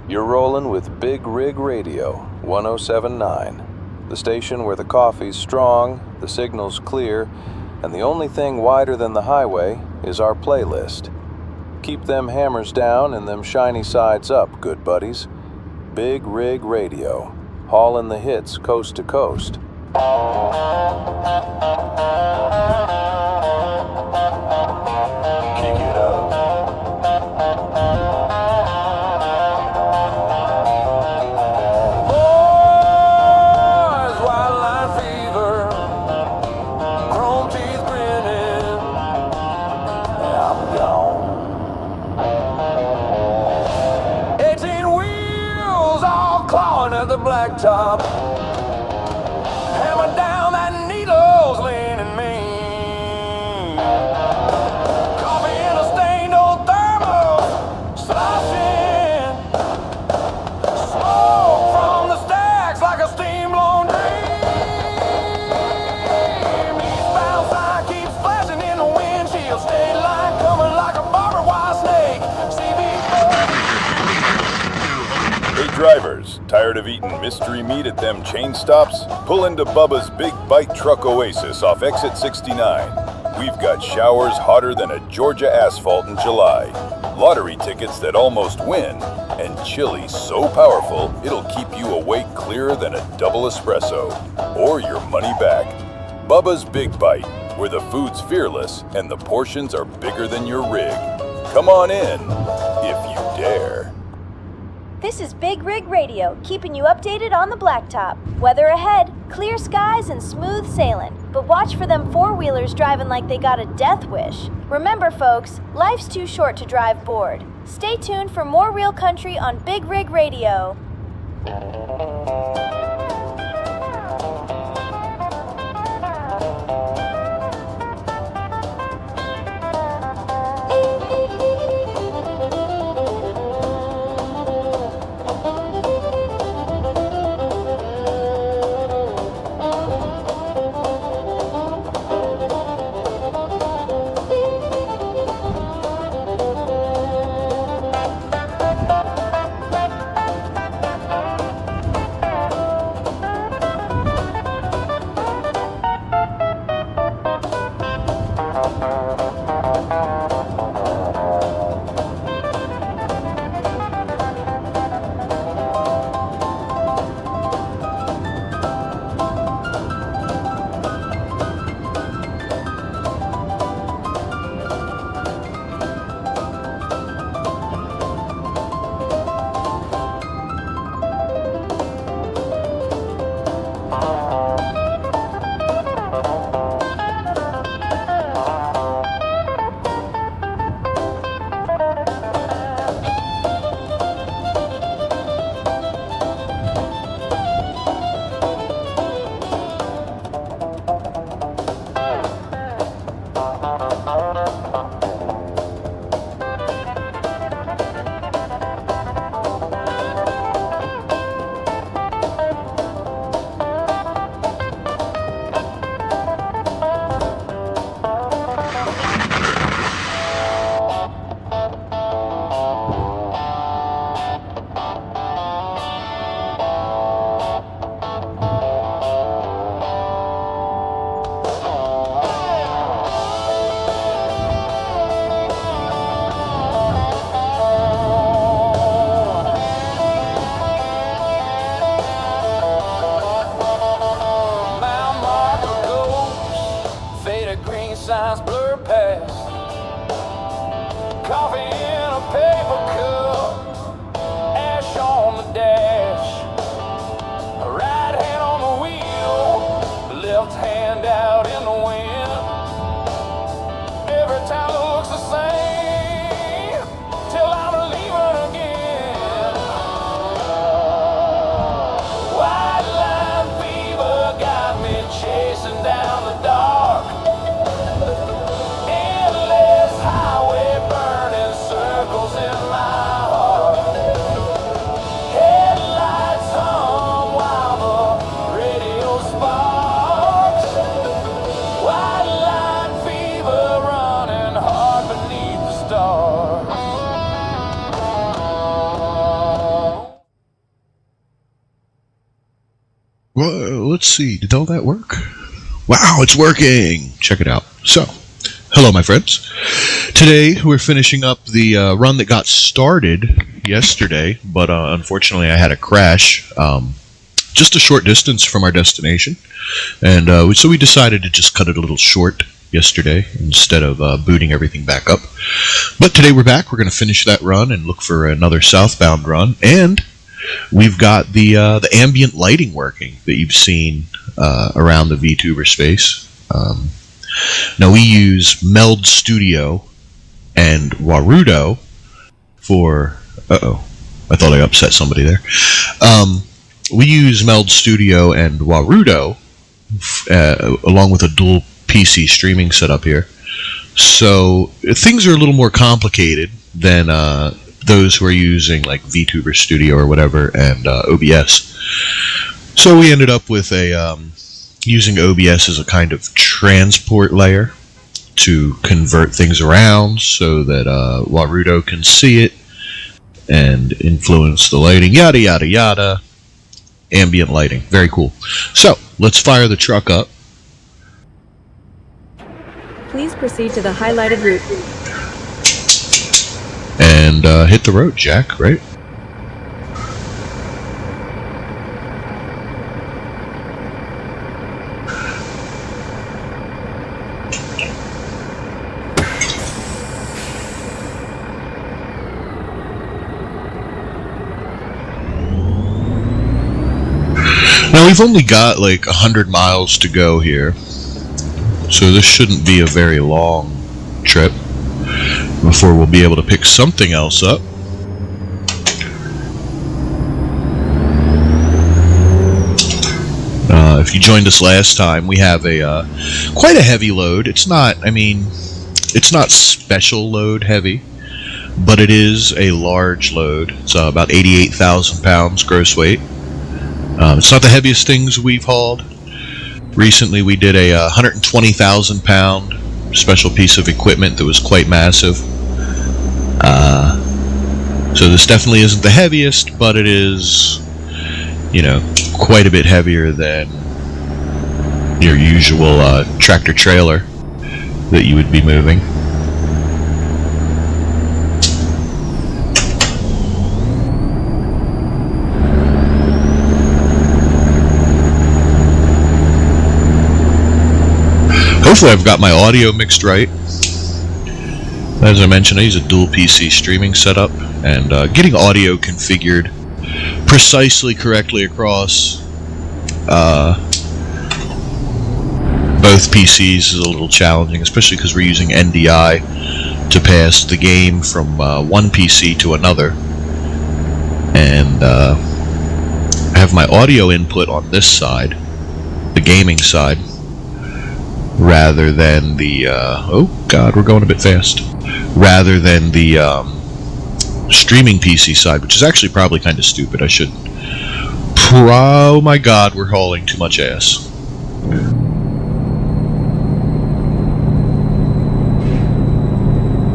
You're rolling with Big Rig Radio, 107.9, the station where the coffee's strong, the signal's clear, and the only thing wider than the highway is our playlist. Keep them hammers down and them shiny sides up, good buddies. Big Rig Radio, hauling the hits coast to coast. Kick it up. The blacktop, hammer down that needle's leaning mean. Coffee in a stained old thermos, sloshing. Smoke from the stacks like a steam blown dream. Eastbound sign keeps flashing in the windshield. State line coming like a barbed wire snake. Hey drivers, tired of eating mystery meat at them chain stops? Pull into Bubba's Big Bite Truck Oasis off exit 69. We've got showers hotter than a Georgia asphalt in July, lottery tickets that almost win, and chili so powerful it'll keep you awake clearer than a double espresso, or your money back. Bubba's Big Bite, where the food's fearless and the portions are bigger than your rig. Come on in, if you dare. This is Big Rig Radio, keeping you updated on the blacktop. Weather ahead, clear skies and smooth sailing. But watch for them four-wheelers driving like they got a death wish. Remember, folks, life's too short to drive bored. Stay tuned for more real country on Big Rig Radio. Signs blur past. Coffee in a paper cup, ash on the dash. A right hand on the wheel, left hand out in the wind. Every time it looks the same, till I'm leaving again. White line fever got me chasing down the dark. Highway burning circles in my heart. Headlights on while the radio sparks. White line fever running hard beneath the stars. let's see. Did all that work? Wow, it's working. Check it out. So, hello, my friends. Today, we're finishing up the run that got started yesterday, but unfortunately, I had a crash just a short distance from our destination, and so we decided to just cut it a little short yesterday instead of booting everything back up. But today we're back. We're going to finish that run and look for another Southbound run, and we've got the ambient lighting working that you've seen around the VTuber space. Now we use Meld Studio and Warudo for... Uh-oh. I thought I upset somebody there. We use Meld Studio and Warudo along with a dual PC streaming setup here. So things are a little more complicated than those who are using like VTuber Studio or whatever and OBS. So we ended up with using OBS as a kind of transport layer to convert things around so that Warudo can see it and influence the lighting, yada yada yada. Ambient lighting, very cool. So let's fire the truck up. Please proceed to the highlighted route. And hit the road, Jack, right? Now we've only got like 100 miles to go here, so this shouldn't be a very long trip before we'll be able to pick something else up. If you joined us last time, we have a quite a heavy load. It's not, I mean, it's not special load heavy, but it is a large load. It's about 88,000 pounds gross weight. It's not the heaviest things we've hauled. Recently we did a 120,000 pound special piece of equipment that was quite massive. So this definitely isn't the heaviest, but it is, you know, quite a bit heavier than your usual tractor trailer that you would be moving. Hopefully I've got my audio mixed right. As I mentioned, I use a dual PC streaming setup, and getting audio configured precisely correctly across both PCs is a little challenging, especially because we're using NDI to pass the game from one PC to another. And I have my audio input on this side, the gaming side, rather than the oh god, we're going a bit fast, rather than the streaming PC side, which is actually probably kind of stupid. I should oh my god, we're hauling too much ass.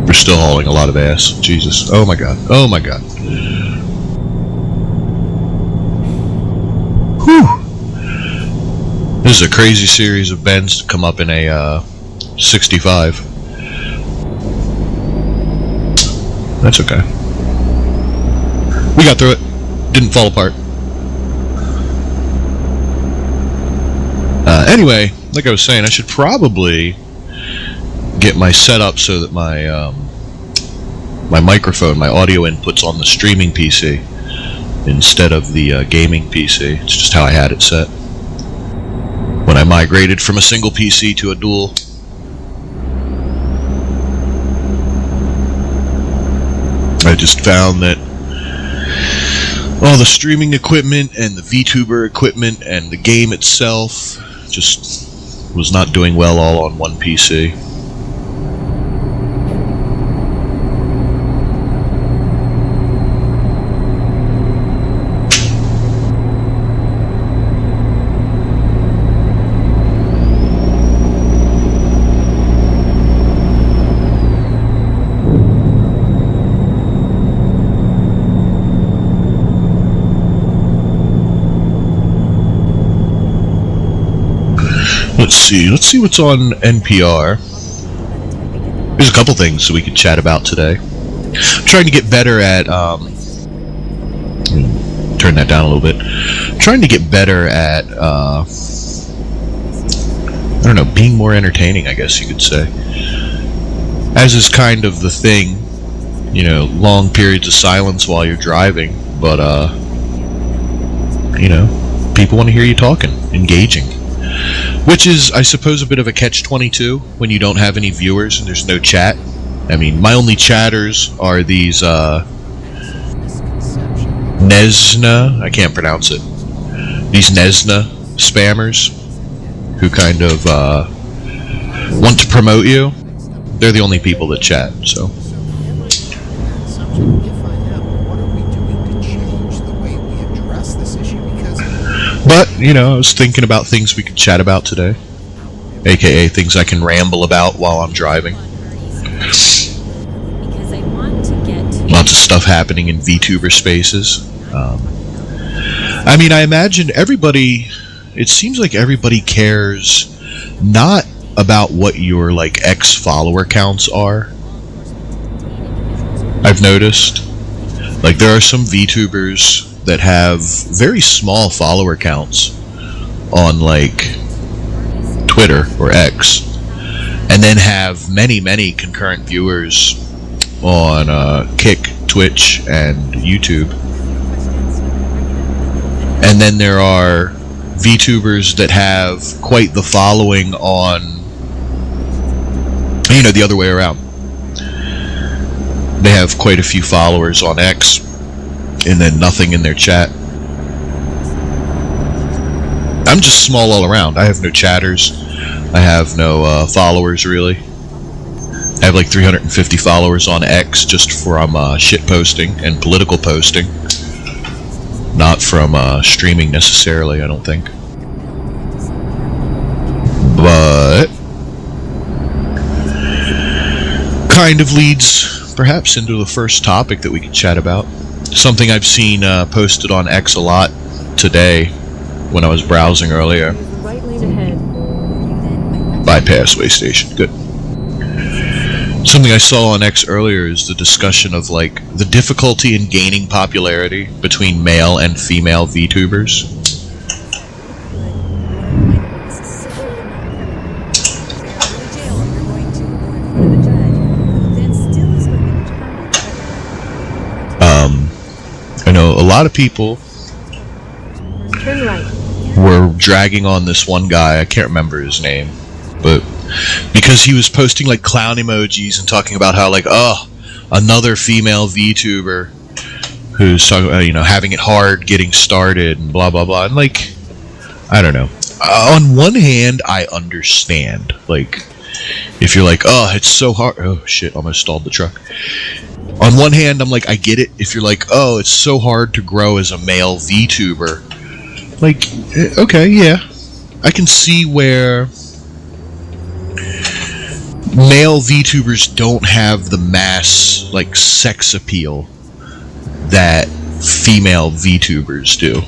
We're still hauling a lot of ass. Jesus. Oh my god. Oh my god. Whew. This is a crazy series of bends to come up in a 65. That's okay. We got through it. Didn't fall apart. Anyway, like I was saying, I should probably get my setup so that my my microphone, my audio input's on the streaming PC instead of the gaming PC. It's just how I had it set when I migrated from a single PC to a dual. I just found that all the streaming equipment and the VTuber equipment and the game itself just was not doing well all on one PC. Let's see what's on NPR. There's a couple things that we could chat about today. I'm trying to get better at, turn that down a little bit. I'm trying to get better at, I don't know, being more entertaining, I guess you could say. As is kind of the thing, you know, long periods of silence while you're driving, but, you know, people want to hear you talking, engaging. Which is, I suppose, a bit of a catch-22 when you don't have any viewers and there's no chat. I mean, my only chatters are these, Nesna, I can't pronounce it. These Nesna spammers who kind of, want to promote you. They're the only people that chat, so. But, you know, I was thinking about things we could chat about today. AKA things I can ramble about while I'm driving. Lots of stuff happening in VTuber spaces. I mean, I imagine everybody, it seems like everybody cares not about what your, like, X-follower counts are. I've noticed. Like, there are some VTubers that have very small follower counts on, like, Twitter or X, and then have many concurrent viewers on Kick, Twitch, and YouTube. And then there are VTubers that have quite the following on, you know, the other way around. They have quite a few followers on X, and then nothing in their chat. I'm just small all around. I have no chatters. I have no followers, really. I have like 350 followers on X just from shit posting and political posting. Not from streaming necessarily, I don't think. But kind of leads perhaps into the first topic that we can chat about. Something I've seen posted on X a lot today when I was browsing earlier. Right lane ahead. Bypass way station. Good. Something I saw on X earlier is the discussion of, like, the difficulty in gaining popularity between male and female VTubers. I know a lot of people Turn right. were dragging on this one guy, I can't remember his name, but because he was posting like clown emojis and talking about how, like, oh, another female VTuber who's talking, you know, having it hard getting started and blah blah blah, and, like, I don't know. On one hand, I understand, like, if you're like, oh, it's so hard. Oh shit, almost stalled the truck. On one hand, I'm like, I get it. If you're like, oh, it's so hard to grow as a male VTuber, like, okay, yeah, I can see where male VTubers don't have the mass, like, sex appeal that female VTubers do.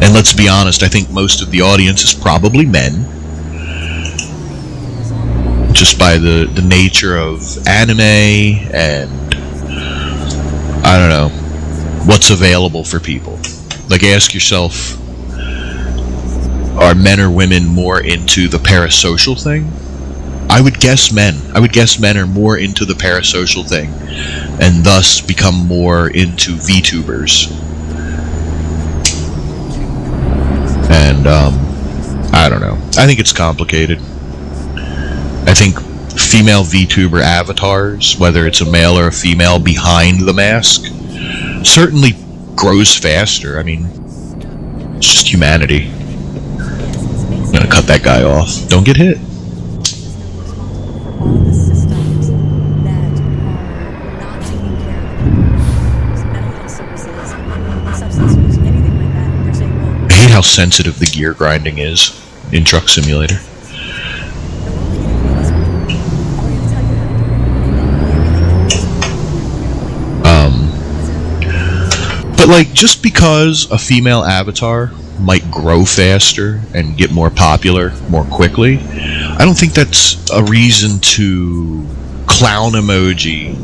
And let's be honest, I think most of the audience is probably men, just by the nature of anime and, I don't know, what's available for people. Like, ask yourself, are men or women more into the parasocial thing? I would guess men. I would guess men are more into the parasocial thing, and thus become more into VTubers. And, I don't know. I think it's complicated. I think female VTuber avatars, whether it's a male or a female behind the mask, certainly grows faster. I mean, it's just humanity. I'm gonna cut that guy off. Don't get hit. I hate how sensitive the gear grinding is in Truck Simulator. But, like, just because a female avatar might grow faster and get more popular more quickly, I don't think that's a reason to clown emoji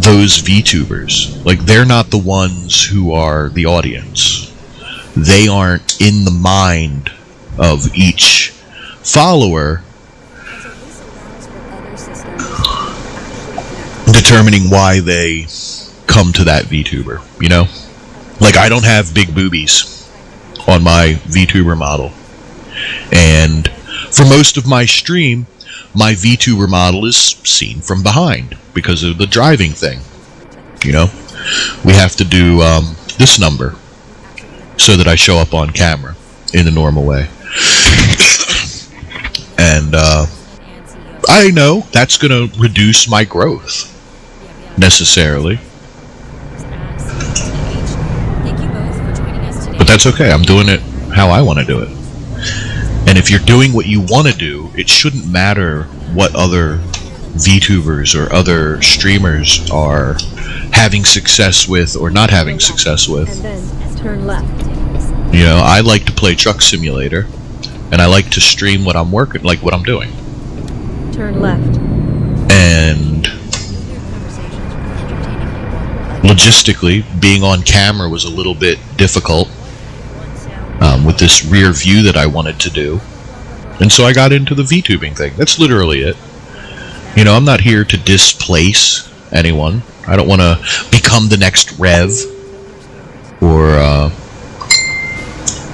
those VTubers. Like, they're not the ones who are the audience. They aren't in the mind of each follower determining why they come to that VTuber, you know? Like, I don't have big boobies on my VTuber model. And for most of my stream, my VTuber model is seen from behind because of the driving thing. You know? We have to do this number so that I show up on camera in the normal way. And I know that's going to reduce my growth necessarily. But that's okay. I'm doing it how I want to do it. And if you're doing what you want to do, it shouldn't matter what other VTubers or other streamers are having success with or not having success with. And then turn left. You know, I like to play Truck Simulator, and I like to stream what I'm working, like what I'm doing. Turn left. And logistically, being on camera was a little bit difficult with this rear view that I wanted to do. And so I got into the VTubing thing. That's literally it. You know, I'm not here to displace anyone. I don't want to become the next Rev or,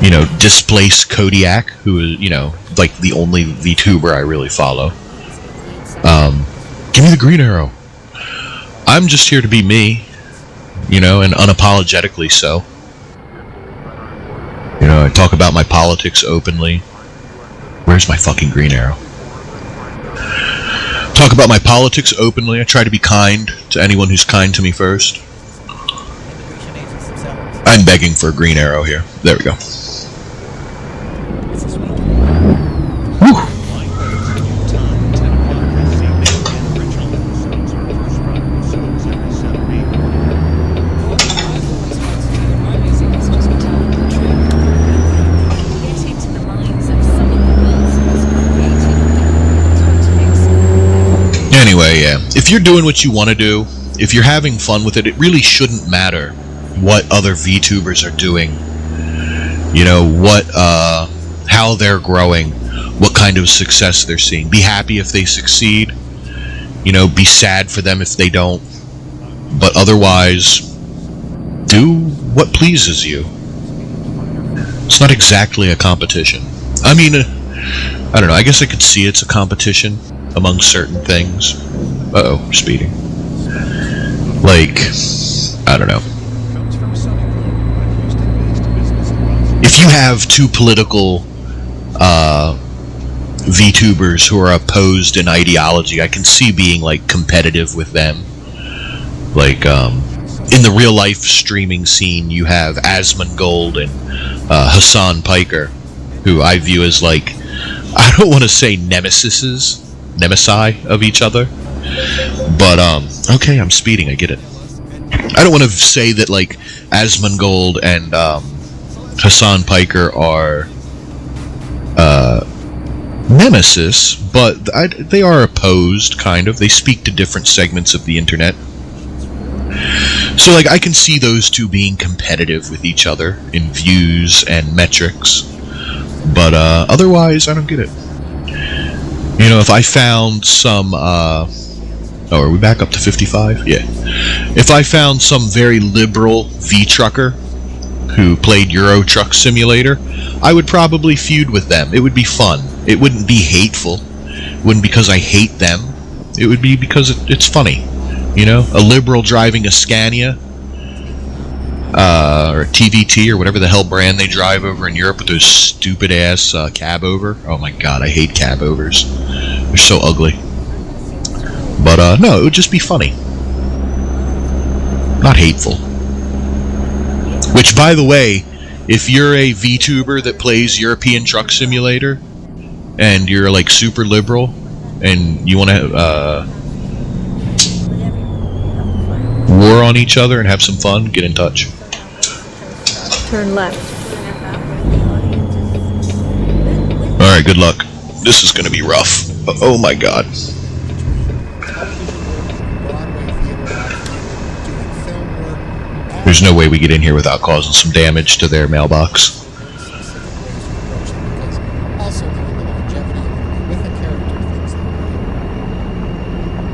you know, displace Kodiak, who is, you know, like the only VTuber I really follow. Give me the green arrow. I'm just here to be me, you know, and unapologetically so. You know, I talk about my politics openly. Where's my fucking green arrow? Talk about my politics openly. I try to be kind to anyone who's kind to me first. I'm begging for a green arrow here. There we go. Whew. Anyway, yeah, if you're doing what you want to do, if you're having fun with it, it really shouldn't matter what other VTubers are doing. You know, what, how they're growing, what kind of success they're seeing. Be happy if they succeed. You know, be sad for them if they don't. But otherwise, do what pleases you. It's not exactly a competition. I mean, I don't know, I guess I could see it's a competition among certain things. Uh-oh, speeding. Like, I don't know. If you have two political VTubers who are opposed in ideology, I can see being, like, competitive with them. Like, in the real-life streaming scene, you have Asmongold and Hassan Piker, who I view as, like, I don't want to say nemesi of each other, but okay, I'm speeding, I get it. I don't want to say that, like, Asmongold and Hassan Piker are nemesis, but they are opposed, kind of. They speak to different segments of the internet. So, like, I can see those two being competitive with each other in views and metrics, but otherwise, I don't get it. You know, if I found some, oh, are we back up to 55? Yeah. If I found some very liberal V-trucker who played Euro Truck Simulator, I would probably feud with them. It would be fun. It wouldn't be hateful. It wouldn't because I hate them. It would be because it's funny. You know, a liberal driving a Scania, or a TVT, or whatever the hell brand they drive over in Europe with those stupid-ass cab over. Oh my god, I hate cab overs. They're so ugly. But, no, it would just be funny. Not hateful. Which, by the way, if you're a VTuber that plays European Truck Simulator, and you're, like, super liberal, and you want to, war on each other and have some fun, get in touch. Turn left. Alright, good luck. This is gonna be rough. Oh my god. There's no way we get in here without causing some damage to their mailbox.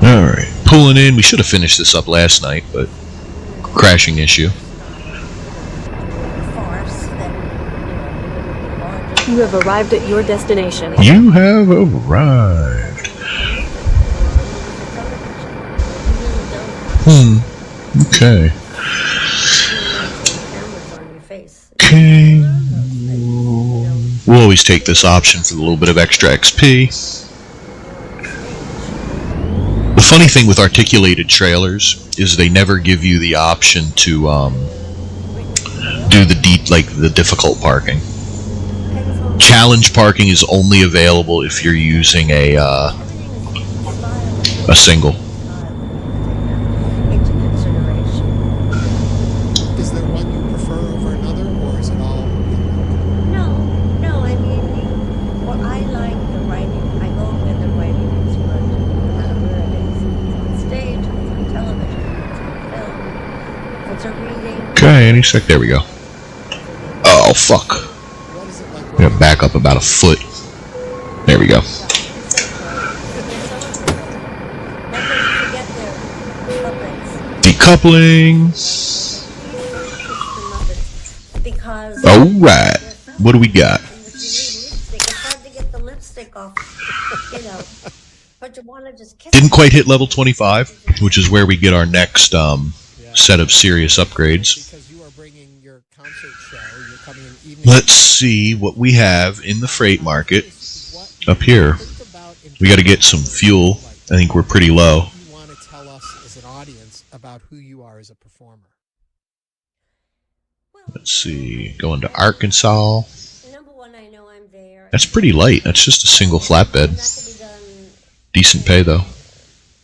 Alright, pulling in. We should have finished this up last night, but crashing issue. You have arrived at your destination. You have arrived. Okay. Okay. We'll always take this option for a little bit of extra XP. The funny thing with articulated trailers is they never give you the option to do the deep, like the difficult parking. Challenge parking is only available if you're using a single. Is there one you prefer over another, or is it all? No, I mean, well, I like the writing. I go where the writing is good, no matter where it is. It's on stage, it's on television, it's on film, it's a reading. Okay, any sec. There we go. Oh, fuck. I'm gonna back up about a foot. There we go. Decoupling. Alright. What do we got? Didn't quite hit level 25, which is where we get our next set of serious upgrades. Let's see what we have in the freight market up here. We got to get some fuel. I think we're pretty low. What do you want to tell us as an audience about who you are as a performer? Let's see. Going to Arkansas. That's pretty light. That's just a single flatbed. Decent pay though.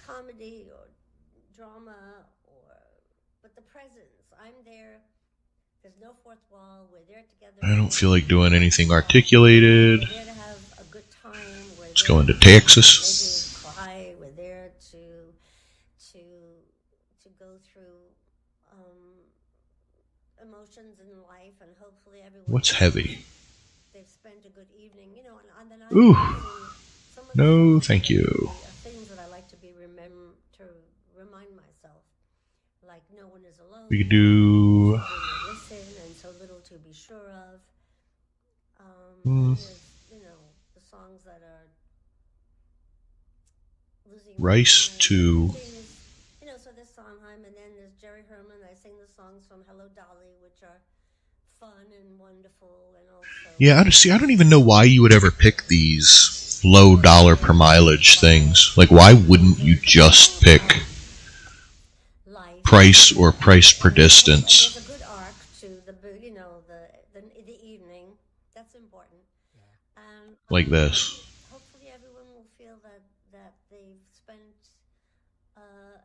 Comedy or drama but the presence. I'm there. There's no fourth wall. We're there together. I don't feel like doing anything articulated. We're there to have a good time. Let's go into Texas. Cry. We're there to go through emotions in life, and hopefully everyone. What's heavy? They've spent a good evening, on the night. Ooh. No, thank you. Things that I like to remind myself, like no one is alone. We could do. Listen, and so little to be sure of. Mm. The songs that are losing Rice to. So this Sondheim, and then there's Jerry Herman. I sing the songs from Hello Dolly, which are fun and wonderful, and also. Yeah, I don't even know why you would ever pick these low dollar per mileage things. Like, why wouldn't you just pick price or price per distance? There's a good arc to the evening. That's important. And like this. Hopefully, everyone will feel that they've spent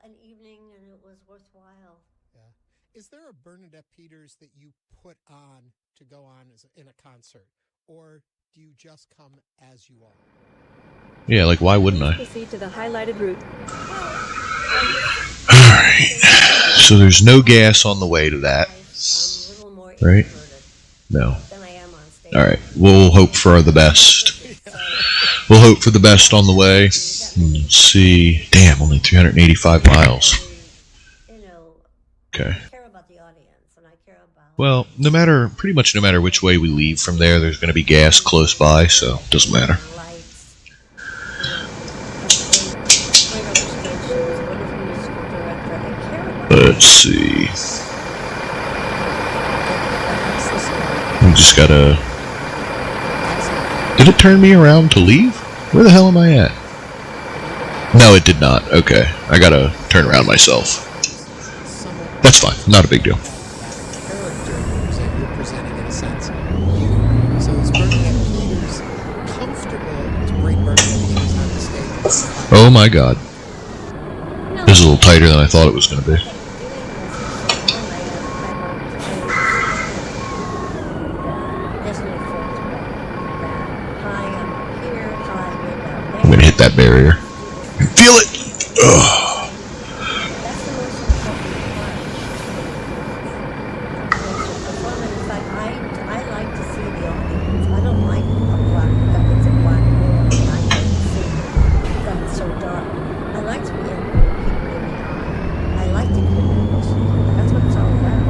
an evening and it was worthwhile. Yeah. Is there a Bernadette Peters that you put on to go on in a concert, or do you just come as you are? Yeah, like why wouldn't I? Proceed to the highlighted route. Alright. So there's no gas on the way to that. Right? No. Alright. We'll hope for the best. We'll hope for the best on the way. Let's see. Damn, only 385 miles. Okay. Well, pretty much no matter which way we leave from there's going to be gas close by, so it doesn't matter. Let's see. We just gotta. Did it turn me around to leave? Where the hell am I at? No, it did not. Okay, I gotta turn around myself. That's fine. Not a big deal. Oh my god. This is a little tighter than I thought it was going to be. hit that barrier. Feel it! Ugh. That's the most important part. Performance. In fact, I like to see the audience. I don't like that it's a black wall and I can't see that it's so dark. I like to be able to look people in the eye. I like to connect. That's what it's all about.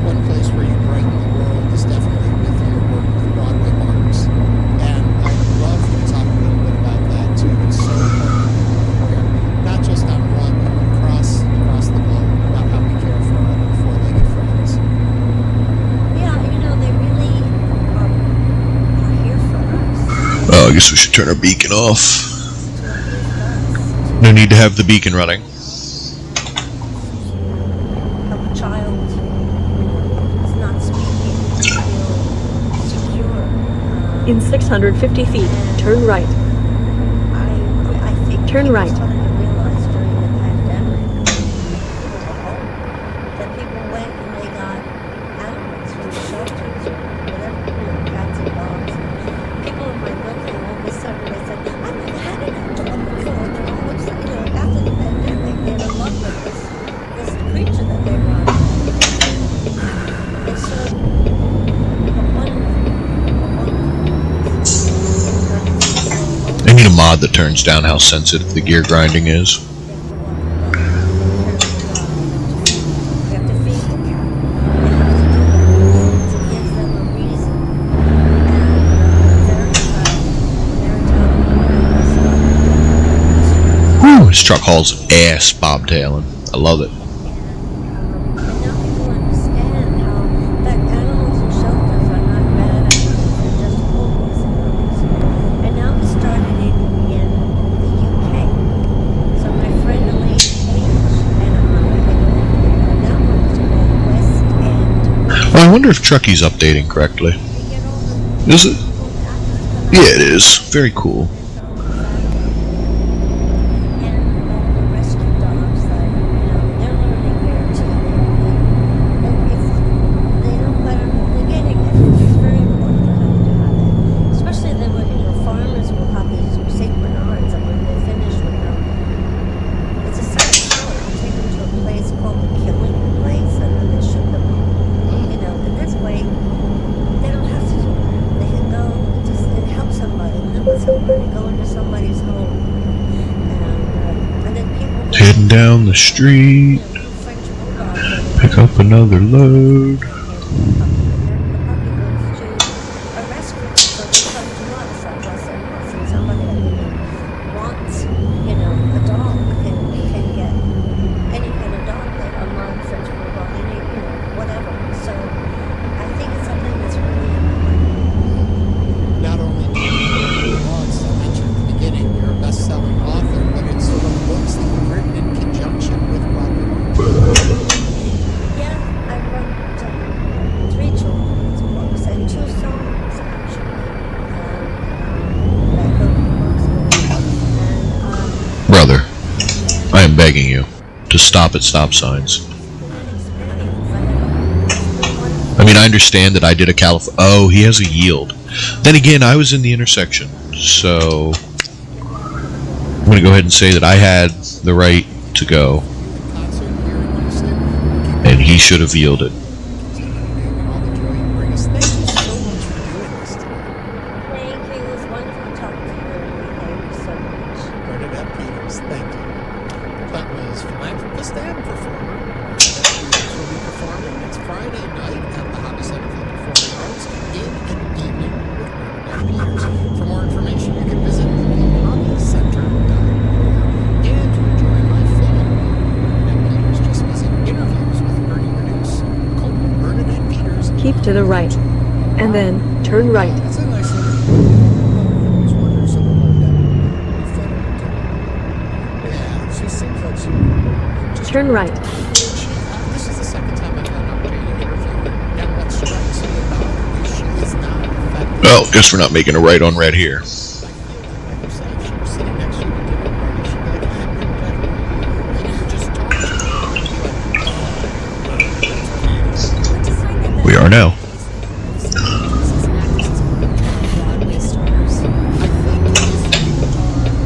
One place where you brighten the world is definitely with your work with Broadway Marks. And I'd love you to talk a little bit about that too. It's so important to be aware, not just on Broadway, but across the globe, about how we care for our other four-legged friends. Yeah, they really are here for us. Oh, I guess we should turn our beacon off. To uplift us. No need to have the beacon running. Help a child who's not speaking feel secure. In 650 feet, turn right. I think Turn people right. started to realize during the pandemic people were home, that people went and they got animals from the shelters or whatever, cats and dogs. People in my building all of a sudden they said, I've never had a dog before. And they're all excited. After the pandemic, they're in love with this creature that they brought. It's so I need a mod that turns down how sensitive the gear grinding is. You have to feed the cat. You have to do that. It gives them a reason. And Whew, this truck hauls ass bobtailing. I love it. and now people understand how that animals in shelters are not bad animals. They're just homeless animals. And now it started in the UK. So my friend Elaine Page and that one is called West End. Well, I wonder if Truckie's updating correctly. They get all the Is it? actors come out. Yeah, it is. Very cool. And all the rescue dogs that, they're learning where to they know better, they're getting it. It's very important for them to have it. Especially that when, farmers will have these St. Bernards, and when they're finished with them, it's a sad story. They take them to a place called the killing place, and then they shoot them. And this way, they don't have to do that. They can go, it helps somebody, live with somebody, go into somebody's home. And then people Heading down the street, French bulldogs. pick up another load. The puppy goes to a rescue, so they come to us, and somebody that wants, a dog can get any kind of dog, like a mug, French bulldog, whatever. So I think it's something that's really important. Not only do you blogs, I mentioned at the beginning, you're a best-selling author, but it's sort of books that you've written in conjunction with Broadway Marks. Yeah, I wrote 3 children's books and 2 songs, actually. That go to books and Brother, I am begging you to stop at stop signs. I mean, I understand that I did a Oh, he has a yield. Then again, I was in the intersection, so I'm going to go ahead and say that I had the right to go, Concert here in Houston. and he should have yielded. All the joy you bring us. Thank you so much for doing this today. Thank you. It was wonderful talking to you. Thank you so much. Bernadette Peters, thank you. That was philanthropist and performer. Bernadette Peters will be performing next Friday night at the Hobby Center for the Performing Arts in an evening with Bernadette Peters. For more information, you can visit thehobbycenter.org. And to enjoy my full interview with Bernadette Peters, just visit interviews with Bernie Reduce. Bernadette Peters. Keep to the right, and then turn right. That's a nice little those wonders of the world. We fed her to. Yeah, she seems like she just Turn right. This is the second time I've had an opportunity to interview her, and what strikes me about her is she is not affected. Well, guess we're not making a right on red here. I feel like herself, she was sitting next to you at dinner party, she'd be like, I'm really better. And you would just talk to her, and you'd be like, We are now. I think if you are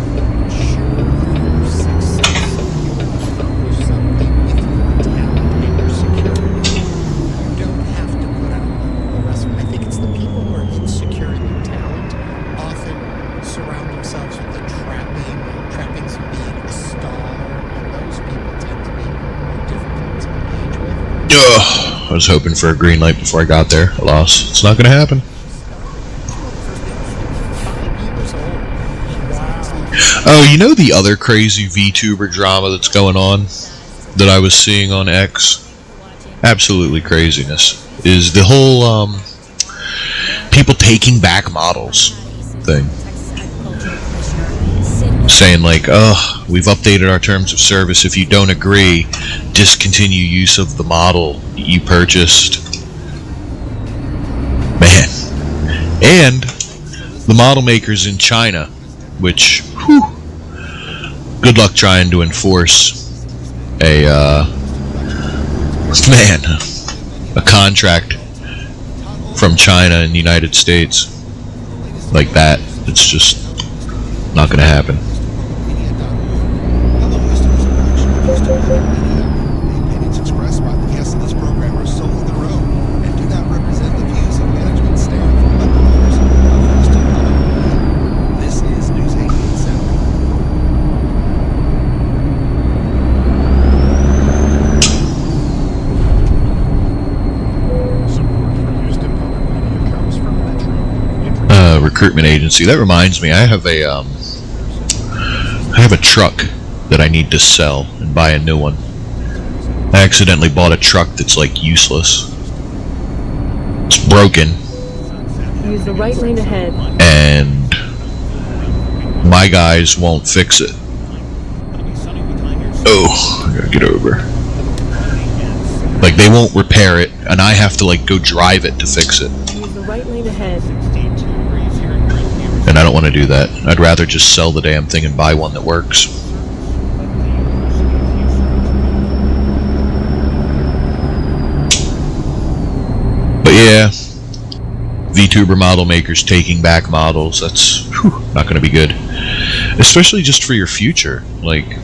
Ugh, I was hoping for a green light before I got there. Alas, it's not going to happen. Oh, you know the other crazy VTuber drama that's going on that I was seeing on X? Absolutely craziness. Is the whole people taking back models thing. Saying like, oh, we've updated our terms of service. If you don't agree, discontinue use of the model you purchased. Man. And the model makers in China, which, whew, good luck trying to enforce a contract from China and the United States like that. It's just not going to happen. Opinions expressed by the guests of this program are solely their own and do not represent the views of management, staff, or owners of Houston Public. This is News 887. Recruitment agency. That reminds me, I have a truck that I need to sell and buy a new one. I accidentally bought a truck that's like useless. It's broken. Use the right lane ahead. And my guys won't fix it. Oh, I gotta get over. Like, they won't repair it, and I have to like go drive it to fix it. Use the right lane ahead. And I don't want to do that. I'd rather just sell the damn thing and buy one that works. But yeah, VTuber model makers taking back models, that's not going to be good. Especially just for your future. Like,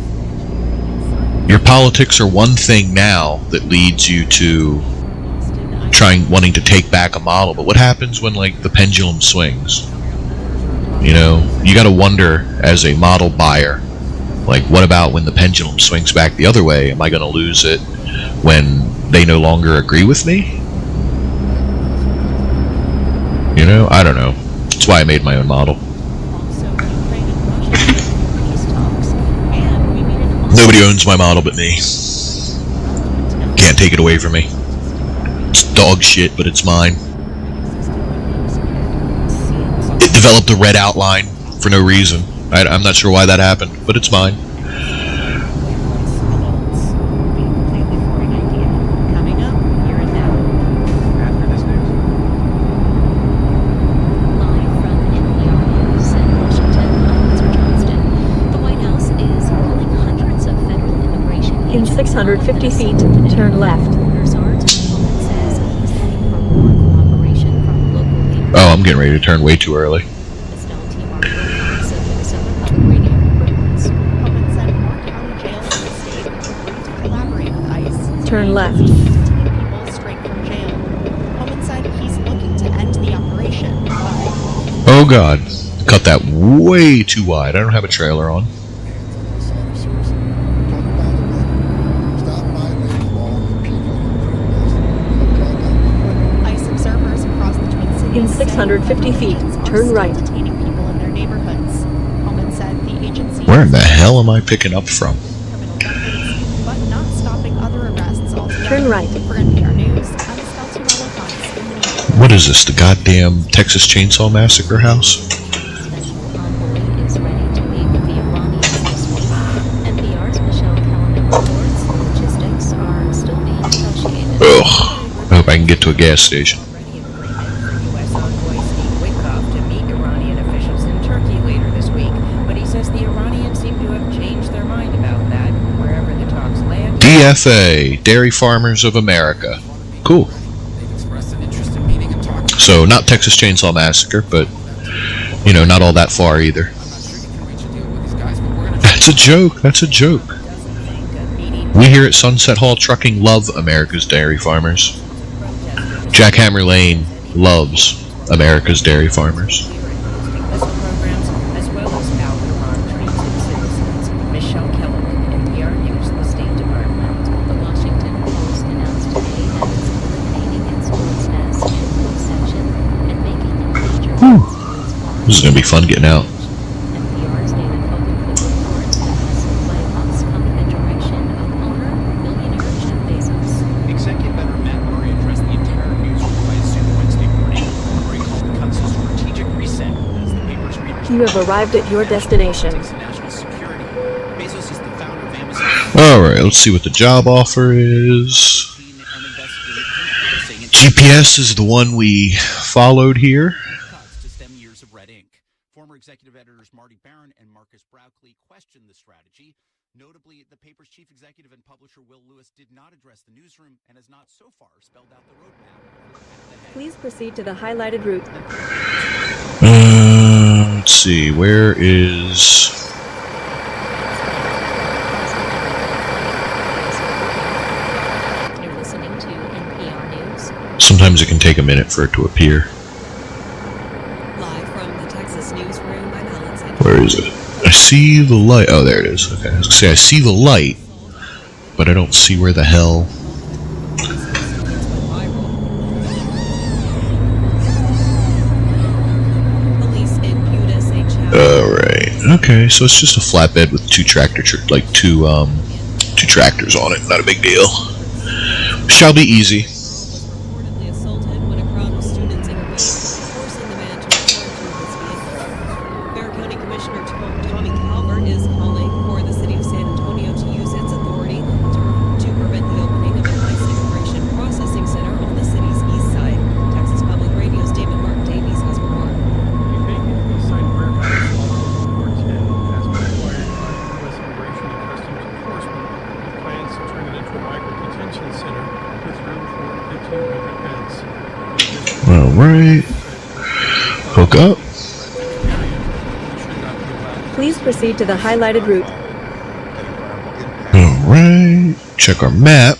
your politics are one thing now that leads you to wanting to take back a model, but what happens when like the pendulum swings? You know, you got to wonder as a model buyer, like, what about when the pendulum swings back the other way? Am I going to lose it when they no longer agree with me? You know, I don't know. That's why I made my own model. Nobody owns my model but me. Can't take it away from me. It's dog shit, but it's mine. It developed a red outline for no reason. I'm not sure why that happened, but it's mine. In 650 feet, turn left. Oh, I'm getting ready to turn way too early. Turn left. Oh god, cut that way too wide. I don't have a trailer on. In 650 feet, turn right. Where in the hell am I picking up from? Turn right. What is this, the goddamn Texas Chainsaw Massacre house? Ugh, I hope I can get to a gas station. DFA, Dairy Farmers of America. Cool. So, not Texas Chainsaw Massacre, but, you know, not all that far either. That's a joke. That's a joke. We here at Sunset Hall Trucking love America's Dairy Farmers. Jackhammer Lane loves America's Dairy Farmers. This is going to be fun getting out. NPR's David Hogan reports that this lighthouse come in the direction of owner, billionaire Jeff Bezos. Executive editor Matt Murray addressed the entire newsroom by Zoom Wednesday morning. Murray called the cuts a strategic reset as the paper's readers... You have arrived at your destination. National security. Bezos is the founder of Amazon. Alright, let's see what the job offer is. GPS is the one we followed here. To stem years of red ink. Former executive editors Marty Barron and Marcus Brauckley questioned the strategy. Notably, the paper's chief executive and publisher Will Lewis did not address the newsroom and has not so far spelled out the roadmap. Please proceed to the highlighted route. Let's see, where is... You're listening to NPR News. Sometimes it can take a minute for it to appear. Live from the Texas newsroom, I'm Ellen. Where is it? I see the light. Oh, there it is. Okay, I was gonna say I see the light, but I don't see where the hell. Alright. Okay, so it's just a flatbed with two tractors on it. Not a big deal. Shall be easy. Reportedly assaulted when a crowd of students intervened, forcing the man to return to his vehicle. Bexar County Commissioner Tommy Calvert is calling for the city of San Antonio to use its authority to prevent the opening of an ICE immigration processing center on the city's east side. Texas Public Radio's David Mark Davies has more. Alright. Hook up. Please proceed to the highlighted route. Alright. Check our map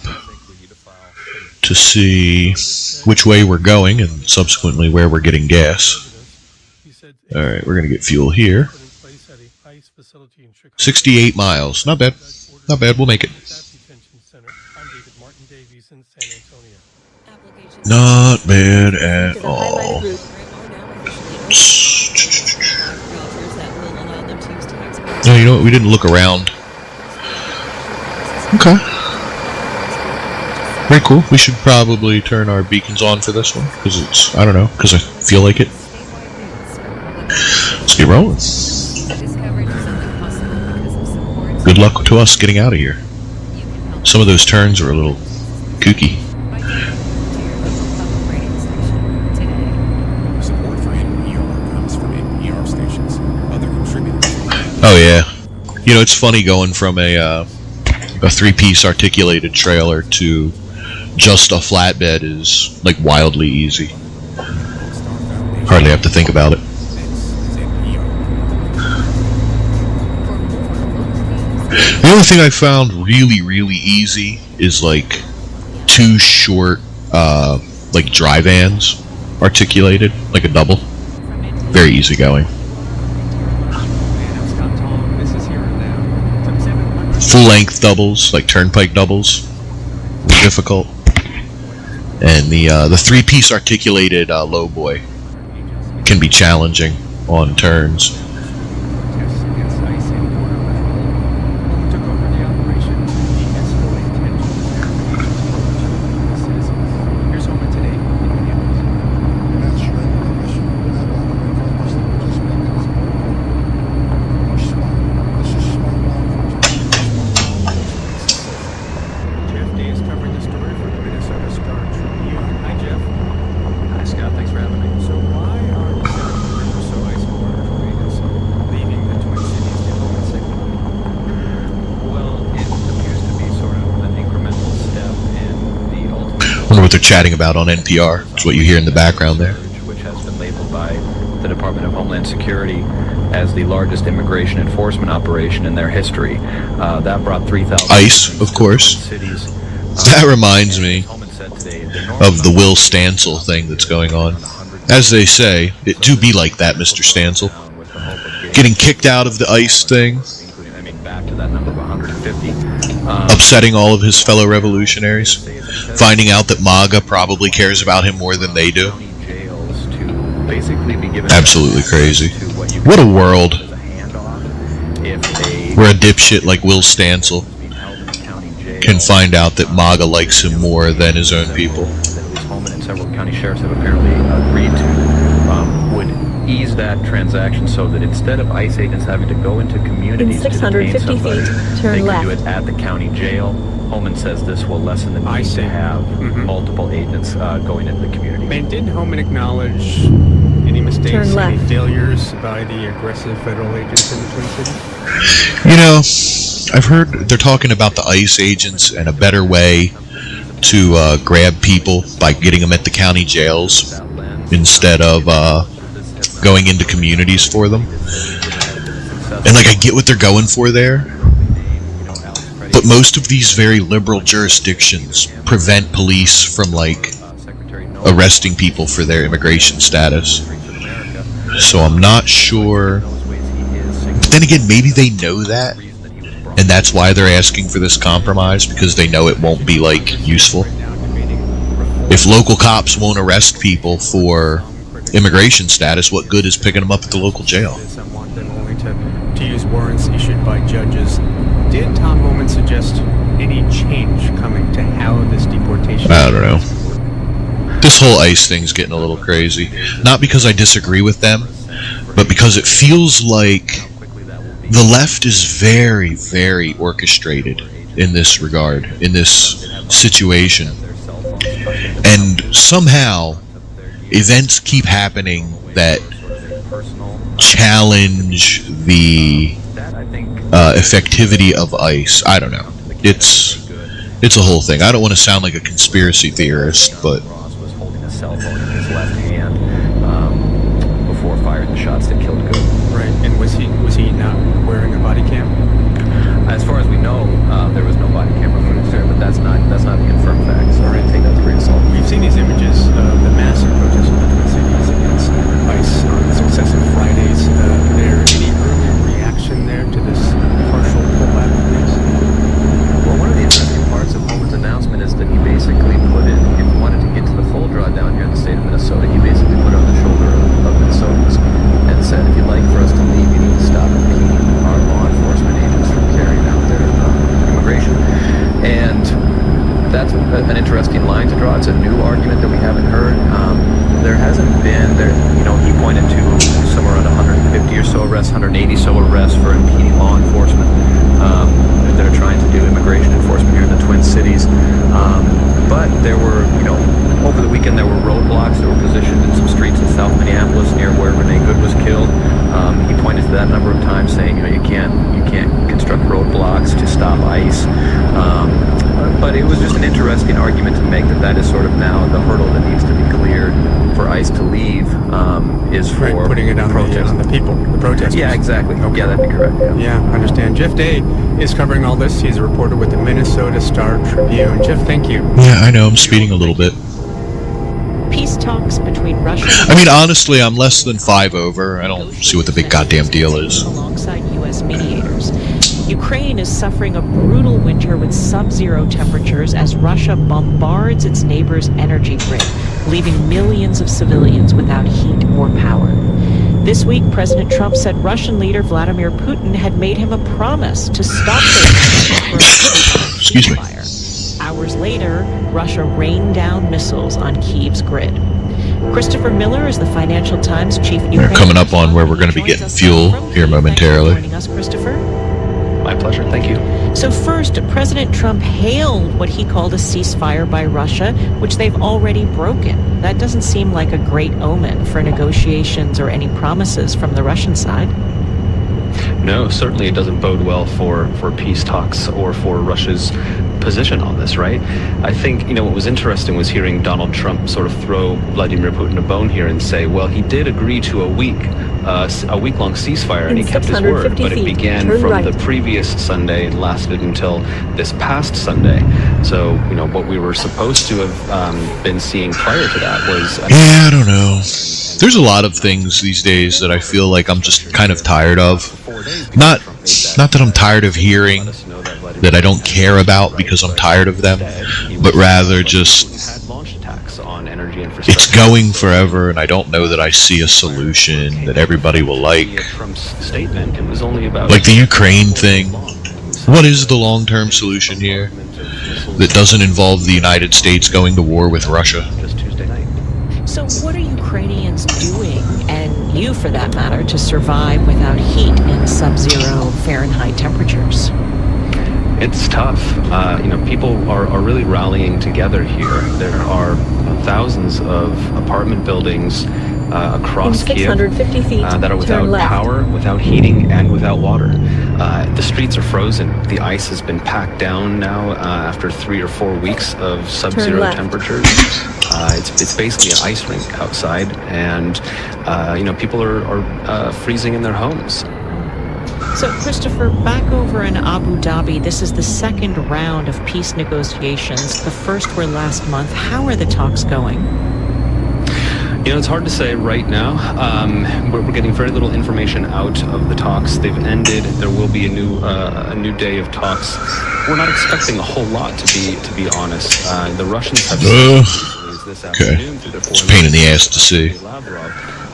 to see which way we're going and subsequently where we're getting gas. Alright, we're going to get fuel here. 68 miles. Not bad. Not bad. We'll make it. Not bad at all. No, you know what? We didn't look around. Okay. Very cool. We should probably turn our beacons on for this one because it's, I don't know, because I feel like it. Let's get rolling. Good luck to us getting out of here. Some of those turns are a little kooky. Oh yeah, you know it's funny going from a three-piece articulated trailer to just a flatbed is like wildly easy. Hardly have to think about it. The only thing I found really easy is like two short like dry vans articulated, like a double. Very easy going. Full-length doubles, like turnpike doubles, difficult. And the three-piece articulated lowboy can be challenging on turns. What they're chatting about on NPR. It's what you hear in the background there. Which has been labeled by the Department of Homeland Security as the largest immigration enforcement operation in their history. That brought 3,000 ICE, of course. Cities. That reminds me of the Will Stansel thing that's going on. As they say, it do be like that, Mr. Stansel. Getting kicked out of the ICE thing. Back to that number of 150. Upsetting all of his fellow revolutionaries. Finding out that MAGA probably cares about him more than they do. basically be given Absolutely crazy. What a world. Where a dipshit like Will Stancil can find out that MAGA likes him more than his own people. That at least Holman and several county sheriffs have apparently agreed to would ease that transaction so that instead of ICE agents having to go into communities In 650 to detain somebody, feet, turn they left. can do it at the county jail. Holman says this will lessen the need to have multiple agents going into the community. And did Holman acknowledge any mistakes, Turn any left. failures by the aggressive federal agents in the Twin Cities? You know, I've heard they're talking about the ICE agents and a better way to grab people by getting them at the county jails instead of going into communities for them. And like, I get what they're going for there, but most of these very liberal jurisdictions prevent police from like arresting people for their immigration status. So I'm not sure. But then again, maybe they know that, and that's why they're asking for this compromise, because they know it won't be like useful. If local cops won't arrest people for immigration status, what good is picking them up at the local jail? Some want them only to use warrants issued by judges. Did Tom Holman suggest any change coming to how this deportation? I don't know. This whole ICE thing's getting a little crazy. Not because I disagree with them, but because it feels like the left is very, very orchestrated in this regard, in this situation. And somehow, events keep happening that challenge the effectivity of ICE. I don't know. It's a whole thing. I don't want to sound like a conspiracy theorist, but Was holding a cell phone in his left hand before firing the shots that killed Good. Right, and was he not wearing a body cam? As far as we know, there was no body camera footage there, but that's not a confirmed fact. So I take that with a grain of salt. We've seen these images of the massive protests in the Twin Cities against ICE on successive Fridays. There any early reaction there to this partial pullback of these? Well, one of the interesting parts of Holman's announcement is that he basically put it, if he wanted to get to the full drawdown here in the state of Minnesota, he basically put it on the shoulder of Minnesotans and said, if you'd like for us to leave, you need to stop impeding our law enforcement agents from carrying out their immigration. And that's an interesting line to draw. It's a new argument that we haven't heard. There hasn't been, he pointed to somewhere around 150 or so arrests, 180 so arrests for impeding law enforcement that are trying to do immigration enforcement here in the Twin Cities. But there were, over the weekend there were roadblocks that were positioned in some streets in South Minneapolis near where Renee Good was killed. He pointed to that a number of times, saying, you can't construct roadblocks to stop ICE. But it was just an interesting argument to make that is sort of now the hurdle that needs to be cleared for ICE to leave is for putting it on the people, the protesters. Yeah, exactly. Okay. Yeah, that'd be correct. Yeah, I understand. Jeff Day is covering all this. He's a reporter with the Minnesota Star Tribune. Jeff, thank you. yeah, I know I'm speeding a little bit. Peace talks between Russia I mean, honestly, I'm less than 5 over. I don't see what the big goddamn deal is. alongside U.S. mediators. Ukraine is suffering a brutal winter with sub-zero temperatures as Russia bombards its neighbor's energy grid, leaving millions of civilians without heat or power. This week, President Trump said Russian leader Vladimir Putin had made him a promise to stop the Excuse me. fire. Hours later, Russia rained down missiles on Kyiv's grid. Christopher Miller is the Financial Times chief Ukraine. We're coming up on where we're going to be getting fuel here momentarily. Joining us, Christopher. My pleasure. Thank you. So first, President Trump hailed what he called a ceasefire by Russia, which they've already broken. That doesn't seem like a great omen for negotiations or any promises from the Russian side. No, certainly it doesn't bode well for peace talks or for Russia's position on this, right? I think, what was interesting was hearing Donald Trump sort of throw Vladimir Putin a bone here and say, well, he did agree to a week-long ceasefire, and he kept his word, but it began from the previous Sunday and lasted until this past Sunday. So, what we were supposed to have been seeing prior to that was... Yeah, I don't know. There's a lot of things these days that I feel like I'm just kind of tired of. Not that I'm tired of hearing, that I don't care about because I'm tired of them, but rather just energy infrastructure. It's going forever, and I don't know that I see a solution that everybody will like. Trump's statement, it was only about Like the Ukraine thing. What is the long-term solution here that doesn't involve the United States going to war with Russia? just Tuesday night. So what are Ukrainians doing, and you for that matter, to survive without heat in sub-zero Fahrenheit temperatures? It's tough. People are really rallying together here. There are thousands of apartment buildings across In Kiev 650 feet, that are turn without left. power, without heating, and without water. The streets are frozen. The ice has been packed down now after 3 or 4 weeks of sub-zero left. temperatures. It's basically an ice rink outside, and people are freezing in their homes. So, Christopher, back over in Abu Dhabi, this is the second round of peace negotiations. The first were last month. How are the talks going? It's hard to say right now. We're getting very little information out of the talks. They've ended. There will be a new day of talks. We're not expecting a whole lot, to be honest. The Russians have said this afternoon through their It's a pain in the ass to see.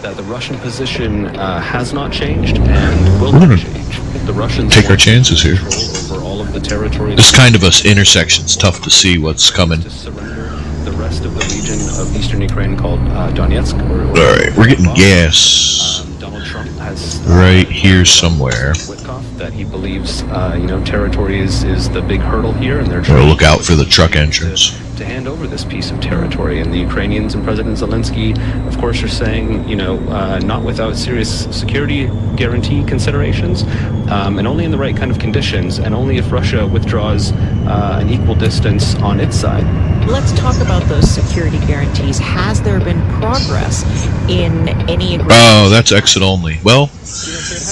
that the Russian position has not changed and will not change. The Russians Take our chances here. over all of the territory. This kind of a intersection's tough to see what's coming. The rest of the region of eastern Ukraine called Donetsk. Alright, we're getting gas Donald Trump has right here somewhere. that he believes territory is the big hurdle here, and they're Or trying look out for the truck entrance. to hand over this piece of territory. And the Ukrainians and President Zelensky, of course, are saying, not without serious security guarantee considerations, and only in the right kind of conditions, and only if Russia withdraws an equal distance on its side. Let's talk about those security guarantees. Has there been progress in any agreement? Oh, that's exit only. Well,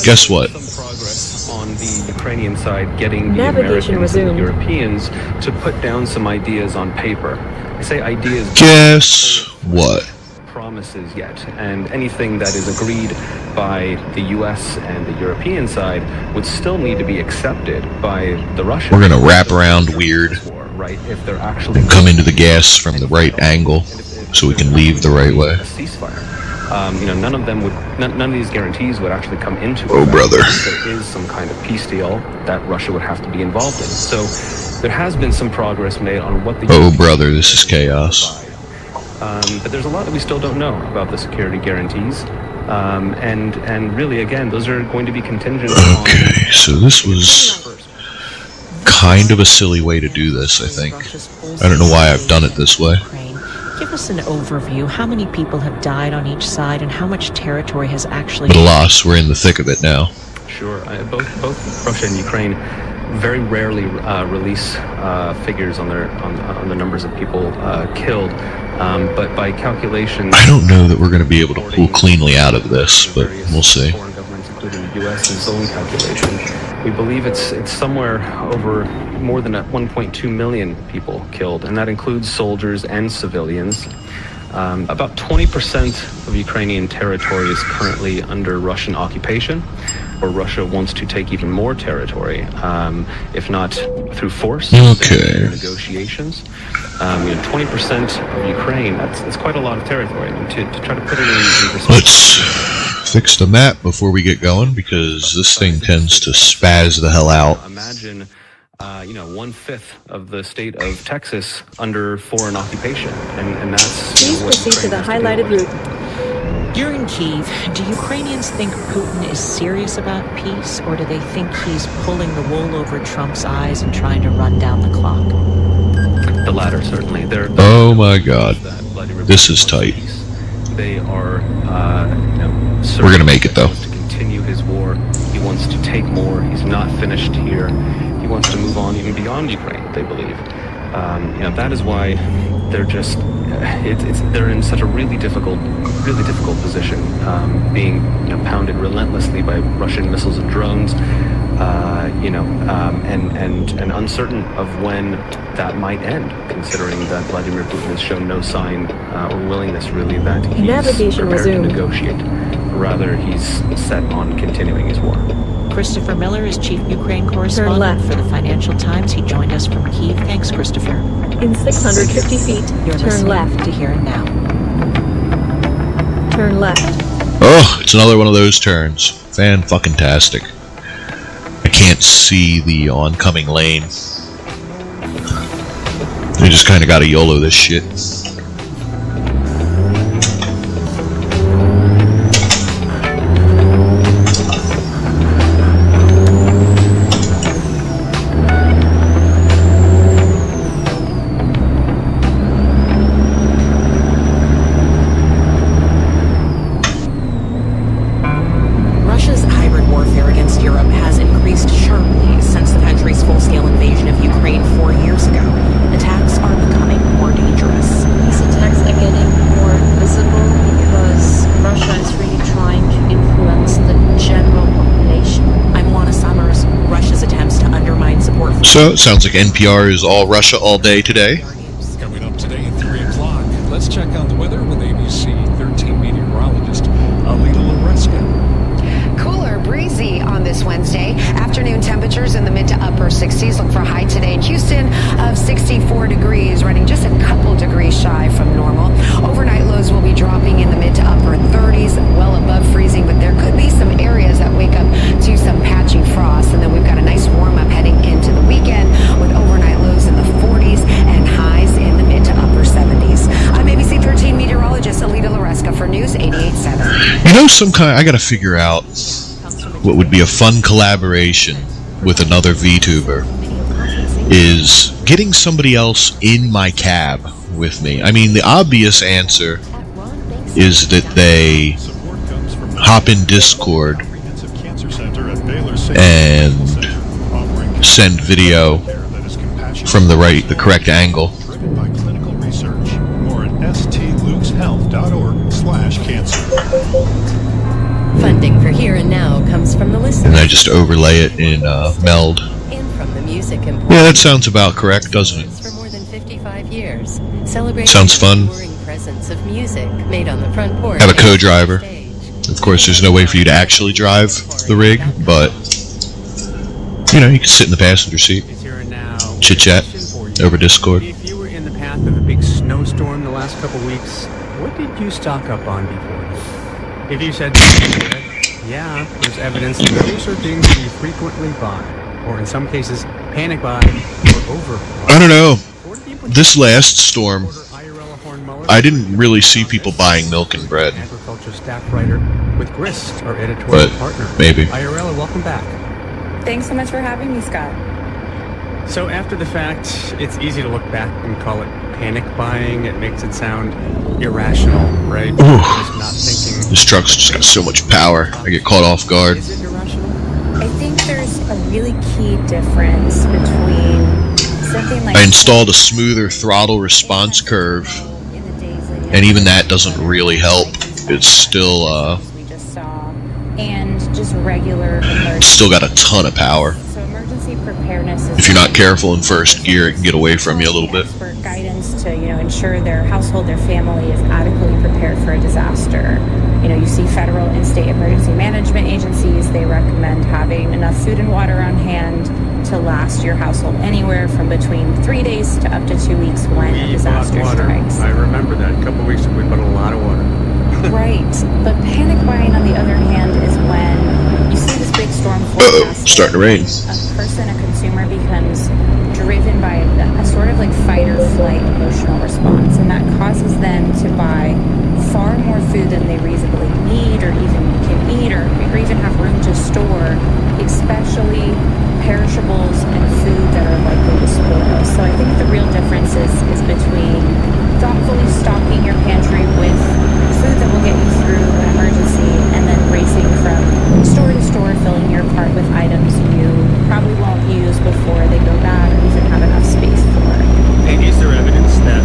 guess what? Some progress on the Ukrainian side, getting the Navigation Americans and the resumed. Europeans to put down some ideas on paper. I say ideas. Guess what? Promises yet, and anything that is agreed by the U.S. and the European side would still need to be accepted by the Russians. We're gonna wrap around weird, right? If they're actually come into the gas from the right angle, so we can leave the right way. a ceasefire. None of these guarantees would actually come into Oh, effect. brother. There is some kind of peace deal that Russia would have to be involved in. So there has been some progress made on what the Oh, brother, this is chaos. but there's a lot that we still don't know about the security guarantees. And really, again, those are going to be contingent on... Okay, so this was kind of a silly way to do this, I think. I don't know why I've done it this way. Give us an overview. How many people have died on each side, and how much territory has actually... But alas, we're in the thick of it now. Sure. Both Russia and Ukraine very rarely release figures on the numbers of people killed. But by calculation... I don't know that we're going to be able to pull cleanly out of this, but we'll see. Foreign governments, including the U.S. and its own calculation, we believe it's somewhere over more than 1.2 million people killed, and that includes soldiers and civilians. About 20% of Ukrainian territory is currently under Russian occupation, or Russia wants to take even more territory, if not through force, Okay. negotiations. 20% of Ukraine, that's quite a lot of territory. I mean, to try to put it in perspective. Let's fix the map before we get going, because this thing tends to spaz the hell out. Imagine, 1/5 of the state of Texas under foreign occupation, and that's... Please proceed to the highlighted route. You're in Kyiv. Do Ukrainians think Putin is serious about peace, or do they think he's pulling the wool over Trump's eyes and trying to run down the clock? The latter, certainly. Oh my god. This is tight. They are, We're gonna make it, though. to continue his war. He wants to take more. He's not finished here. He wants to move on even beyond Ukraine, they believe. That is why they're just, they're in such a really difficult position, being pounded relentlessly by Russian missiles and drones, and uncertain of when that might end, considering that Vladimir Putin has shown no sign or willingness really that he's Navigation prepared resumed. to negotiate. Rather, he's set on continuing his war. Christopher Miller is Chief Ukraine Correspondent left. for the Financial Times. He joined us from Kyiv. Thanks, Christopher. In 650 feet, You're turn listening left. to Here and Now. turn left. Oh, it's another one of those turns. Fan-fucking-tastic. I can't see the oncoming lane. I just kind of got to YOLO this shit. Russia's hybrid warfare against Europe has increased sharply since the country's full-scale invasion of Ukraine 4 years ago. Attacks are becoming more dangerous. These attacks are getting more visible because Russia is really trying to influence the general population. I'm Lana Summers. Russia's attempts to undermine support for... So, it sounds like NPR is all Russia all day today. Coming up today at 3 o'clock, let's check out the weather with ABC 13 meteorologist Alita Loreska. Cooler, breezy on this Wednesday. Afternoon temperatures in the mid to upper 60s. Look for a high today in Houston of 64 degrees, running just a couple degrees shy from normal. Overnight lows will be dropping in the mid to upper 30s, well above freezing, but there could be some areas that wake up to some patchy frost. And then we've got a nice warm up heading into the weekend with overnight lows in the 40s and highs in the mid to upper 70s. I'm ABC 13 meteorologist Alita Loreska for News 88.7. You know, I gotta figure out what would be a fun collaboration with another VTuber is getting somebody else in my cab with me. I mean, the obvious answer is that they hop in Discord and send video from the correct angle. By clinical research. More at stlukeshealth.org/cancer. Funding for Here and Now comes from the listener. And I just overlay it in Meld. And from the music emporium. Yeah, that sounds about correct, doesn't it? For more than 55 years, celebrating Sounds fun. the enduring presence of music made on the front porch. Have a co-driver. Of course, there's no way for you to actually drive the rig, but you know, you can sit in the passenger seat, chit-chat over Discord. If you were in the path of a big snowstorm the last couple weeks, what did you stock up on before? If you said, yeah, there's evidence that those are things you frequently buy, or in some cases, panic buy or overbuy. I don't know. This last storm, I didn't really see people buying milk and bread. Agriculture staff writer with Grist, our editorial But partner. maybe. Irella, welcome back. Thanks so much for having me, Scott. So after the fact, it's easy to look back and call it panic buying. It makes it sound irrational, right? Ooh. Just not thinking. This truck's just got so much power. I get caught off guard. I think there's a really key difference between something like... I installed a smoother throttle response curve, and even that doesn't really help. It's still, we just saw, and just regular emergency. still got a ton of power. So emergency preparedness is... If you're not careful in first gear, it can get away from you a little bit. ...expert guidance to, ensure their household, their family is adequately prepared for a disaster. You see federal and state emergency management agencies, they recommend having enough food and water on hand to last your household anywhere from between 3 days to up to 2 weeks when a disaster strikes. I remember that. A couple of weeks ago, we bought a lot of water. Right. But panic buying, on the other hand, is when you see this big storm forecast. Starting to rain. A consumer becomes driven by a sort of like fight or flight emotional response, and that causes them to buy far more food than they reasonably need or even can eat or even have room to store, especially perishables and food that are likely to spoil. So I think the real difference is between thoughtfully stocking your pantry with food that will get you through an emergency and then racing from store to store, filling your cart with items you probably won't use before they go bad or even have enough space for. And is there evidence that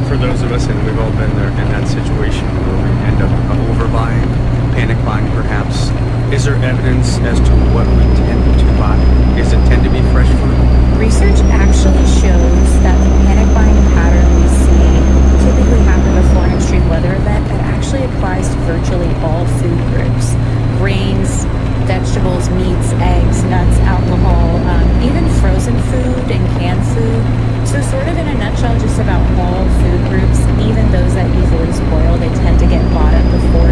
for those of us, and we've all been there in that situation where we end up overbuying, panic buying perhaps, is there evidence as to what we tend to buy? Does it tend to be fresh food? Research actually shows that the panic buying pattern we see typically happen before an extreme weather event that actually applies to virtually all food groups. Grains, vegetables, meats, eggs, nuts, alcohol, even frozen food and canned food. So sort of in a nutshell, just about all food groups, even those that easily spoil, they tend to get bought up before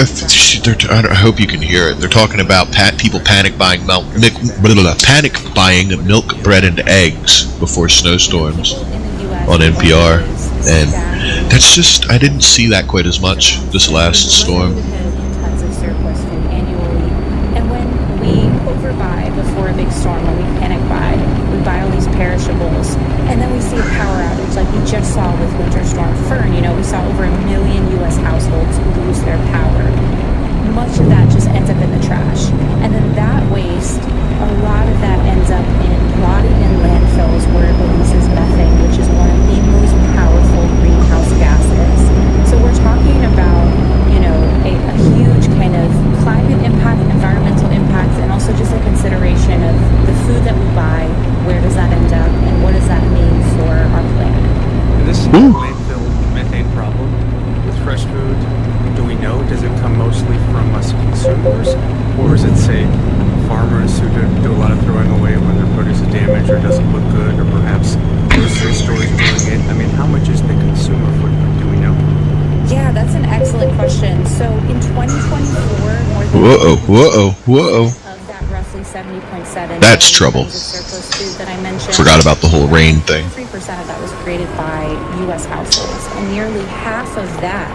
I hope you can hear it. They're talking about people panic buying milk, bread, and eggs before snowstorms on NPR, and that's just, I didn't see that quite as much this last storm. Tons of surplus food annually, and when we overbuy before a big storm, when we panic buy, we buy all these perishables, and then we see a power outage like we just saw with Winter Storm Fern. You know, we saw over 1 million U.S. households lose their power. Much of that just ends up in the trash, and then that waste, a lot of that ends up rotting in landfills where it releases methane, which is one of the most powerful greenhouse gases. So we're talking about, you know, a huge kind of climate impact, environmental impacts, and also just a consideration of the food that we buy, where does that end up, and what does that mean for our planet? And this is a landfill methane problem with fresh food. Do we know? Does it come mostly from us consumers, or is it, say, farmers who do a lot of throwing away when their produce is damaged or doesn't look good, or perhaps grocery stores doing it? I mean, how much is the consumer footprint? Do we know? Yeah, that's an excellent question. So in 2024, more than Whoa. of that roughly 70.7 That's trouble. tons of surplus food that I mentioned. Forgot about the whole rain thing. 3% of that was created by U.S. households, and nearly half of that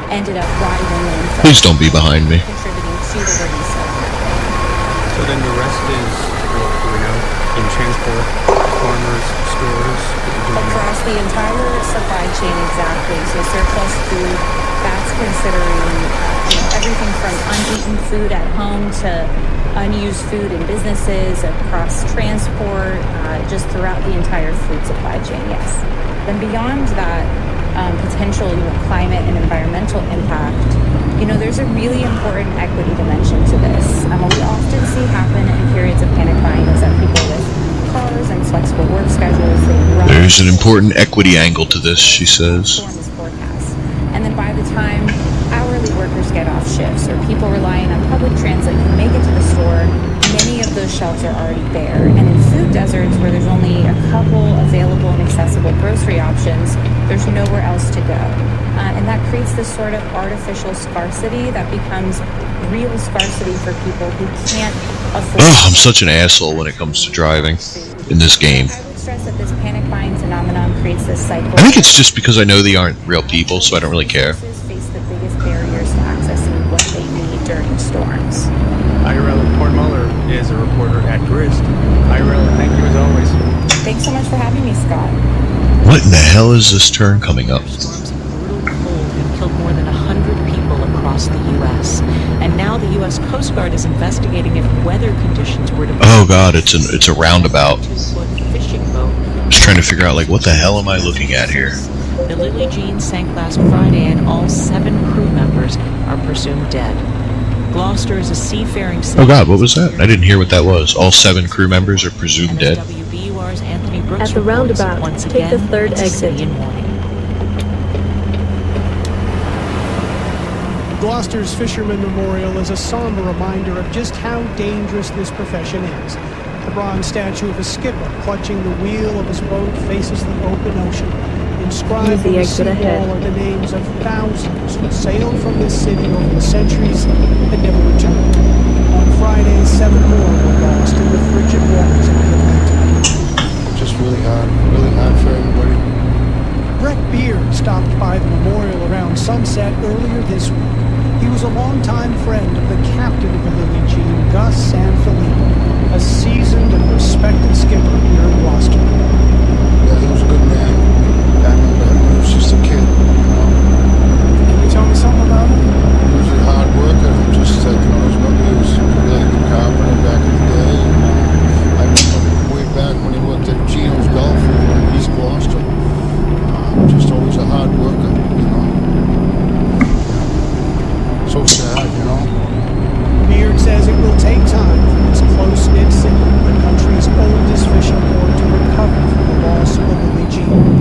ended up rotting in landfills. Please don't be behind me. Contributing to the release of methane. So then the rest is, what do we know, in transport, farmers, stores? Across the entire supply chain, exactly. So surplus food, that's considering everything from uneaten food at home to unused food in businesses, across transport, just throughout the entire food supply chain, yes. Then beyond that, potential climate and environmental impact, there's a really important equity dimension to this. What we often see happen in periods of panic buying is that people with cars and flexible work schedules, they run. There's an important equity angle to this, she says. And then by the time hourly workers get off shifts or people relying on public transit can make it to the store, many of those shelves are already bare. And in food deserts where there's only a couple available and accessible grocery options, there's nowhere else to go. And that creates this sort of artificial scarcity that becomes real scarcity for people who can't afford. Oh, I'm such an asshole when it comes to driving in this game. I would stress that this panic buying phenomenon creates this cycle. I think it's just because I know they aren't real people, so I don't really care. Face the biggest barriers to accessing what they need during storms. IRL Port Muller is a reporter at Grist. IRL, thank you as always. Thanks so much for having me, Scott. What in the hell is this turn coming up? Killed more than 100 people across the U.S. And now the U.S. Coast Guard is investigating if weather conditions were to... Oh god, it's a roundabout. Just trying to figure out, what the hell am I looking at here? The Lily Jean sank last Friday and all 7 crew members are presumed dead. Gloucester is a seafaring city. Oh god, what was that? I didn't hear what that was. All 7 crew members are presumed dead. WBUR's Anthony Brooks At the roundabout, once take again, the third it's exit. in warning. Gloucester's Fisherman Memorial is a somber reminder of just how dangerous this profession is. The bronze statue of a skipper clutching the wheel of his boat faces the open ocean. Inscribed on the seawall are the names of thousands who sailed from this city over the centuries and never returned. On Friday, 7 more were lost in the frigid waters of the Atlantic. Just really hard for everybody. Brett Beard stopped by the memorial around sunset earlier this week. He was a longtime friend of the captain of the Lily Jean, Gus Sanfilippo, a seasoned and respected skipper here in Gloucester. Yeah, he was a good man. I remember him when he was just a kid. Can you tell me something about him? He was a hard worker. He was a really good carpenter back in the day. I remember way back when he worked at Gino's Golf over in East Gloucester. Just always a hard worker, So sad, Beard says it will take time for this close-knit city, the country's oldest fishing port, to recover from the loss of the Lily Jean.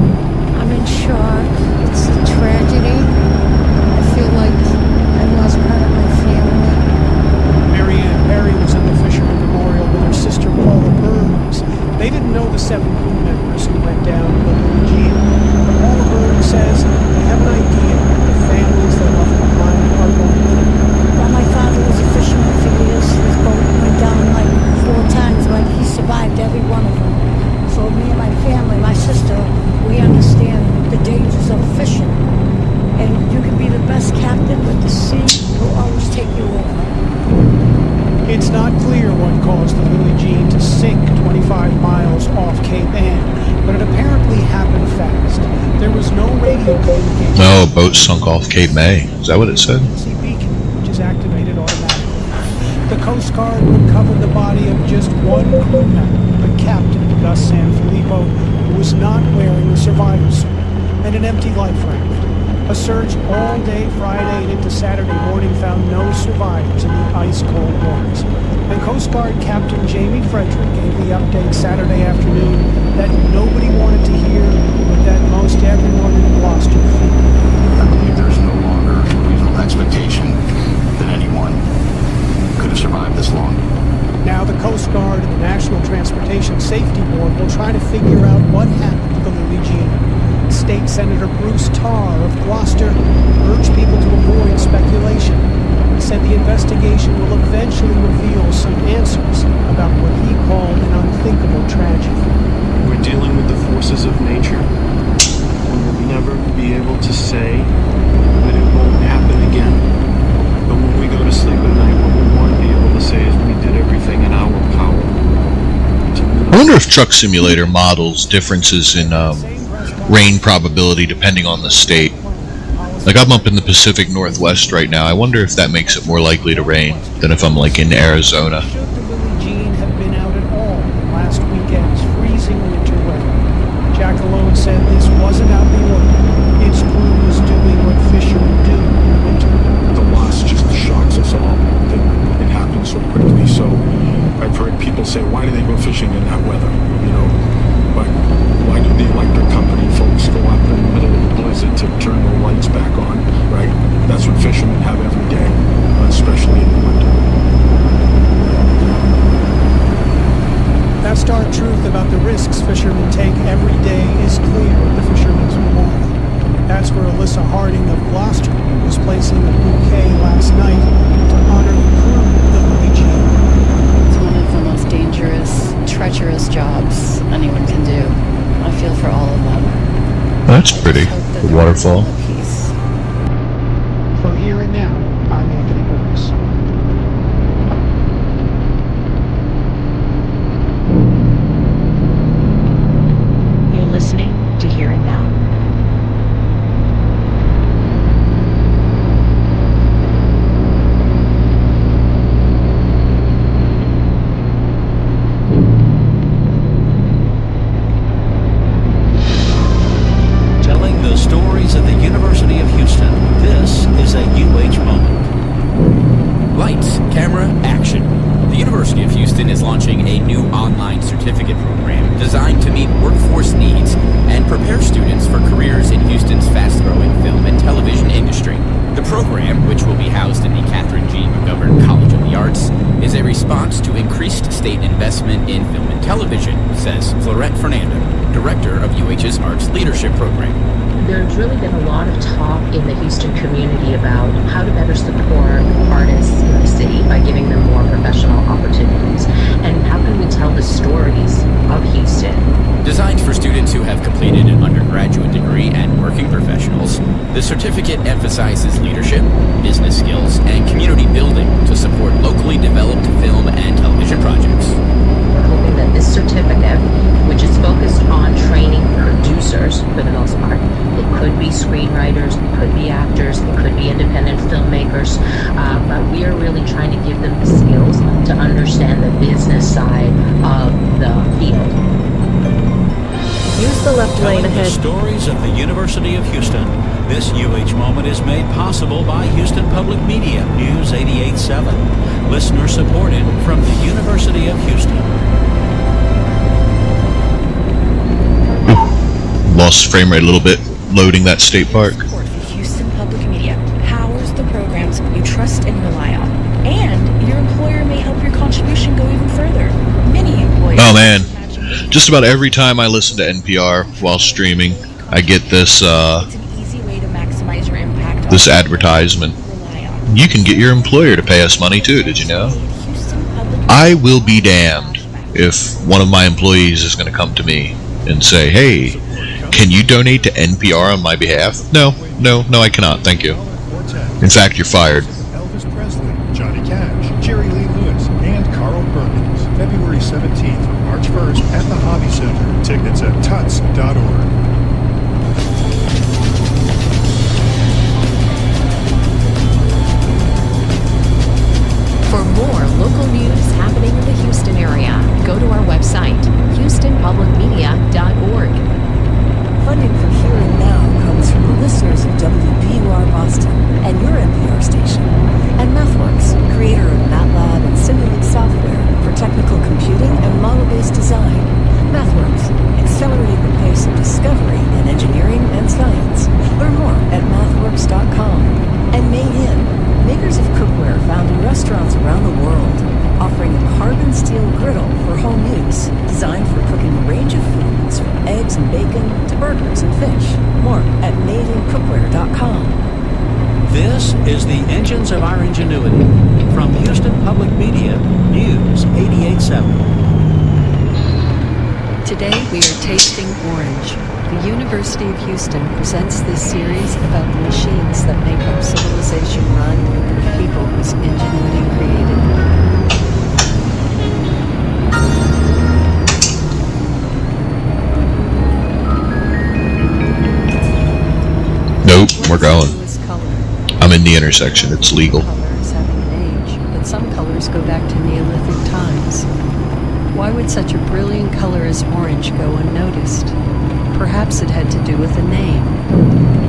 radio communication. No, boat sunk off Cape May. Is that what it said? Beacon, which is activated automatically. The Coast Guard recovered the body of just one crew member, the captain, Gus Sanfilippo, who was not wearing a survival suit, and an empty life raft. A search all day Friday and into Saturday morning found no survivors in the ice-cold waters. And Coast Guard Captain Jamie Frederick gave the update Saturday afternoon that nobody wanted to hear, but that most everyone in Gloucester feared. I believe there's no longer a reasonable expectation that anyone could have survived this long. Now the Coast Guard and the National Transportation Safety Board will try to figure out what happened to the Lily Jean. State Senator Bruce Tarr of Gloucester urged people to avoid speculation. He said the investigation will eventually reveal some answers about what he called an unthinkable tragedy. We're dealing with the forces of nature. We will never be able to say that it won't happen again. But when we go to sleep at night, what we want to be able to say is we did everything in our power. I wonder if Truck Simulator models differences in rain probability depending on the state. Like, I'm up in the Pacific Northwest right now. I wonder if that makes it more likely to rain than if I'm like in Arizona. Should the Lily Jean have been out at all last weekend's freezing winter weather? Jack Alone said this wasn't out of the ordinary. Its crew was doing what fishermen do in winter. The loss just shocks us all that it happened so quickly. So I've heard people say, why do they go fishing in that weather? You know, but why do the electric company folks go up in the middle of the blizzard to turn the lights back on, right? That's what fishermen have every day, especially in the winter. That stark truth about the risks fishermen take every day is clear at the Fisherman's Memorial. That's where Alyssa Harding of Gloucester was placing a bouquet last night to honor the crew of the Lily Jean. It's one of the most dangerous, treacherous jobs anyone can do. I feel for all of them. That's pretty. The waterfall. From Here and Now, I'm Anthony Brooks. You're listening to Here and Now. Telling the stories of the University of Houston, this is a UH moment. Lights, camera, action. The University of Houston is launching a new online certificate program designed to meet workforce needs and prepare students for careers in Houston's fast-growing film and television industry. The program, which will be housed in the Catherine G. McGovern College of the Arts, is a response to increased state investment in film and television, says Florette Fernando, director of UH's Arts Leadership Program. There's really been a lot of talk in the Houston community about how to better support artists in the city by giving them more professional opportunities. And how can we tell the stories of Houston? Designed for students who have completed an undergraduate degree and working professionals, the certificate emphasizes leadership, business skills, and community building to support locally developed film and television projects. We're hoping that this certificate, which is focused on training producers for the most part, it could be screenwriters, it could be actors, it could be independent filmmakers, but we are really trying to give them the skills to understand the business side of the field. Use the left lane Telling the ahead. stories of the University of Houston. This UH moment is made possible by Houston Public Media, News 88.7. Listener supported from the University of Houston. Lost frame rate a little bit loading that state park. Houston Public Media powers the programs you trust and rely on. And your employer may help your contribution go even further. Many employers... Oh man, just about every time I listen to NPR while streaming, I get this It's an easy way to maximize your impact. this advertisement. You can get your employer to pay us money too, did you know? I will be damned if one of my employees is going to come to me and say, hey, can you donate to NPR on my behalf? No, I cannot, thank you. In fact, you're fired. Elvis Presley, Johnny Cash, Jerry Lee Lewis, and Carl Perkins. February 17th through March 1st at the Hobby Center. Tickets at tuts.org. is the engines of our ingenuity. From Houston Public Media, News 88.7. Today we are tasting orange. The University of Houston presents this series about the machines that make our civilization run and the people whose ingenuity created them. Nope, we're going. I'm in the intersection. It's legal. Colors having an age, but some colors go back to Neolithic times. Why would such a brilliant color as orange go unnoticed? Perhaps it had to do with a name.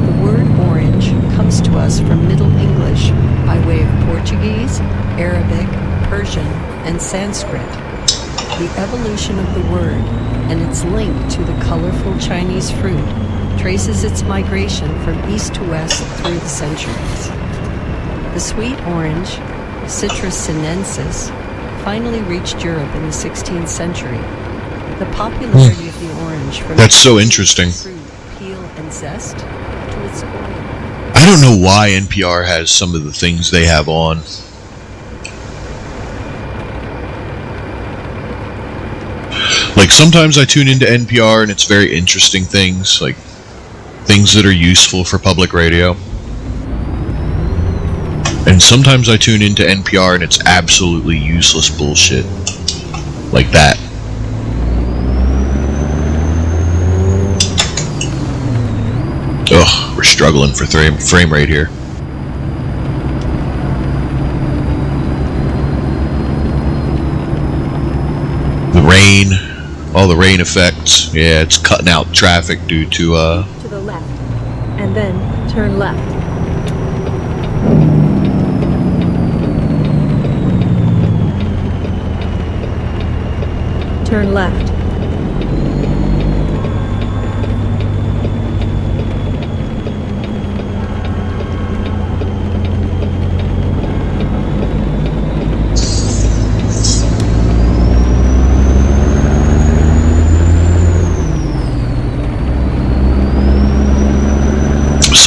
The word orange comes to us from Middle English by way of Portuguese, Arabic, Persian, and Sanskrit. The evolution of the word and its link to the colorful Chinese fruit traces its migration from east to west through the centuries. The sweet orange, Citrus sinensis, finally reached Europe in the 16th century. The popularity of the orange from That's so interesting. fruit, peel, and zest to its oil. I don't know why NPR has some of the things they have on. Like, sometimes I tune into NPR and it's very interesting things, like things that are useful for public radio. And sometimes I tune into NPR and it's absolutely useless bullshit. Like that. Ugh, we're struggling for frame rate here. The rain, all the rain effects. Yeah, it's cutting out traffic due to To the left, and then turn left. Turn left.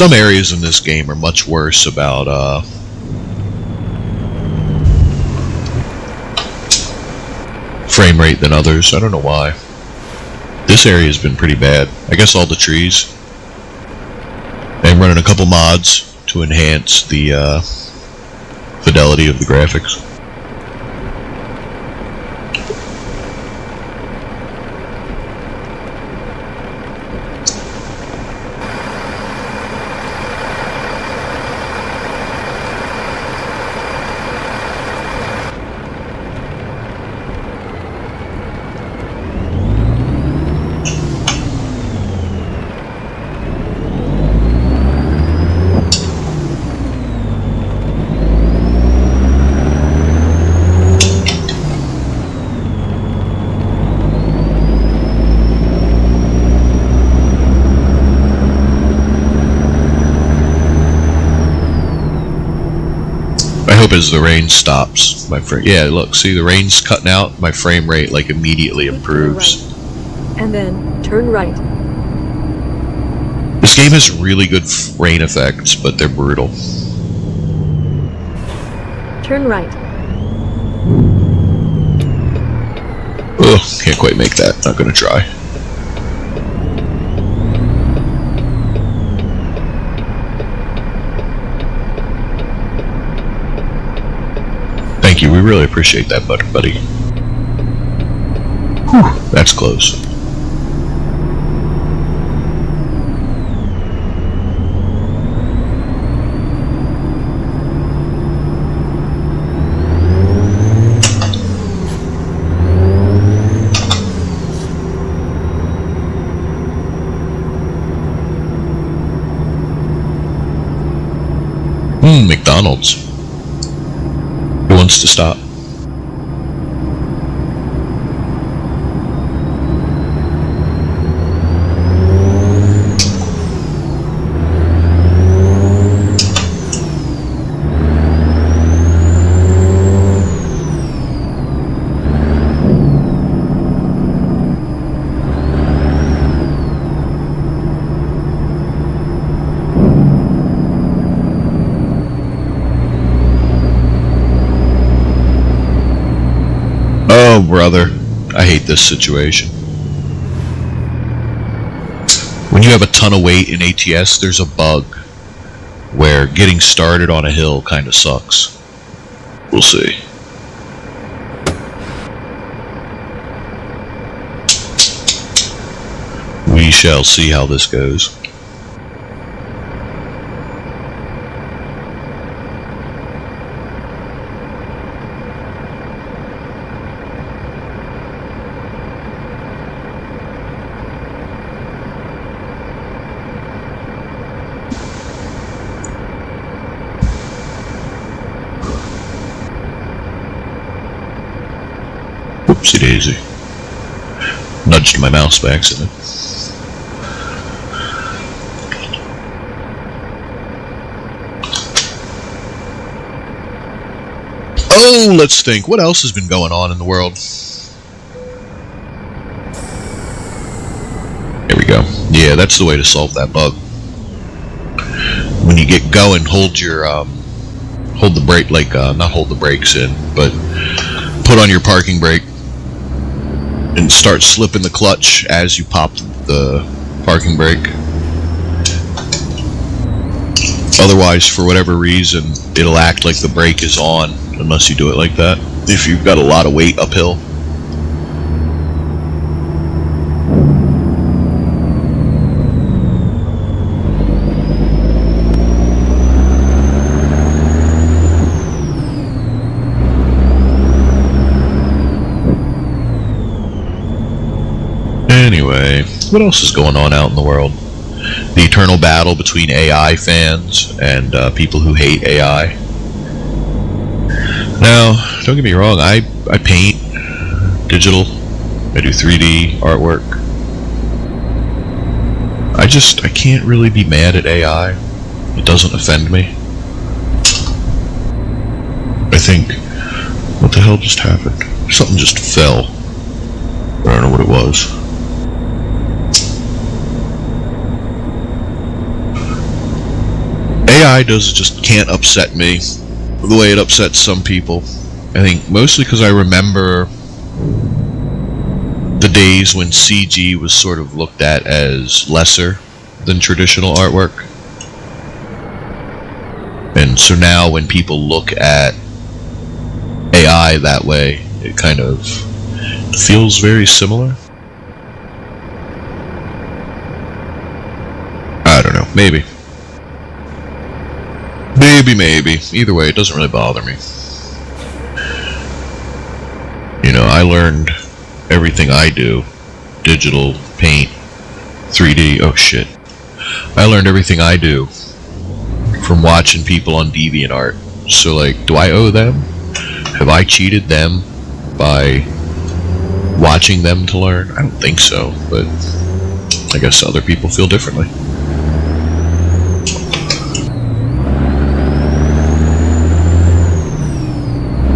some areas in this game are much worse about frame rate than others. I don't know why. This area has been pretty bad. I guess all the trees. I'm running a couple mods to enhance the fidelity of the graphics. As the rain stops, yeah, look, see, the rain's cutting out, my frame rate like immediately improves. And then turn right. This game has really good rain effects, but they're brutal. Turn right. Ugh, can't quite make that. Not gonna try. Thank you, we really appreciate that, buddy. Whew, that's close. McDonald's. Who wants to stop? brother, I hate this situation. When you have a ton of weight in ATS, there's a bug where getting started on a hill kind of sucks. We'll see. We shall see how this goes. Whoopsie daisy. Nudged my mouse by accident. Oh, let's think. What else has been going on in the world? There we go. Yeah, that's the way to solve that bug. When you get going, hold your hold the brake, like not hold the brakes in, but put on your parking brake and start slipping the clutch as you pop the parking brake. Otherwise, for whatever reason, it'll act like the brake is on unless you do it like that, if you've got a lot of weight uphill. Anyway, what else is going on out in the world? The eternal battle between AI fans and people who hate AI. Now, don't get me wrong, I paint digital, I do 3D artwork. I can't really be mad at AI. It doesn't offend me. I think, what the hell just happened? Something just fell. I don't know what it was. AI just can't upset me the way it upsets some people. I think mostly because I remember the days when CG was sort of looked at as lesser than traditional artwork. And so now when people look at AI that way, it kind of feels very similar. I don't know, maybe. Maybe. Either way, it doesn't really bother me. You know, I learned everything I do, digital, paint, 3D, oh shit. I learned everything I do from watching people on DeviantArt. So like, do I owe them? Have I cheated them by watching them to learn? I don't think so, but I guess other people feel differently.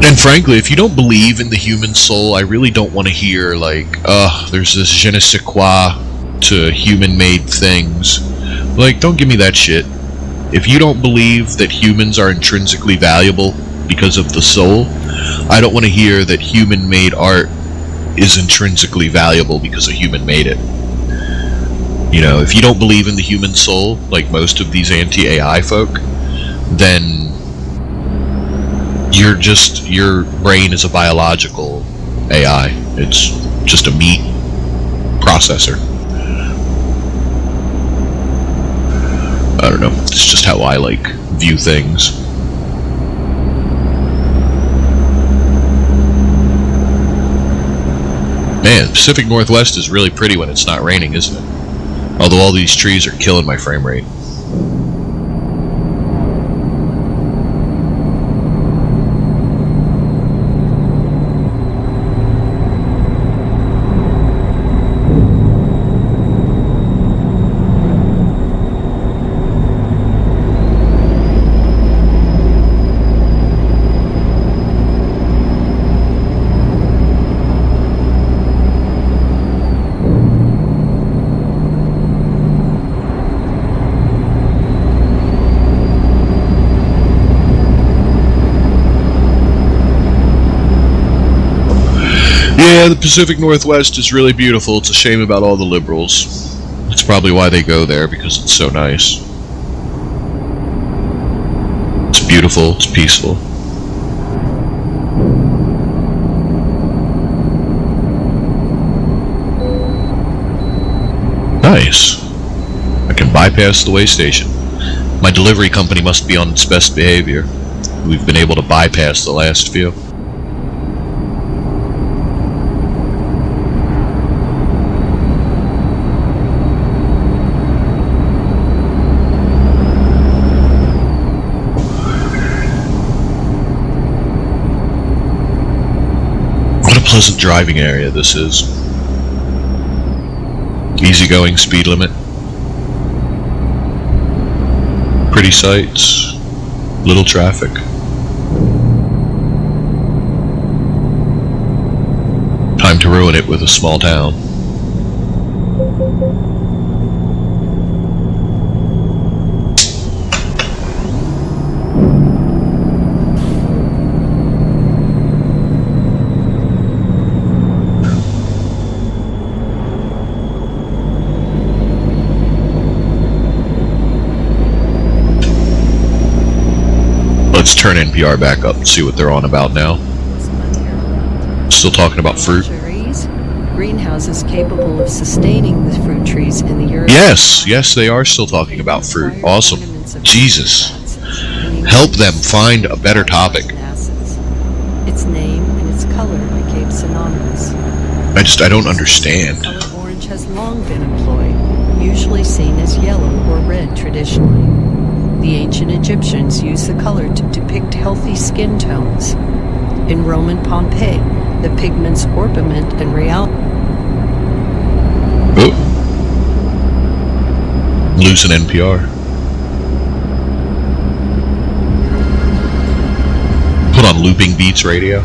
And frankly, if you don't believe in the human soul, I really don't want to hear like, there's this je ne sais quoi to human-made things. Like, don't give me that shit. If you don't believe that humans are intrinsically valuable because of the soul, I don't want to hear that human-made art is intrinsically valuable because a human made it. You know, if you don't believe in the human soul, like most of these anti-AI folk, then your brain is a biological AI. It's just a meat processor. I don't know. It's just how I like view things. Man, Pacific Northwest is really pretty when it's not raining, isn't it? Although all these trees are killing my frame rate. Yeah, the Pacific Northwest is really beautiful. It's a shame about all the liberals. It's probably why they go there, because it's so nice. It's beautiful, it's peaceful. Nice. I can bypass the way station. My delivery company must be on its best behavior. We've been able to bypass the last few. What a pleasant driving area this is. Easygoing speed limit. Pretty sights. Little traffic. Time to ruin it with a small town. Let's turn NPR back up and see what they're on about now. Still talking about fruit? Greenhouses capable of sustaining the fruit trees in the earth. Yes, they are still talking about fruit. Awesome. Jesus. Help them find a better topic. Its name and its color became synonymous. I don't understand. The color orange has long been employed, usually seen as yellow or red traditionally. The ancient Egyptians used the color to depict healthy skin tones. In Roman Pompeii, the pigments orpiment and reality. Losing NPR. Put on Looping Beats radio.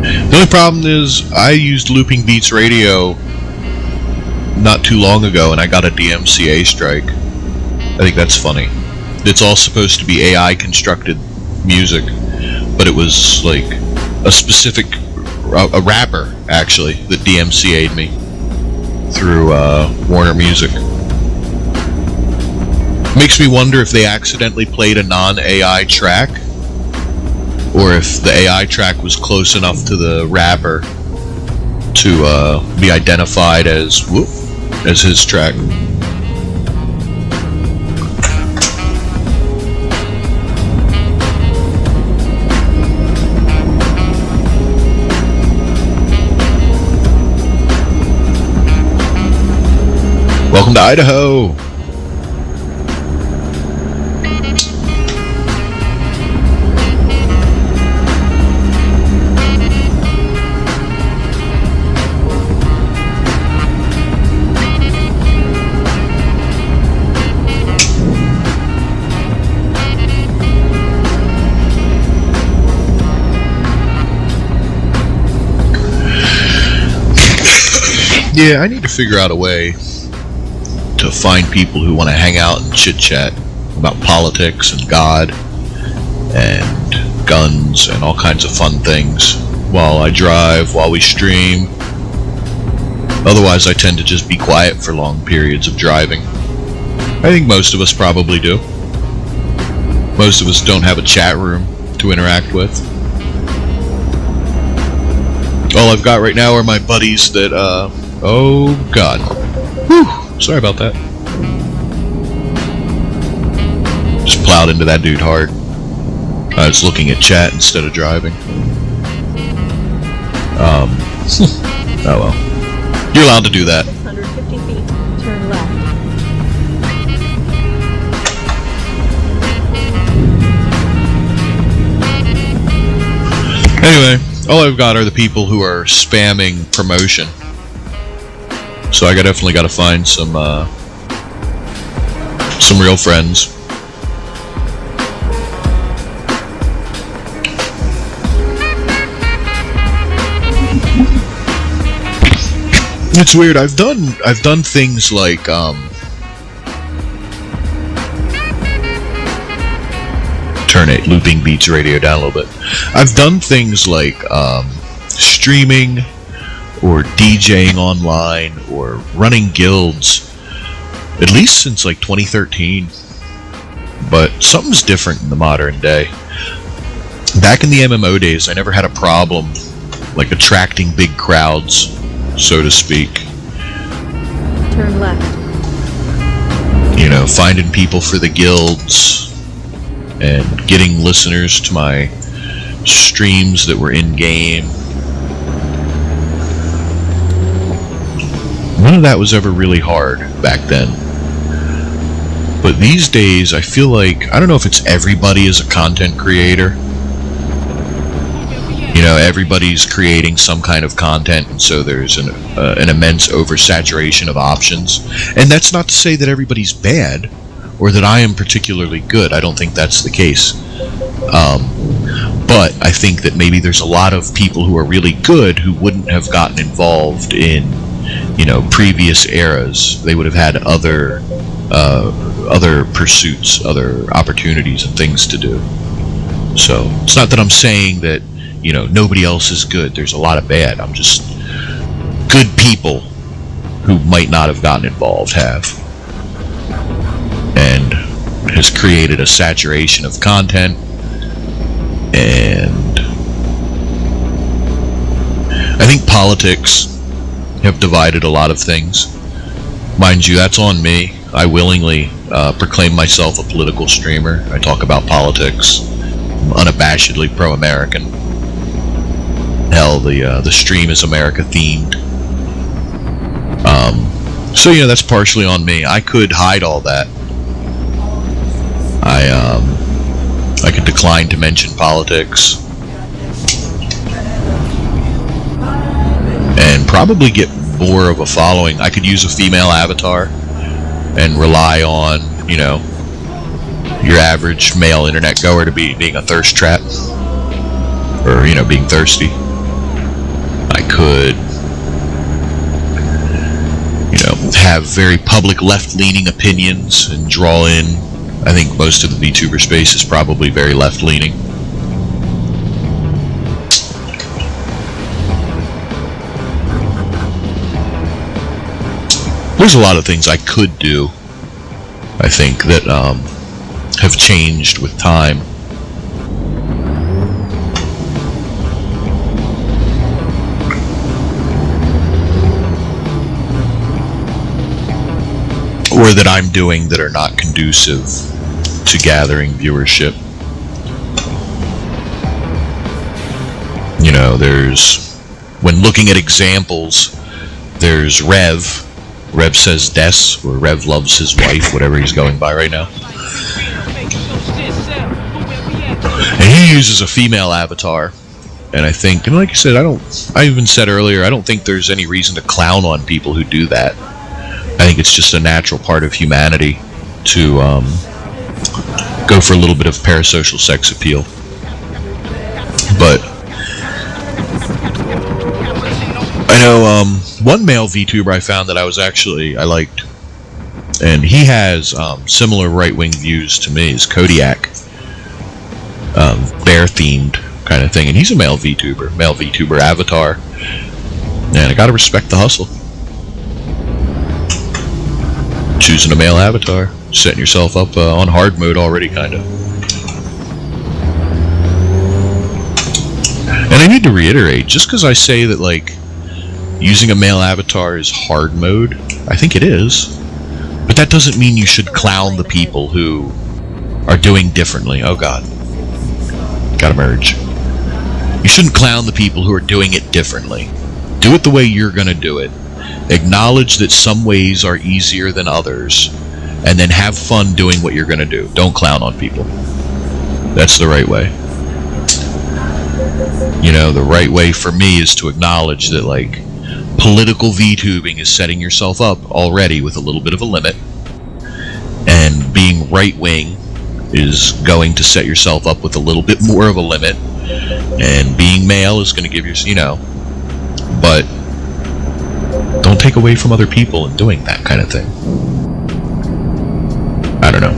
The only problem is I used Looping Beats radio not too long ago and I got a DMCA strike. I think that's funny. It's all supposed to be AI constructed music, but it was like a specific a rapper actually that DMCA'd me through Warner Music. Makes me wonder if they accidentally played a non-AI track, or if the AI track was close enough to the rapper to be identified as his track. Welcome to Idaho. Yeah, I need to figure out a way to find people who want to hang out and chit-chat about politics and God and guns and all kinds of fun things while I drive, while we stream. Otherwise, I tend to just be quiet for long periods of driving. I think most of us probably do. Most of us don't have a chat room to interact with. All I've got right now are my buddies that, oh God. Whew. Sorry about that. Just plowed into that dude hard. I was looking at chat instead of driving. Oh well. You're allowed to do that. 150 feet, turn left. Anyway, all I've got are the people who are spamming promotion. So I definitely got to find some real friends. It's weird. I've done things like turn it, Looping Beats Radio, down a little bit. I've done things like streaming or DJing online or running guilds at least since like 2013, but something's different in the modern day. Back in the MMO days, I never had a problem like attracting big crowds, so to speak. Turn left. You know, finding people for the guilds and getting listeners to my streams that were in-game. None of that was ever really hard back then. But these days, I feel like, I don't know if it's everybody is a content creator. You know, everybody's creating some kind of content, and so there's an immense oversaturation of options. And that's not to say that everybody's bad, or that I am particularly good. I don't think that's the case. But I think that maybe there's a lot of people who are really good who wouldn't have gotten involved in, you know, previous eras. They would have had other pursuits, other opportunities and things to do. So it's not that I'm saying that, you know, nobody else is good. There's a lot of bad. I'm just good people who might not have gotten involved have. And has created a saturation of content. And I think politics have divided a lot of things. Mind you, that's on me. I willingly proclaim myself a political streamer. I talk about politics. I'm unabashedly pro-American. Hell, the stream is America themed. So you know, that's partially on me. I could hide all that. I could decline to mention politics and probably get more of a following. I could use a female avatar and rely on, you know, your average male internet goer to being a thirst trap, or, you know, being thirsty. I could, you know, have very public left-leaning opinions and draw in, I think most of the VTuber space is probably very left-leaning. There's a lot of things I could do, I think, that have changed with time. Or that I'm doing that are not conducive to gathering viewership. You know, there's, when looking at examples, there's Rev. Rev says Des, or Rev loves his wife, whatever he's going by right now. And he uses a female avatar. And I think, and like I said, I even said earlier, I don't think there's any reason to clown on people who do that. I think it's just a natural part of humanity to go for a little bit of parasocial sex appeal. But I know one male VTuber I found that I liked, and he has similar right-wing views to me, is Kodiak, bear-themed kind of thing, and he's a male VTuber avatar, and I gotta respect the hustle. Choosing a male avatar, setting yourself up on hard mode already, kind of. And I need to reiterate, just because I say that, like, using a male avatar is hard mode, I think it is, but that doesn't mean you should clown the people who are doing differently. Oh god, gotta merge. You shouldn't clown the people who are doing it differently. Do it the way you're gonna do it. Acknowledge that some ways are easier than others, and then have fun doing what you're gonna do. Don't clown on people. That's the right way. You know, the right way for me is to acknowledge that, like, political VTubing is setting yourself up already with a little bit of a limit, and being right-wing is going to set yourself up with a little bit more of a limit, and being male is going to give you, you know, but don't take away from other people in doing that kind of thing. I don't know.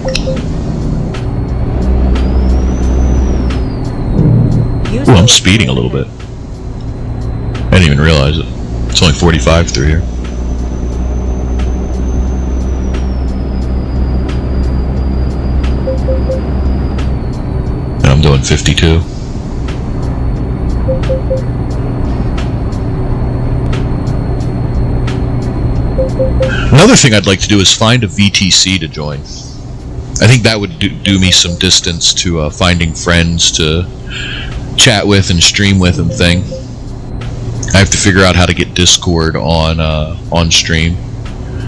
Ooh, I'm speeding a little bit. I didn't even realize it. It's only 45 through here. And I'm doing 52. Another thing I'd like to do is find a VTC to join. I think that would do me some distance to finding friends to chat with and stream with and thing. I have to figure out how to get Discord on stream.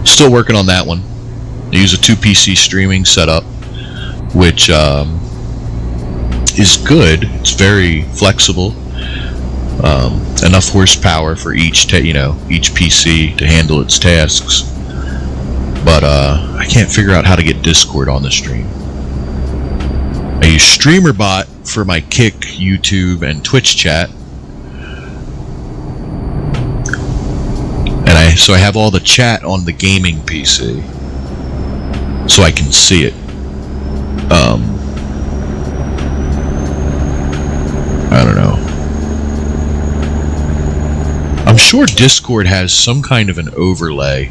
Still working on that one. I use a 2PC streaming setup, which is good. It's very flexible. Enough horsepower for each PC to handle its tasks. But I can't figure out how to get Discord on the stream. I use StreamerBot for my Kick, YouTube, and Twitch chat. And so I have all the chat on the gaming PC, so I can see it. I don't know. I'm sure Discord has some kind of an overlay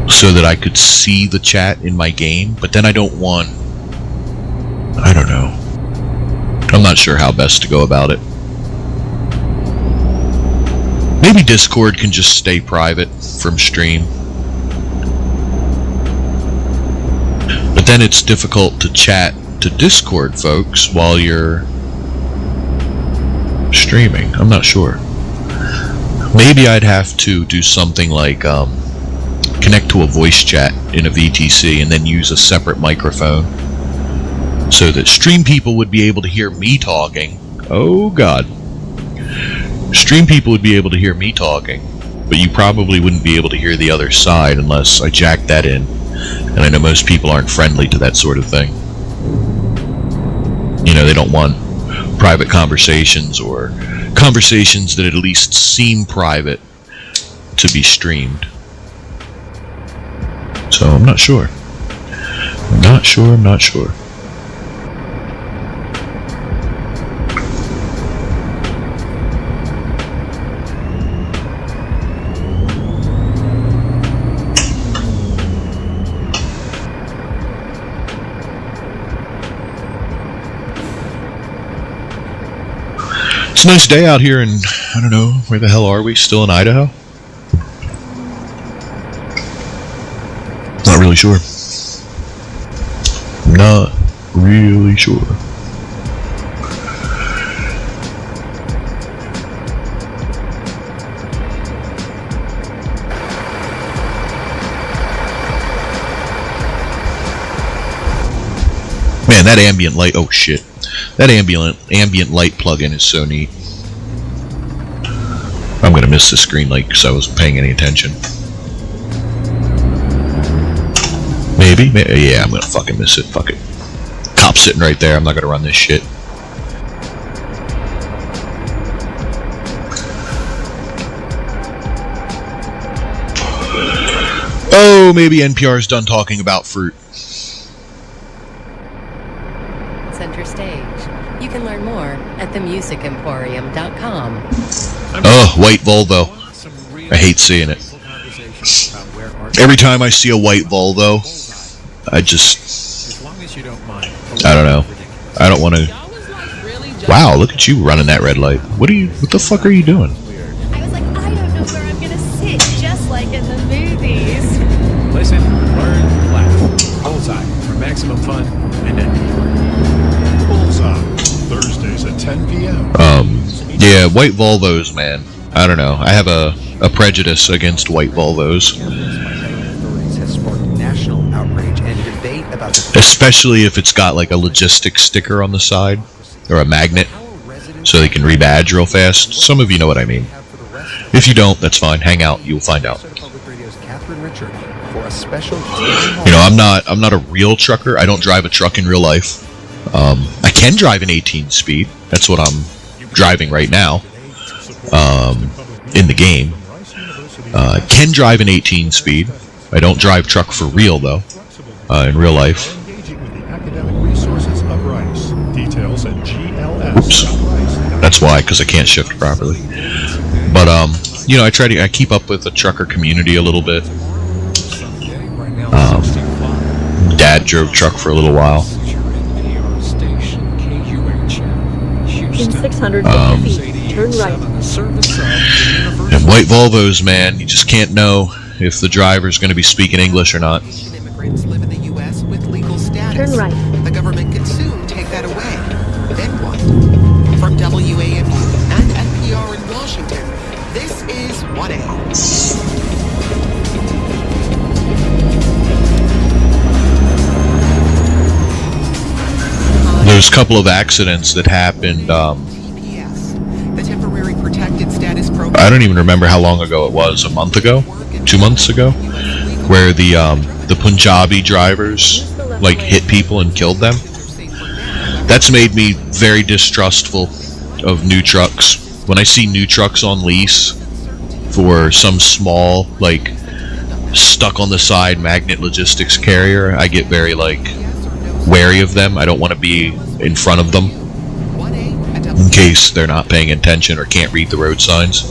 so that I could see the chat in my game, but then I don't know. I'm not sure how best to go about it. Maybe Discord can just stay private from stream. But then it's difficult to chat to Discord folks while you're streaming. I'm not sure. Maybe I'd have to do something like connect to a voice chat in a VTC and then use a separate microphone so that stream people would be able to hear me talking. Oh god. Stream people would be able to hear me talking, but you probably wouldn't be able to hear the other side unless I jacked that in. And I know most people aren't friendly to that sort of thing. You know, they don't want private conversations or conversations that at least seem private to be streamed. So I'm not sure. I'm not sure. It's a nice day out here in, I don't know, where the hell are we? Still in Idaho? Not really sure. Not really sure. Man, that ambient light, oh shit. That ambient light plugin is so neat. I'm gonna miss the screen light because I wasn't paying any attention. Maybe? Yeah, I'm gonna fucking miss it. Fuck it. Cop sitting right there. I'm not gonna run this shit. Oh, maybe NPR's done talking about fruit. Center stage. You can learn more at themusicemporium.com. Oh, white Volvo. I hate seeing it. Every time I see a white Volvo, I don't know. I don't want to. Wow, look at you running that red light. What the fuck are you doing? I was like, I don't know where I'm gonna sit, just like in the movies. Listen, learn, laugh. Bullseye for maximum fun and entertainment. Bullseye, Thursdays at 10 p.m. Yeah, white Volvos, man. I don't know. I have a prejudice against white Volvos. Has sparked national outrage and debate about the Especially if it's got like a logistics sticker on the side or a magnet so they can rebadge real fast. Some of you know what I mean. If you don't, that's fine. Hang out. You'll find out. You know, I'm not a real trucker. I don't drive a truck in real life. I can drive an 18 speed. That's what I'm driving right now. In the game. I can drive an 18 speed. I don't drive truck for real though. In real life. Engaging with the academic resources of Rice. Details at That's why, because I can't shift properly. But I keep up with the trucker community a little bit. Dad drove truck for a little while. In 650 feet, turn right. And white Volvos, man, you just can't know if the driver's going to be speaking English or not. Immigrants live in the U.S. with legal status. Turn right. The government could soon take that away. Then what? From WAMU and NPR in Washington, this is 1A. There's a couple of accidents that happened. The temporary protected status program. I don't even remember how long ago it was. A month ago, 2 months ago, where the Punjabi drivers hit people and killed them. That's made me very distrustful of new trucks. When I see new trucks on lease for some small stuck on the side magnet logistics carrier, I get very wary of them. I don't want to be in front of them in case they're not paying attention or can't read the road signs.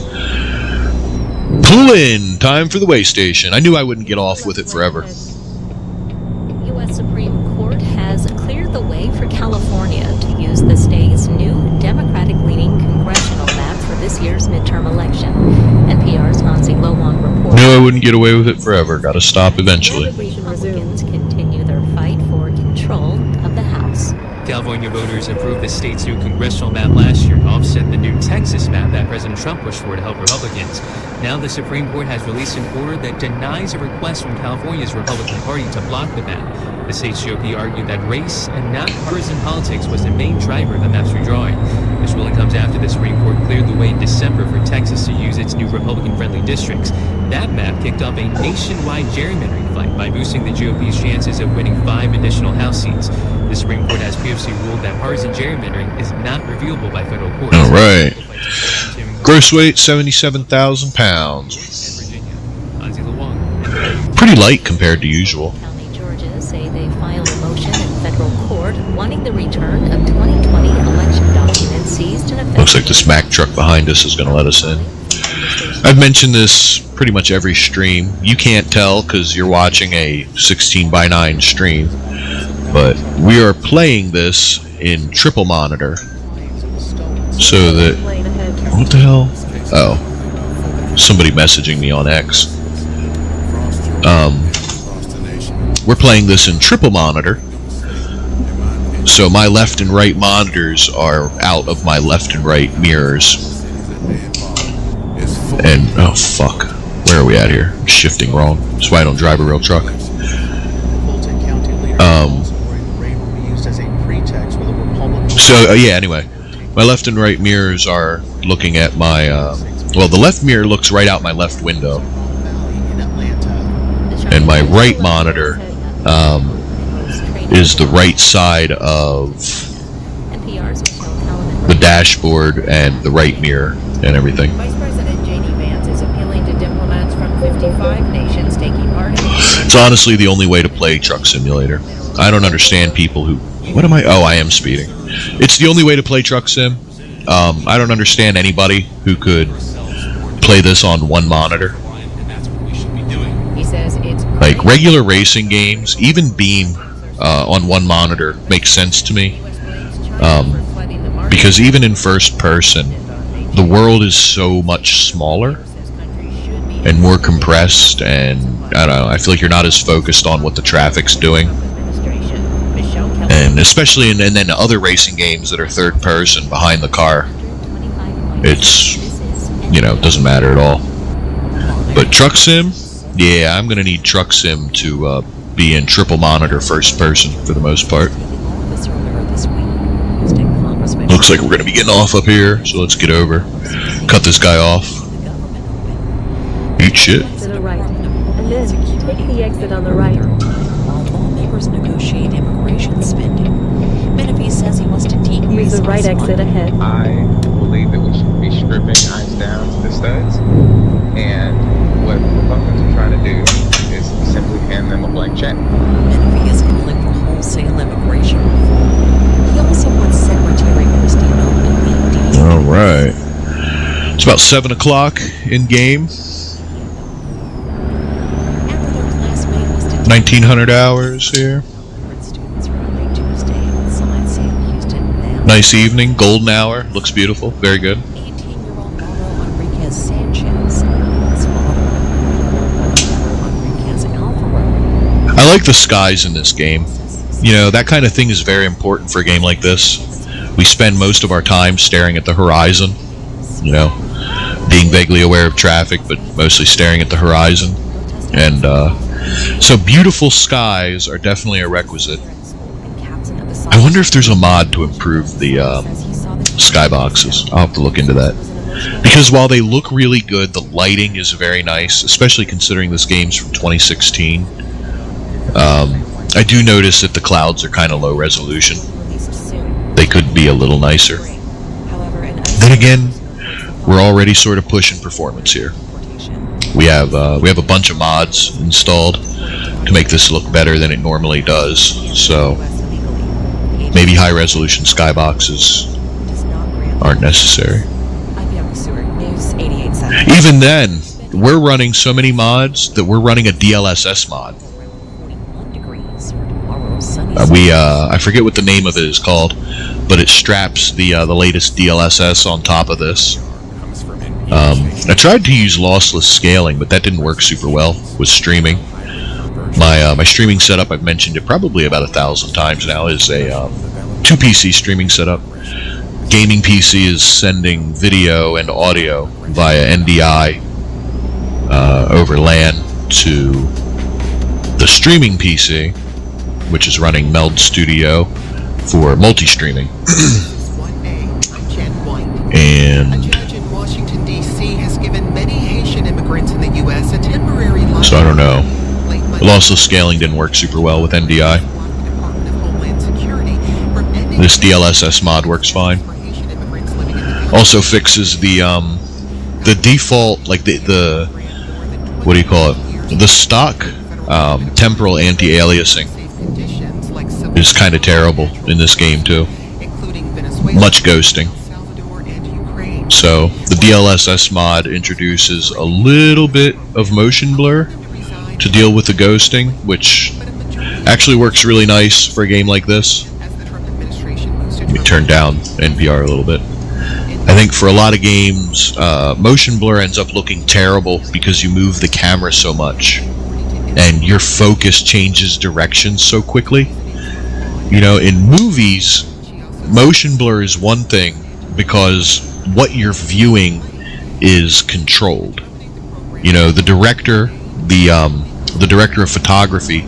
Pull in! Time for the way station. I knew I wouldn't get off with it forever. U.S. Supreme Court has cleared the way for California to use the state's new Democratic-leaning congressional map for this year's midterm election. NPR's Hansi Lowong reports. Knew I wouldn't get away with it forever. Gotta stop eventually. Republicans continue their fight for control of the House. California voters approved the state's new congressional map last year to offset the new Texas map that President Trump pushed for to help Republicans. Now the Supreme Court has released an order that denies a request from California's Republican Party to block the map. The state's GOP argued that race and not partisan politics was the main driver of the map's redrawing. This ruling comes after the Supreme Court cleared the way in December for Texas to use its new Republican-friendly districts. That map kicked off a nationwide gerrymandering fight by boosting the GOP's chances of winning 5 additional House seats. The Supreme Court has previously ruled that partisan gerrymandering is not reviewable by federal courts. All right. Gross weight, 77,000 pounds. Pretty light compared to usual. County Georgia say they filed a motion in federal court wanting the return of 2020 election documents seized in a... Looks like this Mack truck behind us is going to let us in. I've mentioned this pretty much every stream. You can't tell because you're watching a 16:9 stream, but we are playing this in triple monitor so that... What the hell? Oh. Somebody messaging me on X. We're playing this in triple monitor, so my left and right monitors are out of my left and right mirrors. And, oh fuck, where are we at here? I'm shifting wrong. That's why I don't drive a real truck. So, yeah, anyway. My left and right mirrors are looking at my, well, the left mirror looks right out my left window. And my right monitor is the right side of the dashboard and the right mirror and everything. Vice President J.D. Vance is appealing to diplomats from 55 nations taking part in... It's honestly the only way to play Truck Simulator. I don't understand people who... What am I... Oh, I am speeding. It's the only way to play Truck Sim. I don't understand anybody who could play this on one monitor. He says it's... Like, regular racing games, even Beam on one monitor makes sense to me. Because even in first person, the world is so much smaller and more compressed, and I don't know, I feel like you're not as focused on what the traffic's doing. And especially in then other racing games that are third person behind the car, it's, you know, it doesn't matter at all. But Truck Sim, yeah, I'm gonna need Truck Sim to be in triple monitor first person for the most part. Looks like we're gonna be getting off up here, so let's get over. Cut this guy off. Eat shit. To the right, and then take the exit on the right. Lawmakers negotiate immigration spending. Menifee says he wants to decrease... Use the right exit ahead. I believe that we should be stripping ICE down to the studs, and what Republicans are trying to do is simply hand them a blank check. Menifee is calling for wholesale immigration reform. He also wants Secretary Christie Nolan to lead All about 7 o'clock in game. 1,900 hours here. Nice evening, golden hour. Looks beautiful. Very good. I like the skies in this game. You know, that kind of thing is very important for a game like this. We spend most of our time staring at the horizon, you know, being vaguely aware of traffic, but mostly staring at the horizon. And so beautiful skies are definitely a requisite. I wonder if there's a mod to improve the skyboxes. I'll have to look into that. Because while they look really good, the lighting is very nice, especially considering this game's from 2016. I do notice that the clouds are kind of low resolution. They could be a little nicer. Then again, we're already sort of pushing performance here. We have a bunch of mods installed to make this look better than it normally does. So maybe high resolution skyboxes aren't necessary. Even then, we're running so many mods that we're running a DLSS mod. I forget what the name of it is called, but it straps the latest DLSS on top of this. I tried to use lossless scaling, but that didn't work super well with streaming. My streaming setup, I've mentioned it probably about 1,000 times now, is a 2-PC streaming setup. Gaming PC is sending video and audio via NDI over LAN to the streaming PC, which is running Meld Studio for multi-streaming. And so I don't know. Lossless scaling didn't work super well with NDI. This DLSS mod works fine. Also fixes the default, like the what do you call it? The stock temporal anti-aliasing is kind of terrible in this game too. Much ghosting. So the DLSS mod introduces a little bit of motion blur to deal with the ghosting, which actually works really nice for a game like this. Let me turn down NPR a little bit. I think for a lot of games, motion blur ends up looking terrible because you move the camera so much and your focus changes direction so quickly. You know, in movies, motion blur is one thing because what you're viewing is controlled. You know, the director of photography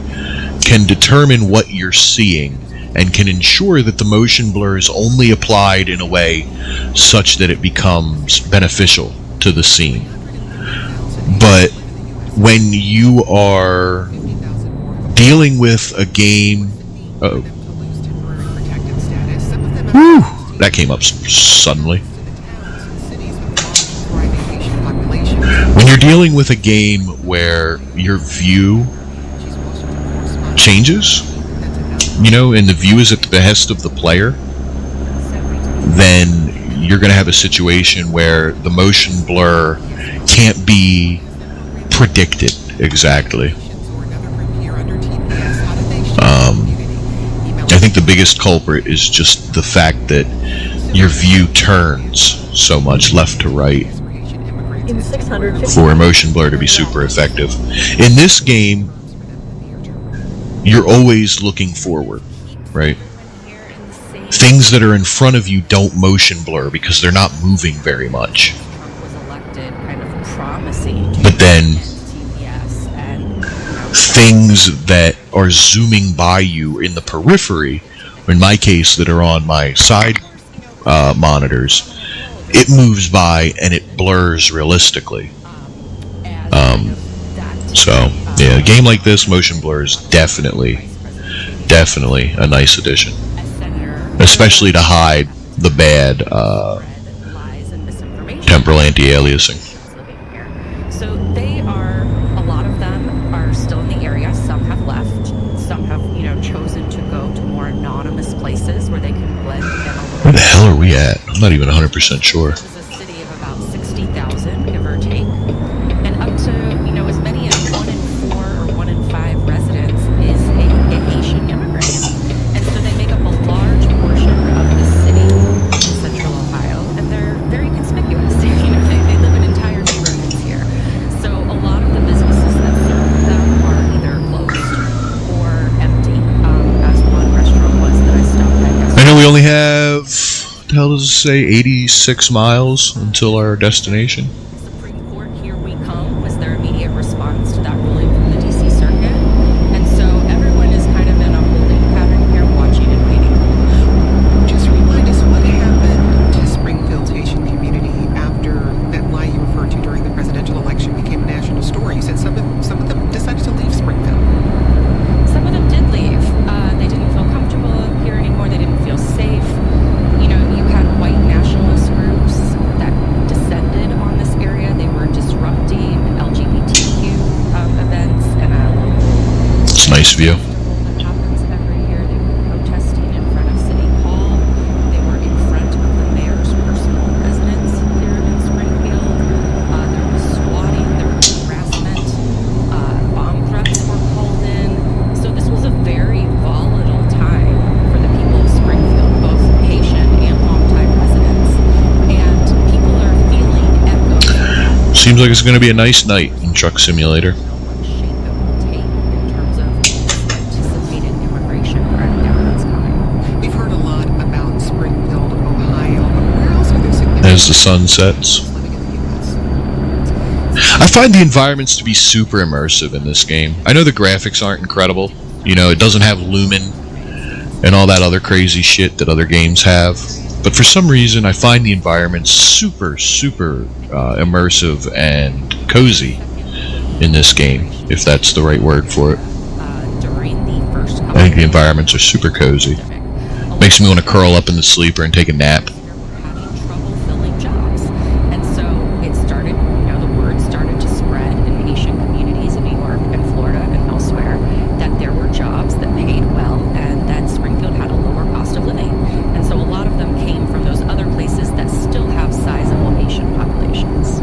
can determine what you're seeing and can ensure that the motion blur is only applied in a way such that it becomes beneficial to the scene. But when you are dealing with a game, that came up suddenly. When you're dealing with a game where your view changes, you know, and the view is at the behest of the player, then you're going to have a situation where the motion blur can't be predicted exactly. I think the biggest culprit is just the fact that your view turns so much left to right for motion blur to be super effective. In this game, you're always looking forward, right? Things that are in front of you don't motion blur because they're not moving very much. But then things that are zooming by you in the periphery, or in my case that are on my side monitors, it moves by and it blurs realistically. So yeah, a game like this, motion blur is definitely a nice addition, especially to hide the bad temporal anti-aliasing. So they are, a lot of them are still in the area. Some have left. Some have, chosen to go to more anonymous places where they can blend in a little. Where the hell are we at? I'm not even 100% sure. This is a city of about 60,000 hell does it say? 86 miles until our destination? Supreme Court, here we come, was their immediate response to that ruling from the DC Circuit. And so everyone is kind of in a holding pattern here, watching and waiting. Just remind us what happened to Springfield's Haitian community after that lie you referred to during the presidential election became a national story. You said some of them decided to leave Springfield. Some of them did leave. They didn't feel comfortable here anymore. They didn't feel safe. You know, you had white nationalist groups that descended on this area. They were disrupting LGBTQ events and it's a nice view. that happens every year. They were protesting in front of City Hall. They were in front of the mayor's personal residence here in Springfield. There was swatting, there was harassment, bomb threats were called in. So this was a very volatile time for the people of Springfield, both Haitian and longtime residents. And people are feeling echoes of that. Seems like it's going to be a nice night in Truck Simulator. What shape it will take in terms of this anticipated immigration crackdown that's coming. We've heard a lot about Springfield, Ohio, but where else are there significant As the sun sets. living in the U.S.? I find the environments to be super immersive in this game. I know the graphics aren't incredible. You know, it doesn't have lumen and all that other crazy shit that other games have. But for some reason, I find the environments super immersive and cozy in this game, if that's the right word for it. During the first couple I think the environments are super cozy. Makes me want to curl up in the sleeper and take a nap. having trouble filling jobs. And so it started, the word started to spread in Haitian communities in New York and Florida and elsewhere that there were jobs that paid well and that Springfield had a lower cost of living. And so a lot of them came from those other places that still have sizable Haitian populations.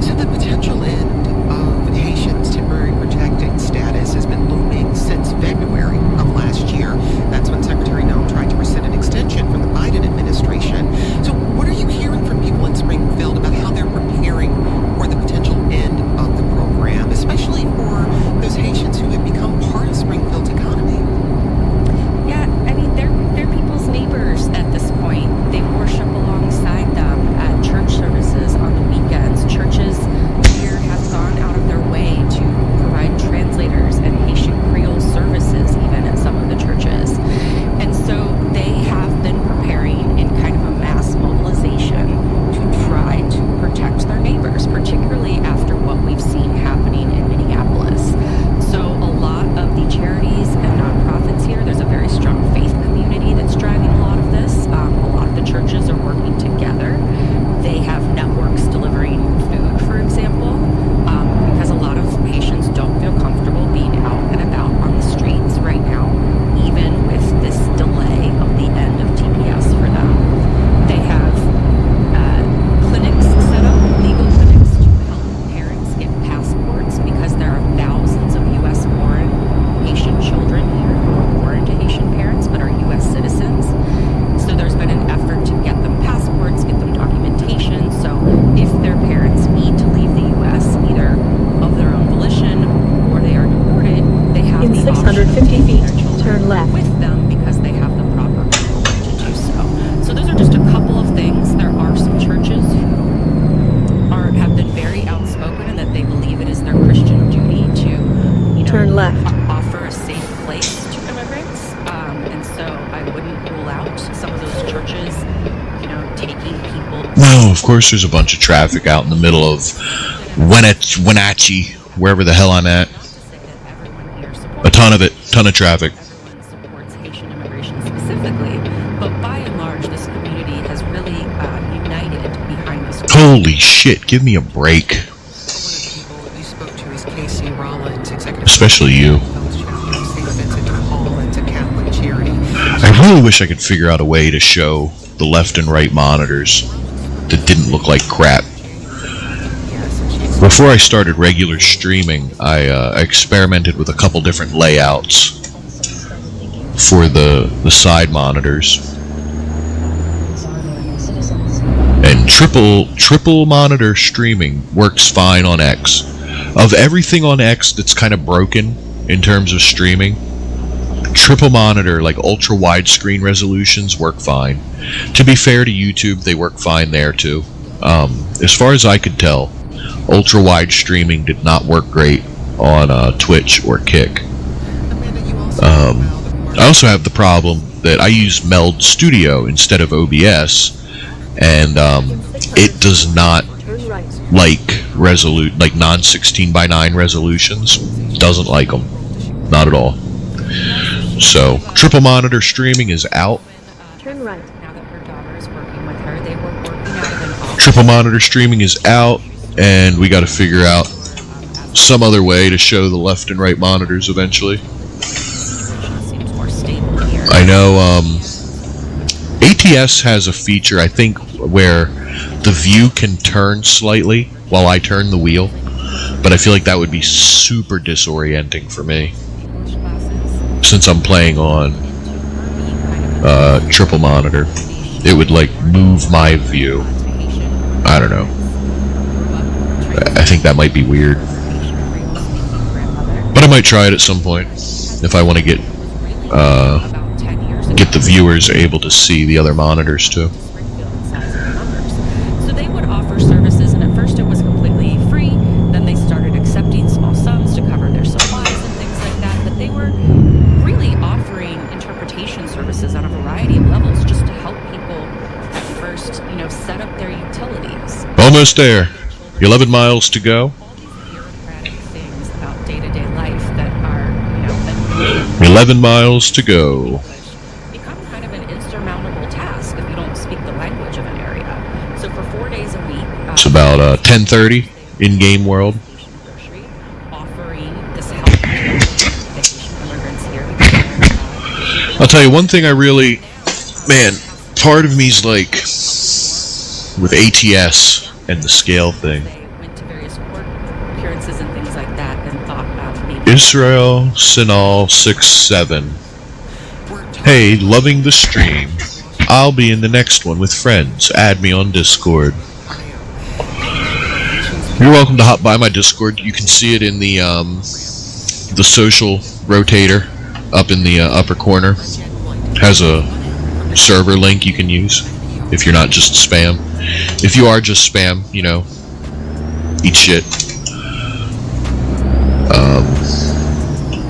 So the potential end of Haitians' temporary protected status has been looming since February of last year. That's when Secretary Noem tried to rescind an extension from the Biden administration. So what are you hearing from people in Springfield about how they're preparing for the potential end of the program, especially for those Haitians who have become part of Springfield's economy? Yeah, I mean, they're people's neighbors at this point. They worship alongside them at church services on the weekends. Churches here have gone out of their way to provide translators and Haitian Creole services even in some of the churches. And so they have been preparing in kind of a mass mobilization to try to protect their neighbors, particularly after what we've seen happening in Minneapolis. So a lot of the charities and nonprofits here, there's a very strong faith community that's driving a lot of this. A lot of the churches are working together. They have networks delivering food, for example, because a lot of Haitians don't feel comfortable being out and about on the streets right now, even with this delay of the end of TPS for them. They have clinics set up, legal clinics to help parents get passports because there are thousands of U.S.-born Haitian children here who are born to Haitian parents but are U.S. citizens. So there's been an effort to get them passports, get them documentation, so if their parents need to leave the U.S. either of their own volition or they are deported, they have In the 650 option of taking feet, their children turn left. with them because they have the proper paperwork to do so. So those are just a couple of things. There are some churches who have been very outspoken and that they believe it is their Christian duty to, Turn left. offer a safe place to immigrants. And so I wouldn't rule out some of those churches, taking people. No, of course there's a bunch of traffic out in the middle of Wenatchee, wherever the hell I'm at. A ton of it, ton of traffic. Everyone supports Haitian immigration specifically, but by and large, this community has really united behind this. Holy shit, give me a break. One of the people you spoke to is Casey Rollins, executive. Especially you. St. Vincent de Paul and to Catholic Charity. I really wish I could figure out a way to show the left and right monitors that didn't look like crap. Before I started regular streaming, I experimented with a couple different layouts for the side monitors. And triple monitor streaming works fine on X. Of everything on X that's kind of broken in terms of streaming, triple monitor, like ultra widescreen resolutions, work fine. To be fair to YouTube, they work fine there too. As far as I could tell, ultra wide streaming did not work great on Twitch or Kick. I also have the problem that I use Meld Studio instead of OBS, and it does not like non 16:9 resolutions. Doesn't like them, not at all. So triple monitor streaming is out. Turn right. Now that her daughter is working with her, they were working out of an office. Triple monitor streaming is out, and we got to figure out some other way to show the left and right monitors eventually. Seems more stable here. I know ATS has a feature, I think, where the view can turn slightly while I turn the wheel, but I feel like that would be super disorienting for me since I'm playing on triple monitor. It would like move my view. I don't know. I think that might be weird, but I might try it at some point if I want to get the viewers able to see the other monitors too. So they would offer services, and at first it was completely free. Then they started accepting small sums to cover their supplies and things like that. But they were really offering interpretation services on a variety of levels just to help people at first, set up their utilities. Almost there. 11 miles to go. Bureaucratic things about day-to-day life that are, 11 miles to go. become kind of an insurmountable task if you don't speak the language of an area. So for 4 days a week, It's about 10:30 in game world. offering this help to vacation immigrants here. I'll tell you one thing I really, part of me's like with ATS and the scale thing. Went to various court appearances and things like that and thought about maybe Israel Sinal 67. Hey, loving the stream. I'll be in the next one with friends. Add me on Discord. You're welcome to hop by my Discord. You can see it in the social rotator up in the upper corner. Has a server link you can use if you're not just spam. If you are just spam, eat shit.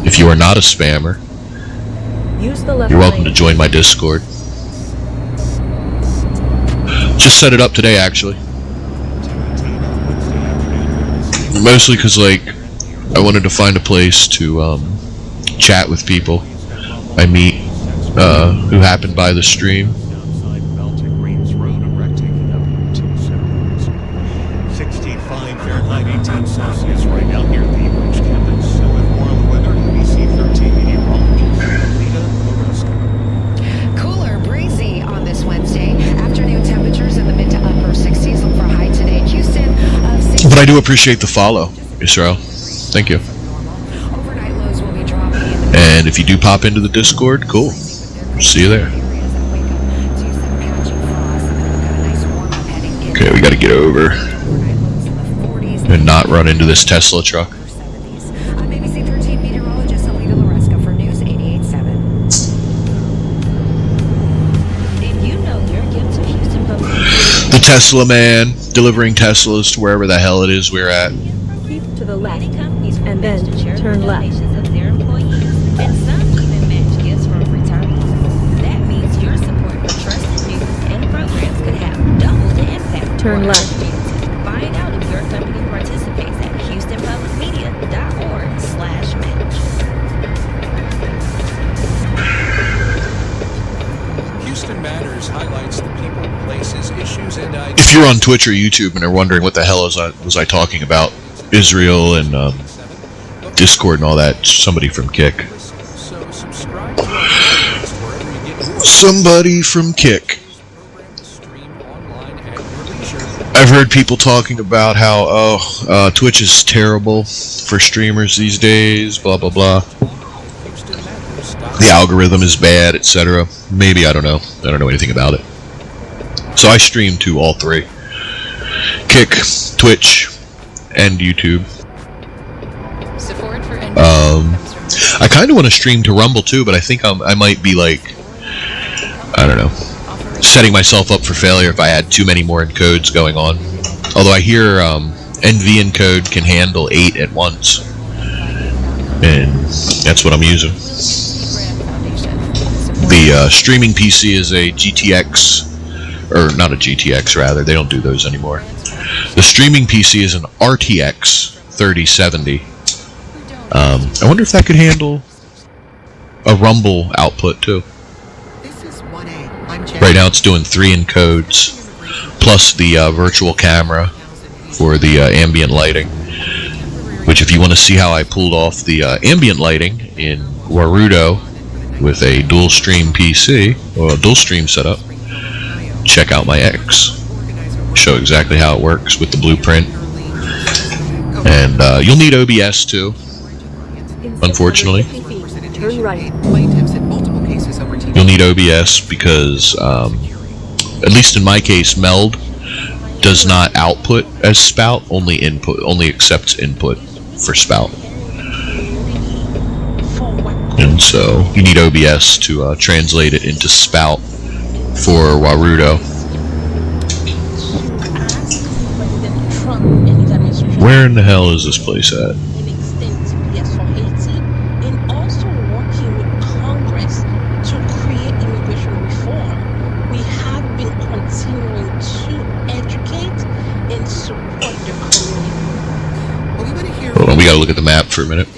If you are not a spammer, Use the left you're welcome to lane. join my Discord. Just set it up today, actually. Mostly because, I wanted to find a place to chat with people I meet who happen by the stream. 65 Fahrenheit, 18 Celsius right now here at the Bridge campus. So with more on the weather, ABC 13 meteorologist Lita Loreska. Cooler, breezy on this Wednesday. Afternoon temperatures in the mid to upper 60s. Look for a high today in Houston of 60. But I do appreciate the follow, Israel. Thank you. Overnight lows will be dropping in the And if you do pop into the Discord, cool. See you there. Okay, we got to get over and not run into this Tesla truck. I'm ABC 13 meteorologist Alita Loreska for News 88.7. Did you know your gift to Houston Public The Tesla man delivering Teslas to wherever the hell it is we're at. Keep to the left. companies will And then match the charitable turn left. donations of their employees, and some even match gifts from returnees. That means your support for trusted news and programs could have double the impact. Turn on left. our community. Find out if your company participates at HoustonPublicMedia.org/match. Houston Matters highlights the people, places, issues, and ideas. If you're on Twitch or YouTube and are wondering what the hell was I talking about, Israel and Discord and all that, somebody from Kick. So subscribe to our podcast wherever you get your Somebody from Kick. stream online at your leisure. I've heard people talking about how, Twitch is terrible for streamers these days, blah, blah, blah. The algorithm is bad, etc. Maybe, I don't know. I don't know anything about it. So I stream to all three. Kick, Twitch, and YouTube. Support for I kind kind of want to stream to Rumble too, but I think I might be like, I don't know, setting myself up for failure if I had too many more encodes going on. Although I hear NV encode can handle 8 at once, and that's what I'm using. The streaming PC is a GTX, or not a GTX rather, they don't do those anymore. The streaming PC is an RTX 3070. I wonder if that could handle a Rumble output too. Right now it's doing 3 encodes, plus the virtual camera for the ambient lighting. Which, if you want to see how I pulled off the ambient lighting in Warudo with a dual stream PC, or a dual stream setup, check out my X. Show exactly how it works with the blueprint. And you'll need OBS too, unfortunately. Turn right. You'll need OBS because, at least in my case, Meld does not output as Spout, only accepts input for Spout. And so you need OBS to translate it into Spout for Warudo. Where in the hell is this place at? Hold on, we gotta look at the map for a minute.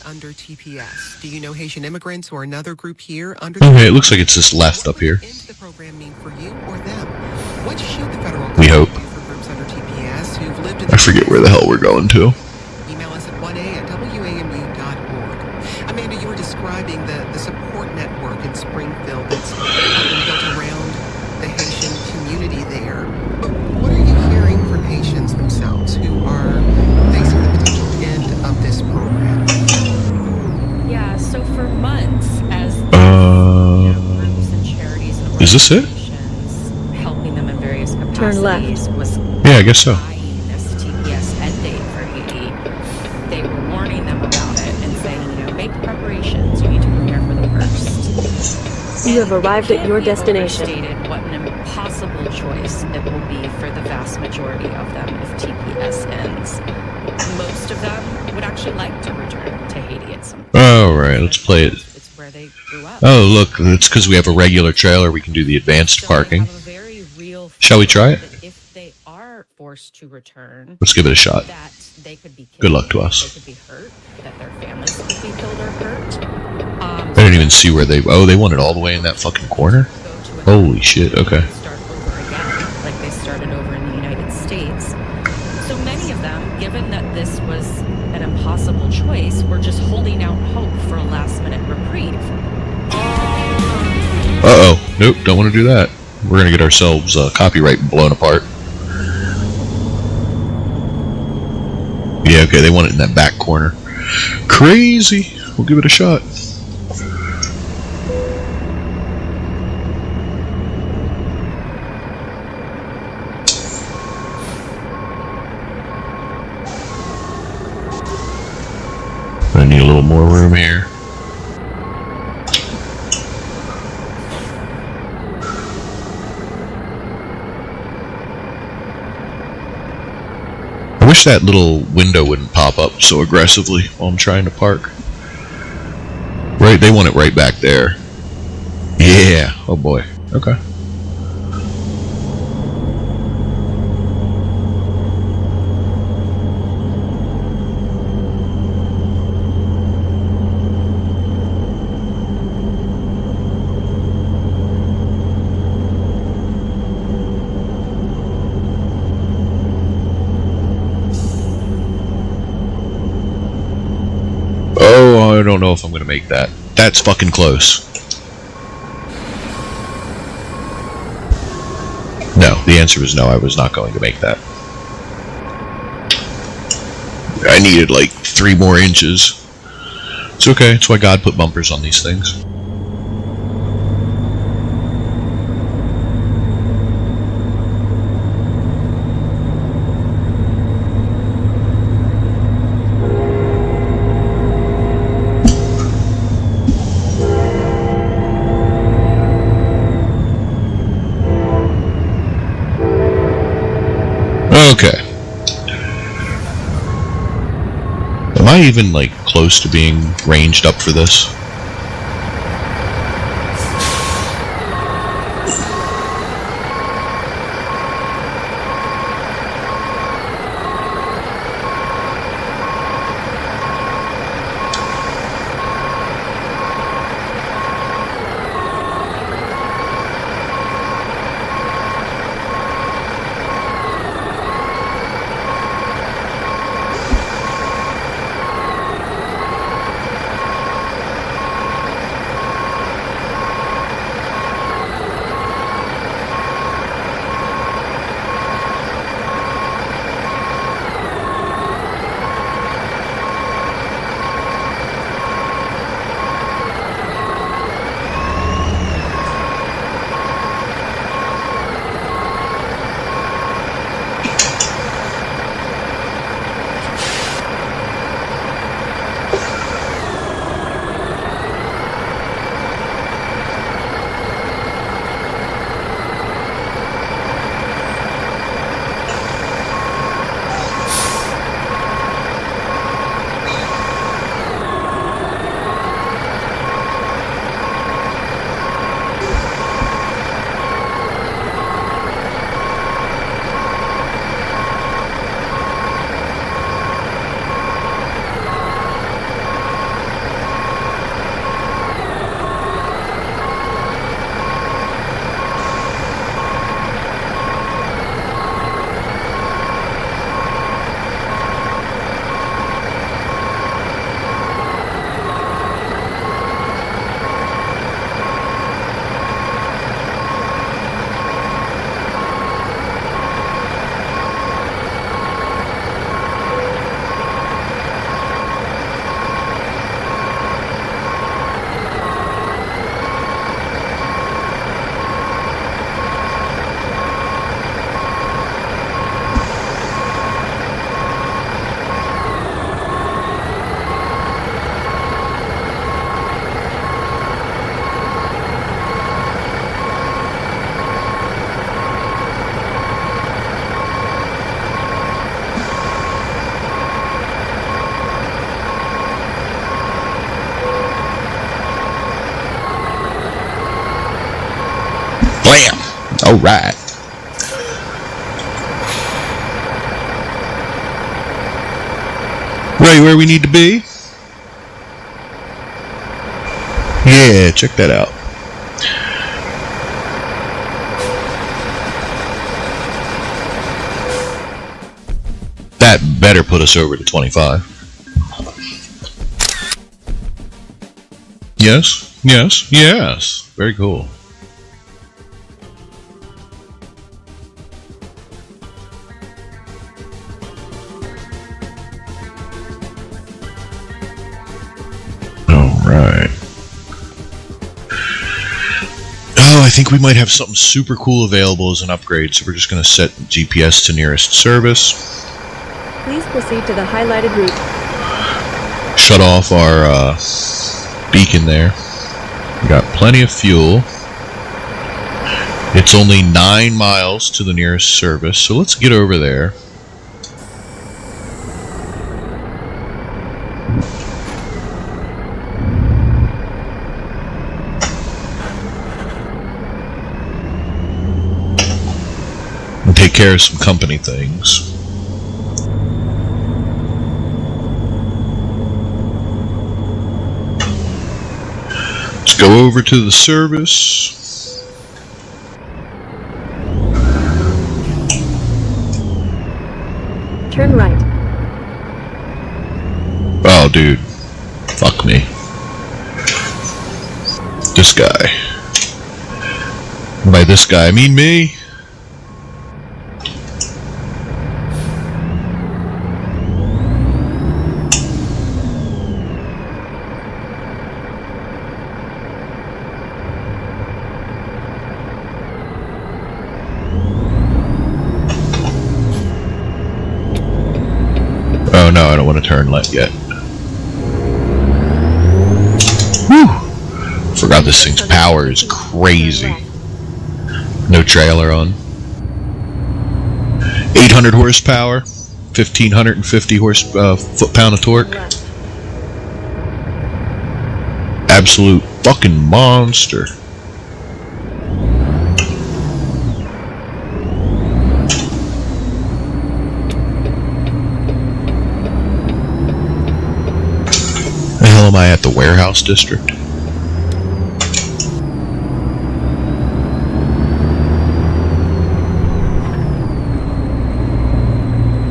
Under TPS. Do you know Haitian immigrants or another group here under Okay, it looks like it's this left up here. We hope. I forget where the hell we're going to. Email us at 1a@wamu.org. Amanda, you were describing the support network in Springfield that's been built around the Haitian community there. But what are you hearing from Haitians themselves who are facing the potential end of this program? Yeah, so for months, as groups and charities and is this it? helping them in various capacities Turn left. was Yeah, I guess so. this TPS end date for Haiti. They were warning them about it and saying, make preparations. You need to prepare for the worst. You have arrived at your destination. Stated what an impossible choice it will be for the vast majority of them if TPS ends. Most of them would actually like to return to Haiti at some point. Alright, let's play it. It's where they grew up. Oh, look, it's because we have a regular trailer, we can do the advanced parking. Shall we try it? If they are forced to return, Let's give it a shot. that they could be killed, Good luck to us. they could be hurt, that their families could be killed or hurt. I didn't even see where they... Oh, they won it all the way in that fucking corner? Holy shit, okay. Like they started over in the United States. So many of them, given that this was an impossible choice, were just holding out hope for a last-minute reprieve. Uh-oh. Nope, don't want to do that. We're going to get ourselves copyright blown apart. Yeah, okay, they want it in that back corner. Crazy! We'll give it a shot. I need a little more room here. I wish that little window wouldn't pop up so aggressively while I'm trying to park. Right, they want it right back there. Yeah, oh boy. Okay. Oh, I don't know if I'm going to make that. That's fucking close. No, the answer was no, I was not going to make that. I needed like 3 more inches. It's okay, it's why God put bumpers on these things. Okay. Am I even, like, close to being ranged up for this? Blam! Alright. Right where we need to be? Yeah, check that out. That better put us over to 25. Yes, yes, yes. Very cool. Alright. Oh, I think we might have something super cool available as an upgrade, so we're just going to set GPS to nearest service. Please proceed to the highlighted route. Shut off our beacon there. We got plenty of fuel. It's only 9 miles to the nearest service, so let's get over there. And take care of some company things. Let's go over to the service. Turn right. Oh, dude. Fuck me. This guy. By this guy, I mean me. Oh no, I don't want to turn left yet. Whew! Forgot this thing's power is crazy. No trailer on. 800 horsepower, 1,550 foot-pound of torque. Absolute fucking monster. The hell am I at, the warehouse district?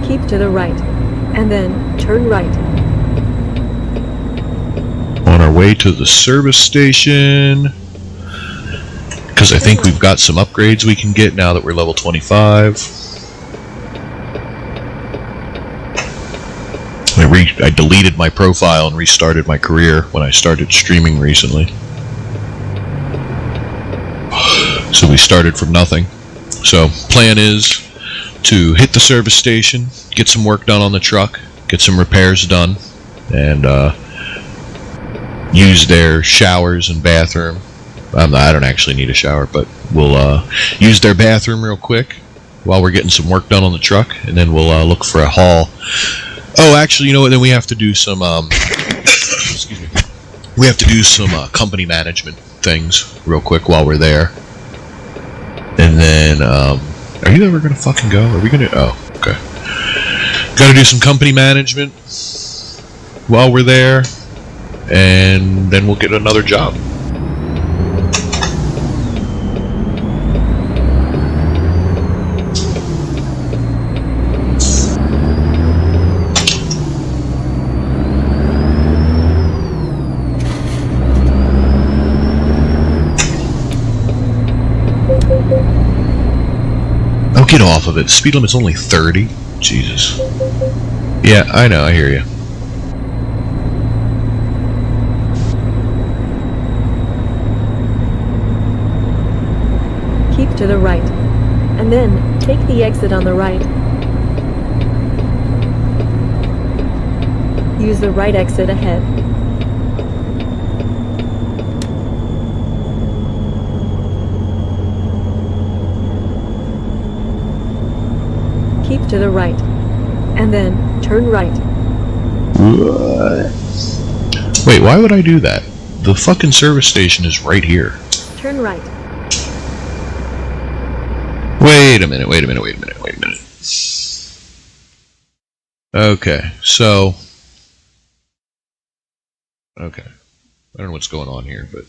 Keep to the right, and then turn right. On our way to the service station, because I think we've got some upgrades we can get now that we're level 25. I deleted my profile and restarted my career when I started streaming recently. So we started from nothing. So plan is to hit the service station, get some work done on the truck, get some repairs done, and use their showers and bathroom. I don't actually need a shower, but we'll use their bathroom real quick while we're getting some work done on the truck, and then we'll look for a haul. Oh, actually, you know what? Then we have to do some excuse me. We have to do some company management things real quick while we're there. And then, are you ever gonna fucking go? Are we gonna? Oh, okay. Got to do some company management while we're there, and then we'll get another job. Oh, get off of it. The speed limit's only 30. Jesus. Yeah, I know, I hear you. Keep to the right, and then take the exit on the right. Use the right exit ahead. Keep to the right, and then turn right. What? Wait, why would I do that? The fucking service station is right here. Turn right. Wait a minute. Okay, so... Okay. I don't know what's going on here, but...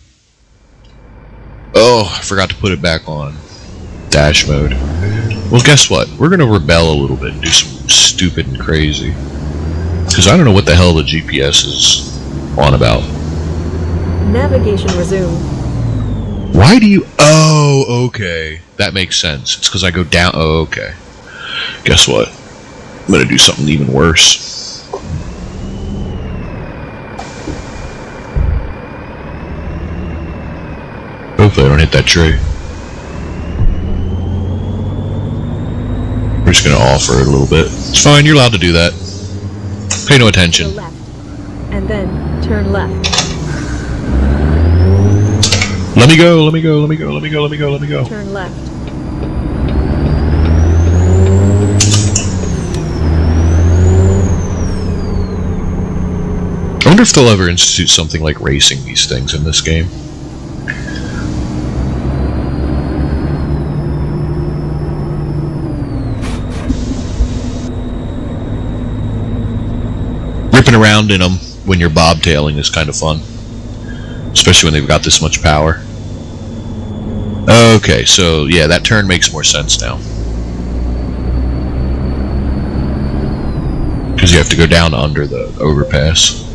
Oh, I forgot to put it back on dash mode. Well, guess what? We're gonna rebel a little bit and do something stupid and crazy. Because I don't know what the hell the GPS is on about. Navigation resume. Why do you... Oh, okay. That makes sense. It's because I go down... Oh, okay. Guess what? I'm gonna do something even worse. Hopefully I don't hit that tree. We're just gonna offer it a little bit. It's fine, you're allowed to do that. Pay no attention. Left, and then turn left. Let me go. Turn left. I wonder if they'll ever institute something like racing these things in this game. Ripping around in them when you're bobtailing is kind of fun. Especially when they've got this much power. Okay, so yeah, that turn makes more sense now. Because you have to go down under the overpass.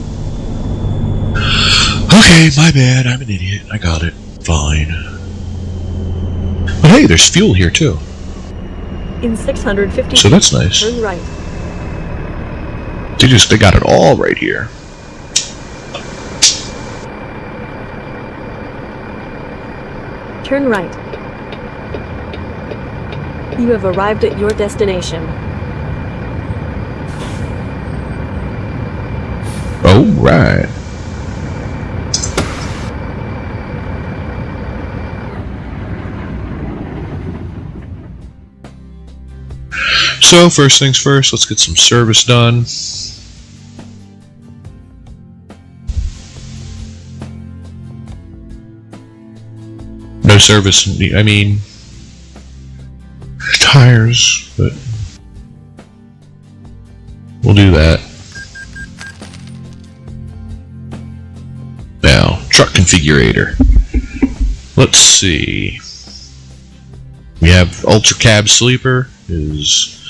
Okay, my bad, I'm an idiot. I got it. Fine. But hey, there's fuel here too. In 650 so that's nice. Turn right. They got it all right here. Turn right. You have arrived at your destination. Oh, right. So first things first, let's get some service done. No service, I mean, tires, but we'll do that. Now, truck configurator. Let's see. We have Ultra Cab Sleeper, is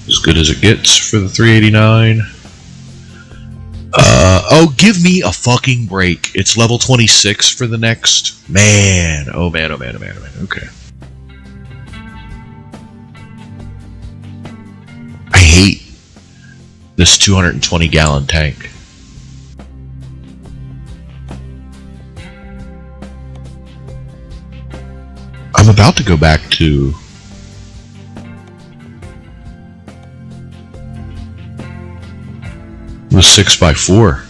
as good as it gets for the 389. Oh, give me a fucking break. It's level 26 for the next. Man. Oh man, oh man, oh man, oh man. Okay. I hate this 220 gallon tank. I'm about to go back to the 6x4.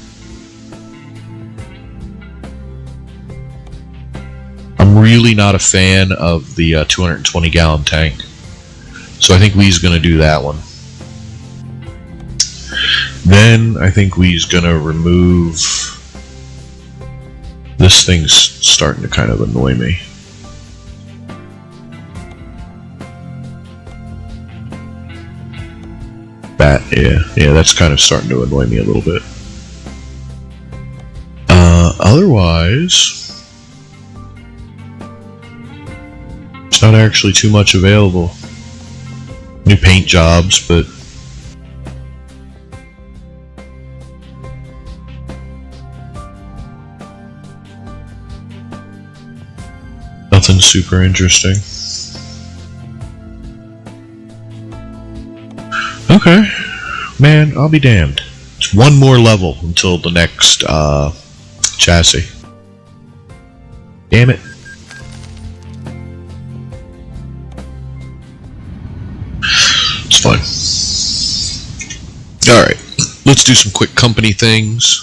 I'm really not a fan of the 220 gallon tank, so I think Wee's gonna do that one. Then I think Wee's gonna remove this. Thing's starting to kind of annoy me. That, yeah, that's kind of starting to annoy me a little bit. Otherwise, there's not actually too much available. New paint jobs, but nothing super interesting. Okay, man, I'll be damned. It's one more level until the next chassis. Damn it. It's fine. Alright, let's do some quick company things.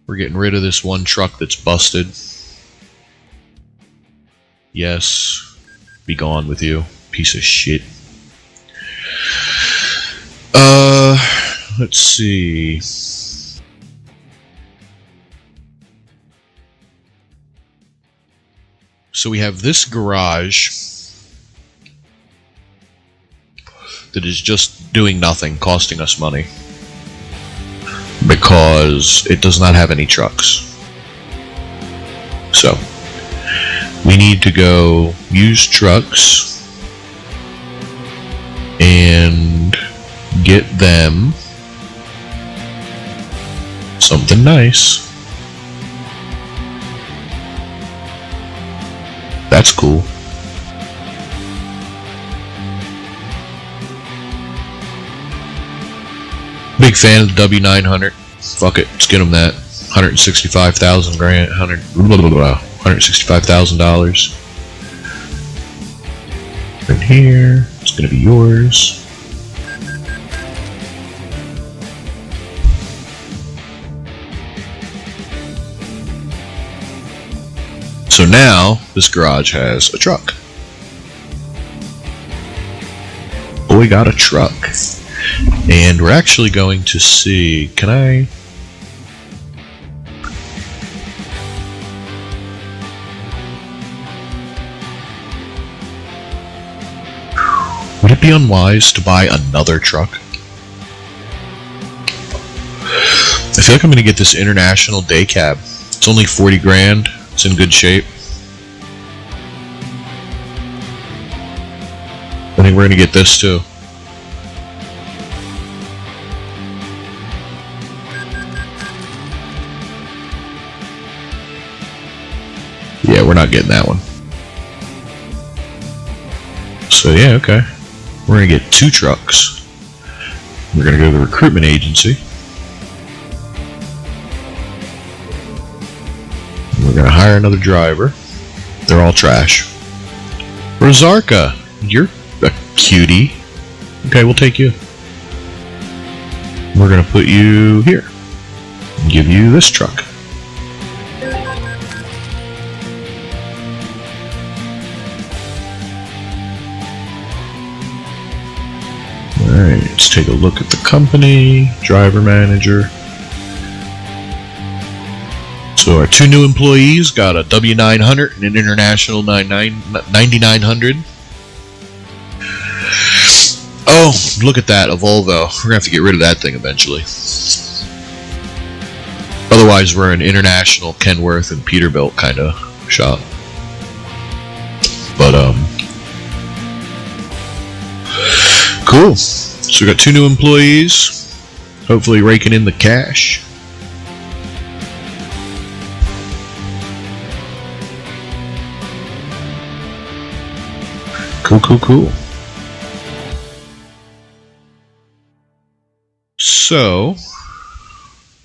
We're getting rid of this one truck that's busted. Yes, be gone with you, piece of shit. Let's see. So we have this garage that is just doing nothing, costing us money, because it does not have any trucks. So we need to go use trucks and get them something nice. That's cool. Big fan of the W900. Fuck it, let's get them that. $165,000. Right here, it's gonna be yours. So now, this garage has a truck. Oh, we got a truck. And we're actually going to see, can I... Would it be unwise to buy another truck? I feel like I'm going to get this International day cab. It's only 40 grand. It's in good shape. I think we're going to get this too. Yeah, we're not getting that one. So yeah, okay. We're going to get 2 trucks. We're going to go to the recruitment agency. We're going to hire another driver. They're all trash. Rozarka, you're a cutie. Okay, we'll take you. We're going to put you here. And give you this truck. Alright, let's take a look at the company. Driver manager. So our 2 new employees got a W900 and an International 9900. Oh, look at that, a Volvo. We're gonna have to get rid of that thing eventually. Otherwise, we're an International, Kenworth, and Peterbilt kind of shop. But cool. So we got 2 new employees. Hopefully, raking in the cash. Cool. So,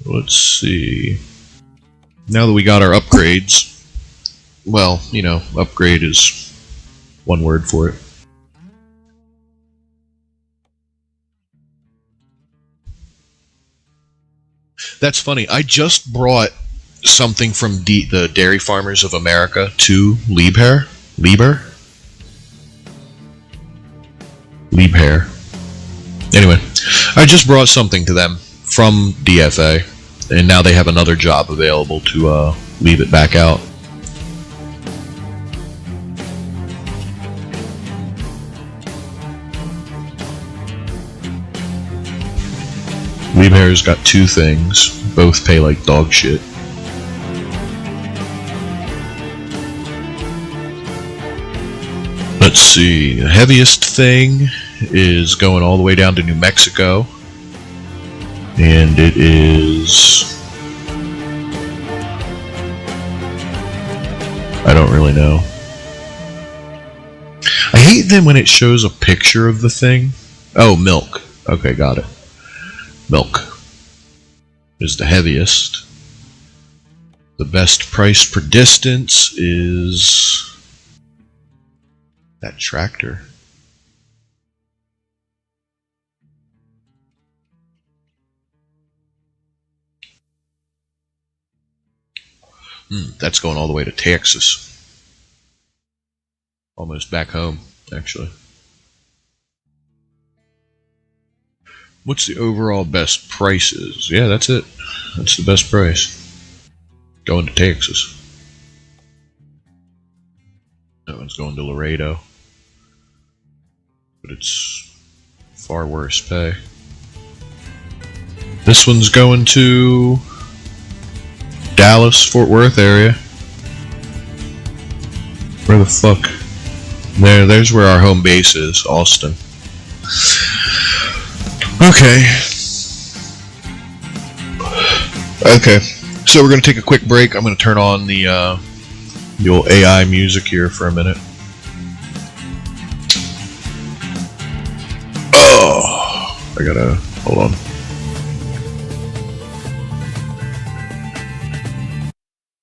let's see. Now that we got our upgrades, well, you know, upgrade is one word for it. That's funny. I just brought something from the Dairy Farmers of America to Liebherr. Anyway, I just brought something to them from DFA, and now they have another job available to leave it back out. Liebherr's got 2 things, both pay like dog shit. Let's see, the heaviest thing is going all the way down to New Mexico, and it is, I don't really know. I hate them when it shows a picture of the thing. Oh, milk. Okay, got it. Milk is the heaviest. The best price per distance is that tractor. That's going all the way to Texas. Almost back home, actually. What's the overall best prices? Yeah, that's it. That's the best price. Going to Texas. That one's going to Laredo. But it's far worse pay. This one's going to Dallas, Fort Worth area. Where the fuck? There's where our home base is, Austin. Okay, so we're going to take a quick break. I'm going to turn on the old AI music here for a minute. Oh, I gotta, hold on.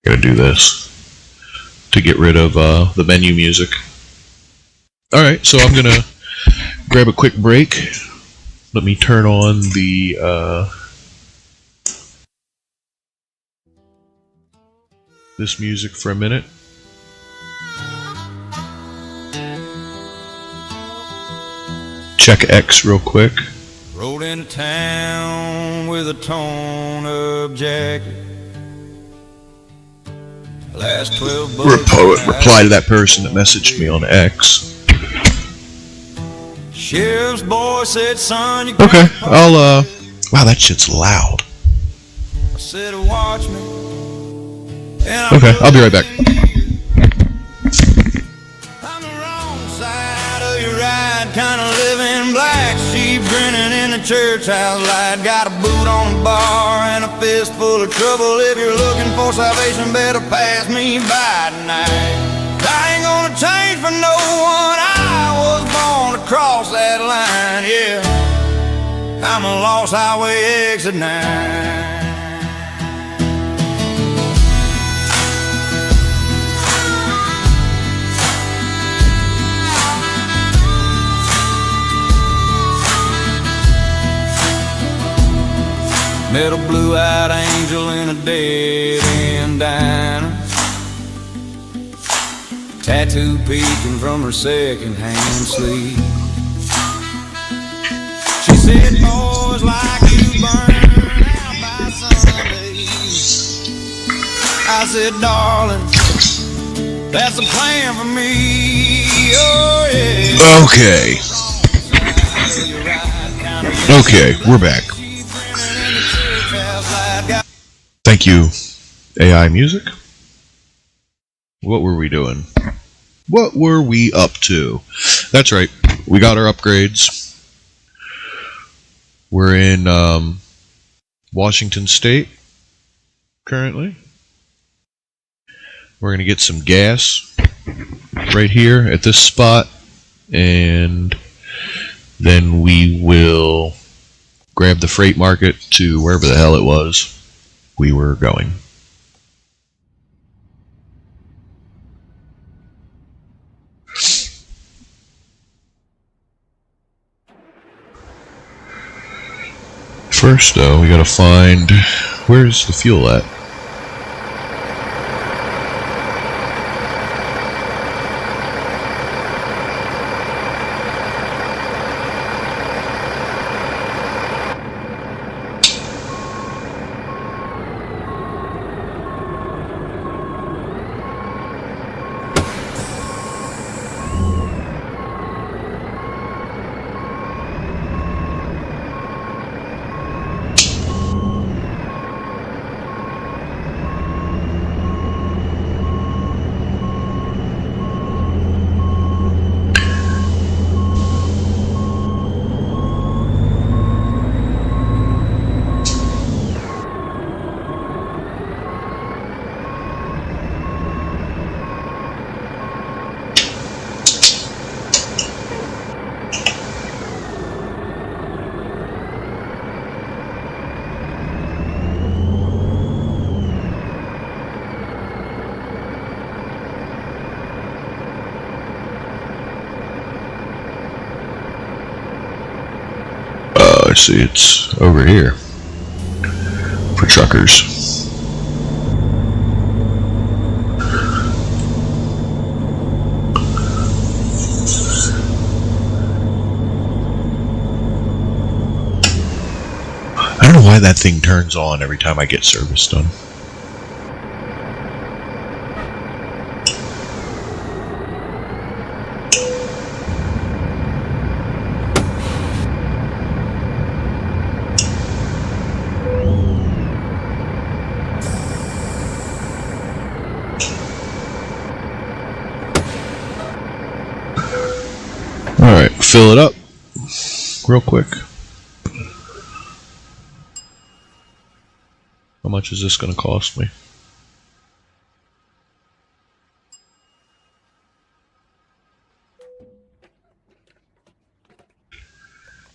Gotta do this to get rid of the menu music. Alright, so I'm gonna grab a quick break. Let me turn on the this music for a minute. Check X real quick. Rode into town with a torn up jacket. Last 12 bucks. Reply to that person that messaged me on X. Sheriff's boy said, son, you okay, I'll wow, that shit's loud. I said, watch me. Okay, I'll be right back. On the wrong side of your ride, kind of living black sheep, grinning in the church house light. Got a boot on the bar and a fist full of trouble. If you're looking for salvation, better pass me by tonight. I ain't gonna change for no one. I was born to cross that line, yeah. I'm a lost highway exit 9. Met a blue-eyed angel in a dead-end diner. Tattoo peeking from her second-hand sleeve. She said, boys like you burn out by Sunday. I said, darling, that's a plan for me. Oh, yeah. Okay. Okay, we're back. Thank you, AI Music. What were we doing? What were we up to? That's right. We got our upgrades. We're in Washington State currently. We're going to get some gas right here at this spot. And then we will grab the freight market to wherever the hell it was we were going. First, though, we gotta find... Where's the fuel at? I see it's over here for truckers. I don't know why that thing turns on every time I get service done. Alright, fill it up real quick. How much is this going to cost me?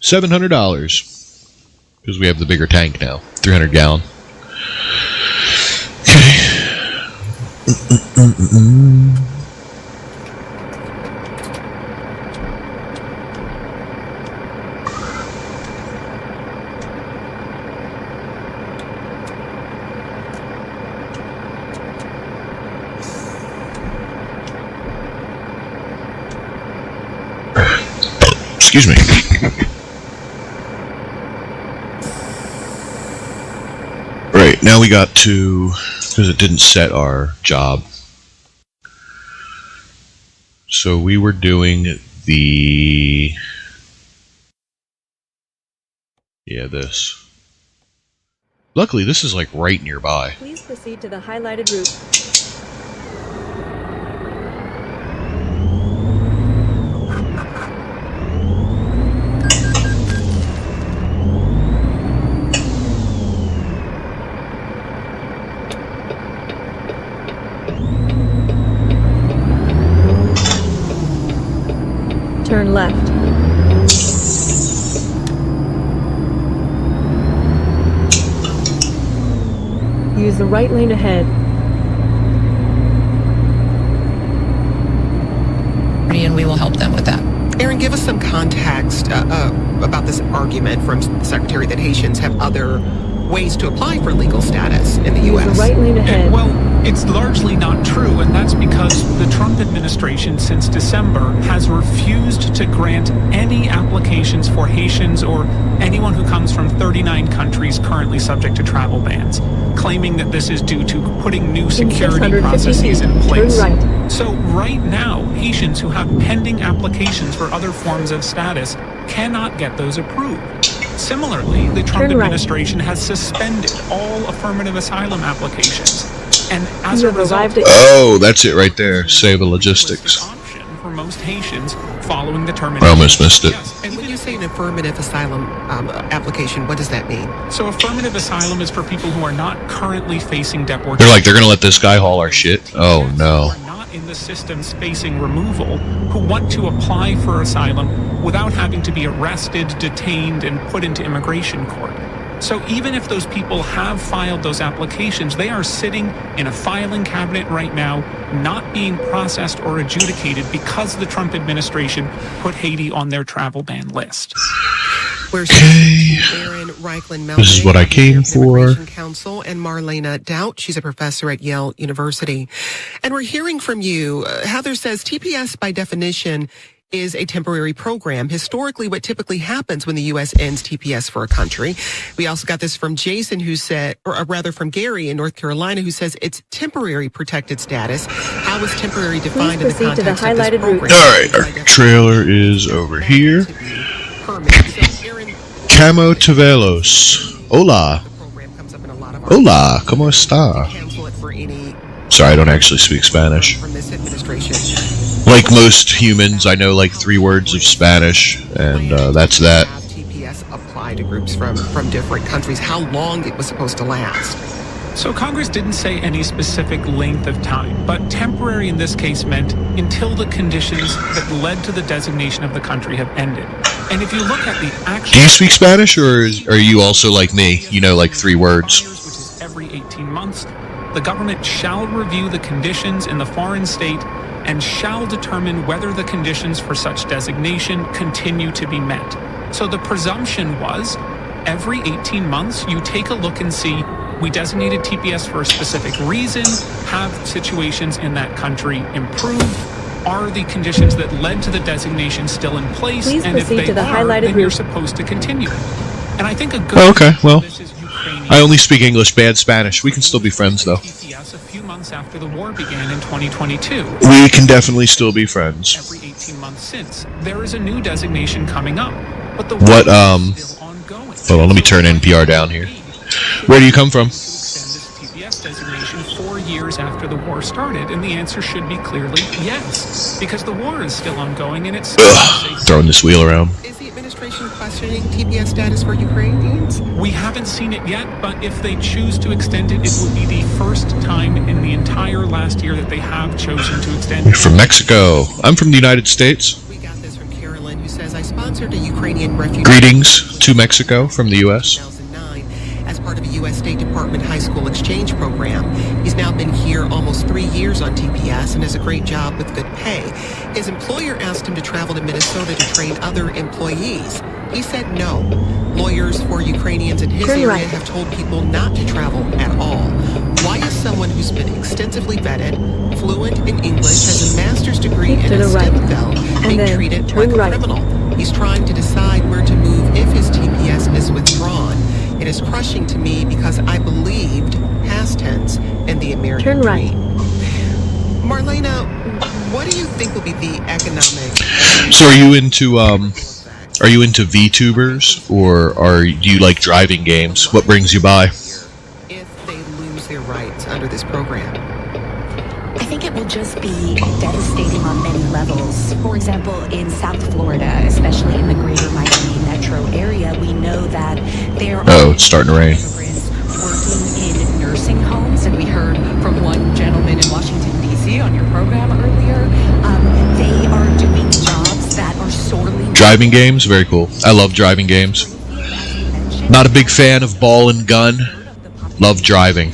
$700 because we have the bigger tank now, 300 gallon. Okay. Excuse me. Right, now we got to, because it didn't set our job. So we were doing the, this. Luckily, this is like right nearby. Please proceed to the highlighted route. Turn left. Use the right lane ahead. And we will help them with that. Aaron, give us some context about this argument from the Secretary that Haitians have other ways to apply for legal status in the U.S. Use the right lane ahead. Well, It's largely not true, and that's because the Trump administration since December has refused to grant any applications for Haitians or anyone who comes from 39 countries currently subject to travel bans, claiming that this is due to putting new security processes in place. So right now, Haitians who have pending applications for other forms of status cannot get those approved. Similarly, the Trump administration has suspended all affirmative asylum applications. And as a result, oh, that's it right there. Save the logistics. For most Haitians following the termination. I almost missed it. And when you say an affirmative asylum application, what does that mean? So affirmative asylum is for people who are not currently facing deportation. They're like, they're going to let this guy haul our shit? Oh, no. Not in the systems facing removal, who want to apply for asylum without having to be arrested, detained, and put into immigration court. So even if those people have filed those applications, they are sitting in a filing cabinet right now, not being processed or adjudicated because the Trump administration put Haiti on their travel ban list. Okay. This is what I came for. Council and Marlena Doubt. She's a professor at Yale University. And we're hearing from you. Heather says TPS by definition is a temporary program. Historically, what typically happens when the U.S. ends TPS for a country. We also got this from Jason, who said, or rather from Gary in North Carolina, who says it's temporary protected status. How is temporary defined in the context of this program? All right, our trailer is over here. Camo Tavelos. Hola. Hola, ¿cómo está? Sorry, I don't actually speak Spanish. Like most humans, I know like 3 words of Spanish, and that's that. TPS apply to groups from different countries. How long it was supposed to last? So Congress didn't say any specific length of time, but temporary in this case meant until the conditions that led to the designation of the country have ended. And if you look at the actual... Do you speak Spanish, or are you also like me? You know, like 3 words? Which is every 18 months, the government shall review the conditions in the foreign state and shall determine whether the conditions for such designation continue to be met. So the presumption was, every 18 months, you take a look and see, we designated TPS for a specific reason, have situations in that country improved, are the conditions that led to the designation still in place, and if they are, then you're supposed to continue. And I think a good... Oh, okay, well, I only speak English, bad Spanish. We can still be friends, though. TPS a few months after the war began in 2022. We can definitely still be friends. Every 18 months since, there is a new designation coming up. But the what, hold on, let me turn NPR down here. Where do you come from? TPS designation 4 years after the war started, and the answer should be clearly yes, because the war is still ongoing and it's throwing this wheel around. Is the administration questioning TPS status for Ukrainians? We haven't seen it yet, but if they choose to extend it, it would be the first time in the entire last year that they have chosen to extend it. You're from Mexico. I'm from the United States. We got this from Carolyn, who says, I sponsored a Ukrainian refugee. Greetings to Mexico from the U.S. As part of a U.S. State Department high school exchange program. He's now been here almost 3 years on TPS and has a great job with good pay. His employer asked him to travel to Minnesota to train other employees. He said no. Lawyers for Ukrainians in his area have told people not to travel at all. Why is someone who's been extensively vetted, fluent in English, has a master's degree in a STEM field, being treated like a criminal? He's trying to decide where to move if his TPS is withdrawn. It is crushing to me because I believed, past tense, in the American dream. Marlena, what do you think will be the economic... So are you into VTubers, or do you like driving games? What brings you by? If they lose their rights under this program? I think it will just be devastating on many levels. For example, in South Florida, especially in the greater Miami metro area, we know that there are it's starting to rain. working in nursing homes, and we heard from one gentleman in Washington, D.C. on your program earlier. They are doing jobs that are sorely... Driving games? Very cool. I love driving games. Not a big fan of ball and gun. Love driving.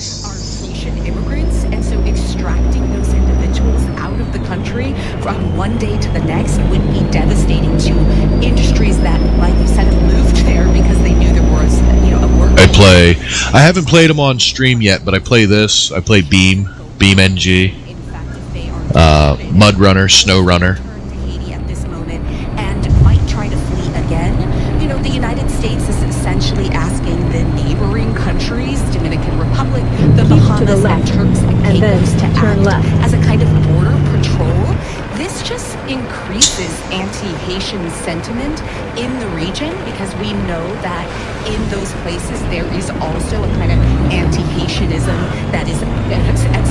Immigrants, and so extracting those individuals out of the country from one day to the next would be devastating to industries that, like you said, have moved there because they knew there was, a work. I haven't played them on stream yet, but I play this. I play Beam BeamNG, Mud Runner, Snow Runner. At this moment and might try to flee again. You know, the United States is essentially asking the neighboring countries, Dominican Republic, the Bahamas, and Turks and Caicos to act as a kind of border patrol. This just increases anti-Haitian sentiment in the region because we know that in those places there is also a kind of anti-Haitianism that is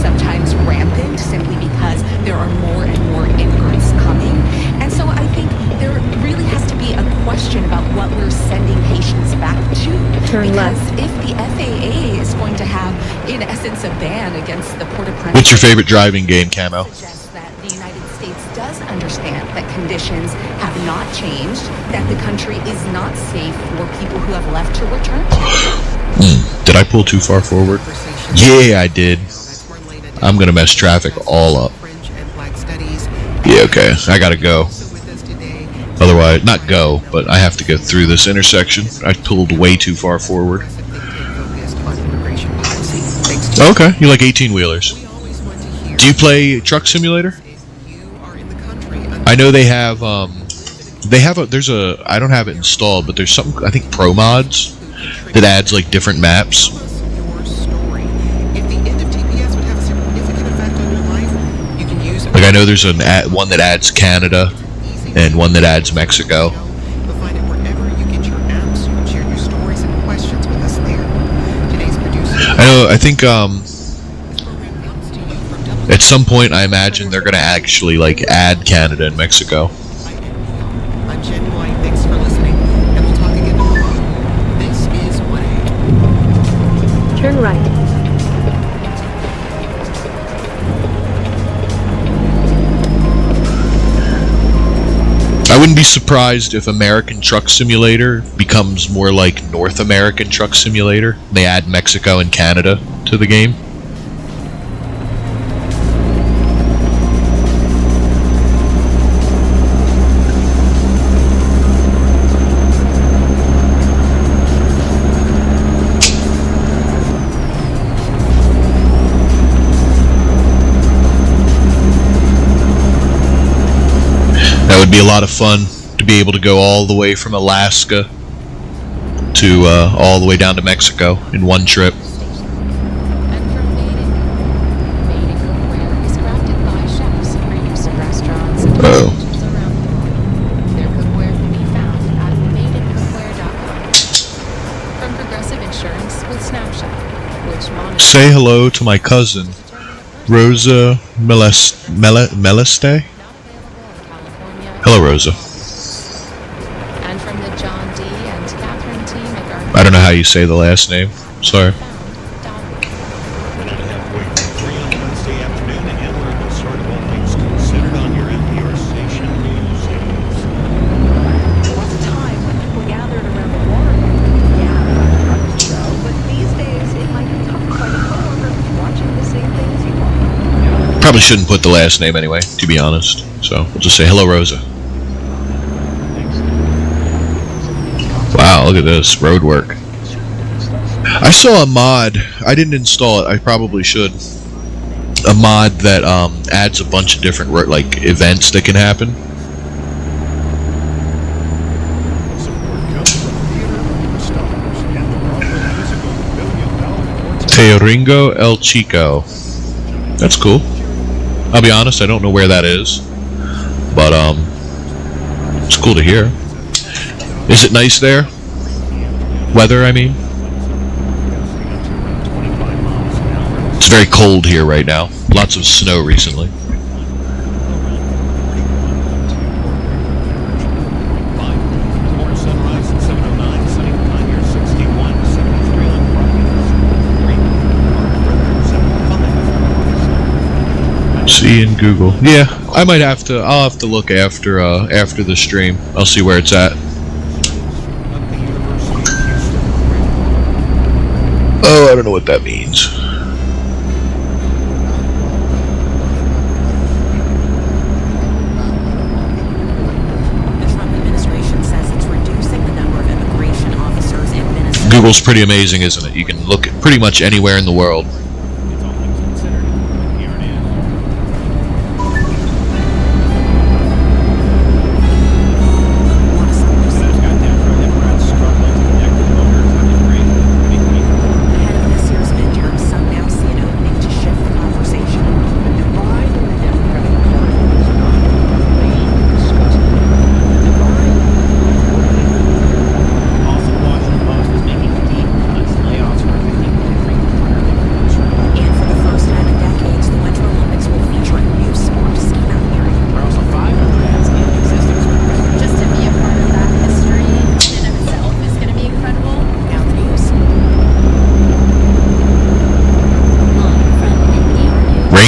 sometimes rampant simply because there are more and more immigrants coming. And so I think there really has to be a question about what we're sending Haitians back to. Because if the FAA is going to have, in essence, a ban against the Port-au-Prince... What's your favorite driving game, Camo? ...that the United States does understand that conditions have not changed, that the country is not safe for people who have left to return to. Did I pull too far forward? Yeah, I did. I'm gonna mess traffic all up. Yeah, okay. I gotta go. Otherwise, not go, but I have to go through this intersection. I pulled way too far forward. Okay, you like 18-wheelers. Do you play Truck Simulator? I know they have I don't have it installed, but there's something, I think Pro Mods, that adds like different maps. Like I know there's one that adds Canada and one that adds Mexico. I think at some point I imagine they're gonna actually like add Canada and Mexico. I'm Genuine. Thanks for listening, and we'll talk again tomorrow. This is 1A. Turn right. I wouldn't be surprised if American Truck Simulator becomes more like North American Truck Simulator. They add Mexico and Canada to the game. That would be a lot of fun to be able to go all the way from Alaska to all the way down to Mexico in one trip. Oh. Their cookware can be found at madeincookware.com. From Progressive Insurance with Snapshot, which monitors... Say hello to my cousin, Rosa Meleste? Hello, Rosa. And from the John D. and Catherine T. McArthur... I don't know how you say the last name. Sorry. Probably shouldn't put the last name anyway, to be honest. So we'll just say hello, Rosa. Wow, look at this road work. I saw a mod. I didn't install it. I probably should. A mod that adds a bunch of different like events that can happen. Teoringo El Chico. That's cool. I'll be honest, I don't know where that is, but it's cool to hear. Is it nice there? Weather, I mean. It's very cold here right now. Lots of snow recently. See in Google. Yeah, I might have to. I'll have to look after the stream. I'll see where it's at. Oh, I don't know what that means. The Trump administration says it's reducing the number of immigration officers in Minnesota. Google's pretty amazing, isn't it? You can look at pretty much anywhere in the world.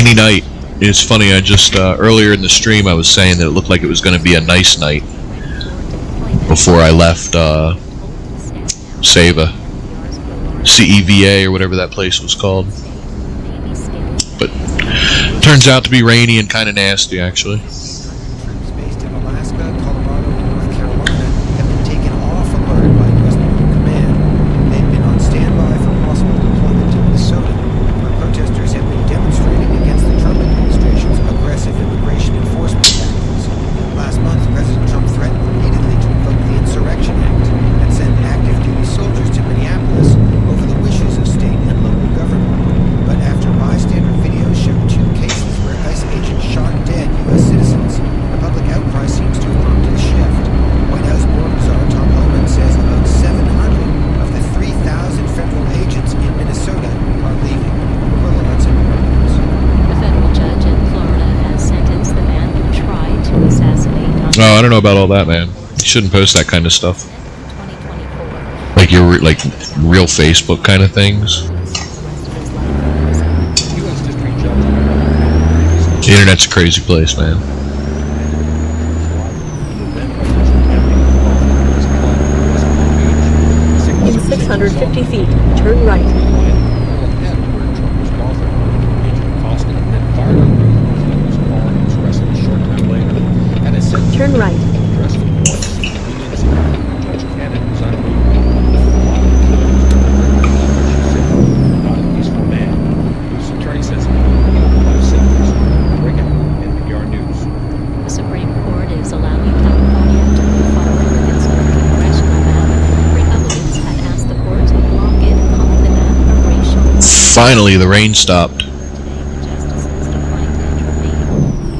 rainy night. It's funny, I just, earlier in the stream, I was saying that it looked like it was going to be a nice night before I left, Seva. CEVA, or whatever that place was called. But turns out to be rainy and kind of nasty, actually. Troops based in Alaska, Colorado, and North Carolina have been taken off alert by U.S. Naval Command. They've been on standby for possible deployment to Minnesota, where protesters have been demonstrating against the Trump administration's aggressive immigration enforcement tactics. Last month, President Trump threatened repeatedly to invoke the Insurrection Act and send active duty soldiers to Minneapolis over the wishes of state and local government. But after bystander videos showed 2 cases where ICE agents shot dead U.S. citizens, the public outcry seems to have prompted a shift. White House Border Czar Tom Homan says about 700 of the 3,000 federal agents in Minnesota are leaving. Well, let's have news. A federal judge in Florida has sentenced the man who tried to assassinate Donald Oh, I don't know about all that, man. You shouldn't post that kind of stuff. Like your real Facebook kind of things. The internet's a crazy place, man. In 650 feet, turn right. Turn right. The Supreme Court is allowing California to move forward with its new congressional map. Republicans had asked the court to block it, calling the map a racial. Finally, the rain stopped.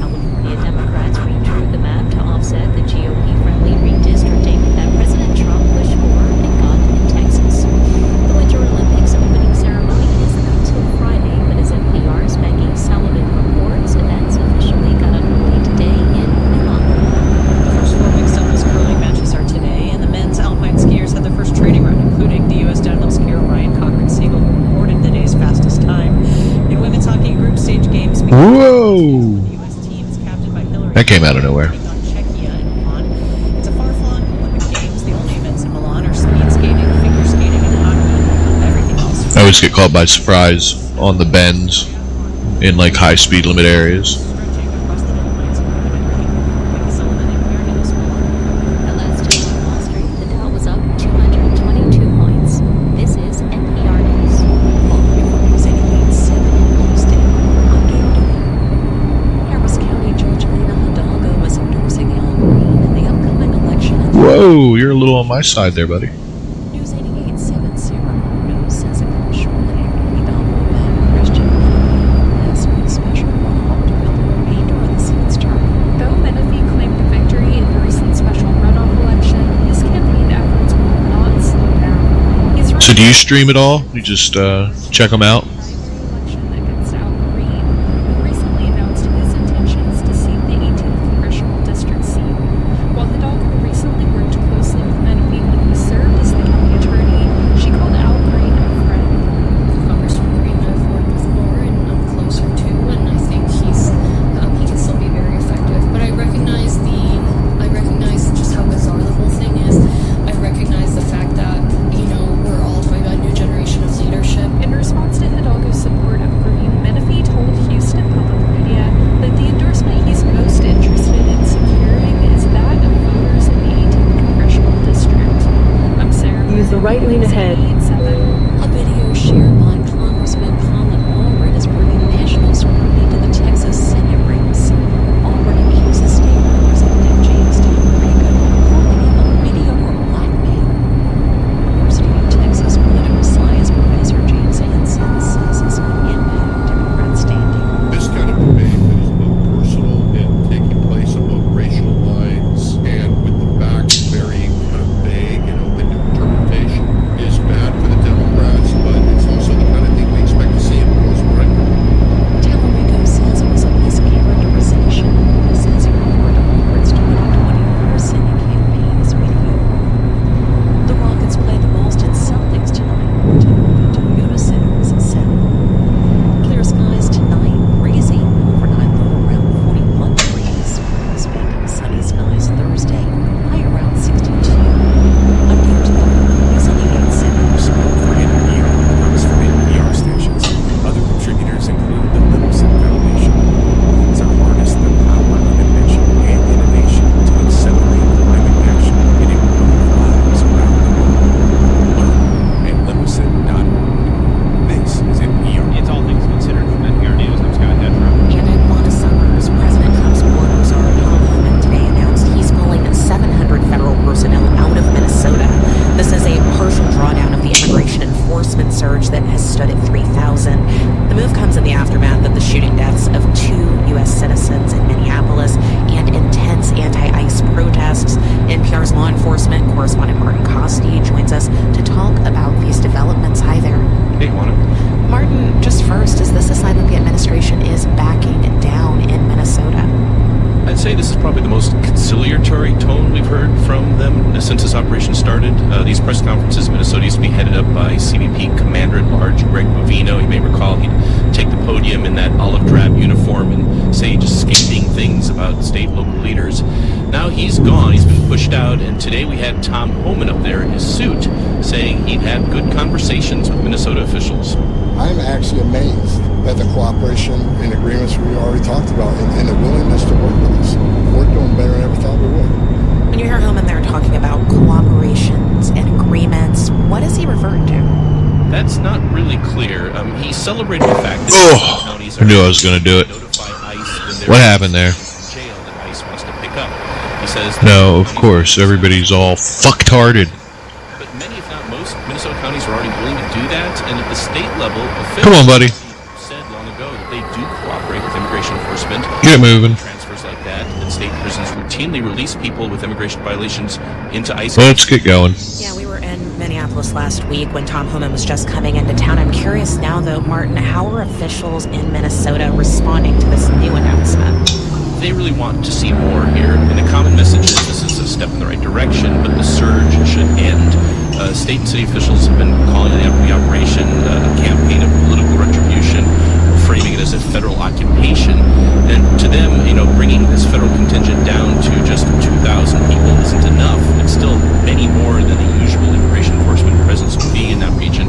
California Democrats redrew the map to offset the GOP-friendly redistricting that President Trump pushed for and got in Texas. The Winter Olympics opening ceremony isn't until Friday, but as NPR's Becky Sullivan reports, events officially got underway today in Milan. The first 4 mixed doubles curling matches are today, and the men's alpine skiers had their first training run, including the U.S. downhill skier Ryan Cochran-Siegel, who recorded the day's fastest time. In women's hockey group stage games, Whoa! That came out of nowhere. it's a far-flung Olympic Games. The only events in Milan are speed skating, figure skating, and hockey. Everything else. I always get caught by surprise on the bends in like high speed limit areas. At last check on Wall Street, the Dow was up 222 points. This is NPR News. Harris County Judge Lena Hidalgo was endorsing Al Green in the upcoming election. Whoa, you're a little on my side there, buddy. News 8870 news says it comes shortly. Hidalgo met Christian as a special law to fill the remainder of the Senate's term. Though Menifee claimed victory in the recent special runoff election, his campaign efforts will not slow down. He's So do you stream it all? You just check them out? against Al Green, who recently announced his intentions to seek the 18th congressional district seat. While Hidalgo recently worked closely with Menifee when he served as the county attorney, she called Al Green a friend. Congressman Green I've worked with more and I'm closer to, and I think he can still be very effective. But I recognize just how bizarre the whole thing is. I recognize the fact that, we're all talking about a new generation of leadership. In response to Hidalgo probably the most conciliatory tone we've heard from them since this operation started. These press conferences in Minnesota used to be headed up by CBP Commander-at-Large Greg Bovino. You may recall he'd take the podium in that olive drab uniform and say just scathing things about state and local leaders. Now he's gone, he's been pushed out, and today we had Tom Homan up there in his suit saying he'd had good conversations with Minnesota officials. I'm actually amazed at the cooperation and agreements we already talked about and the willingness to work with us. We're doing better than I ever thought we would. When you hear Homan there talking about cooperations and agreements, what is he referring to? That's not really clear. He celebrated the fact that counties I knew I was going to do it. What happened there? Jail that ICE wants to pick up. He says No, of course. Everybody's all fucktarded. But many, if not most, Minnesota counties are already willing to do that, and at the state level, officials Come on, buddy. said long ago that they do cooperate with immigration enforcement. Get it moving. Transfers like that, and state prisons routinely release people with immigration violations into ICE. Let's get going. Yeah, we were in Minneapolis last week when Tom Homan was just coming into town. I'm curious now, though, Martin, how are officials in Minnesota responding to this new announcement? They really want to see more here, and the common message is this is a step in the right direction, but the surge should end. State and city officials have been calling the operation a campaign of political retribution, framing it as a federal occupation. And to them, bringing this federal contingent down to just 2,000 people isn't enough. It's still many more than the usual immigration enforcement presence would be in that region.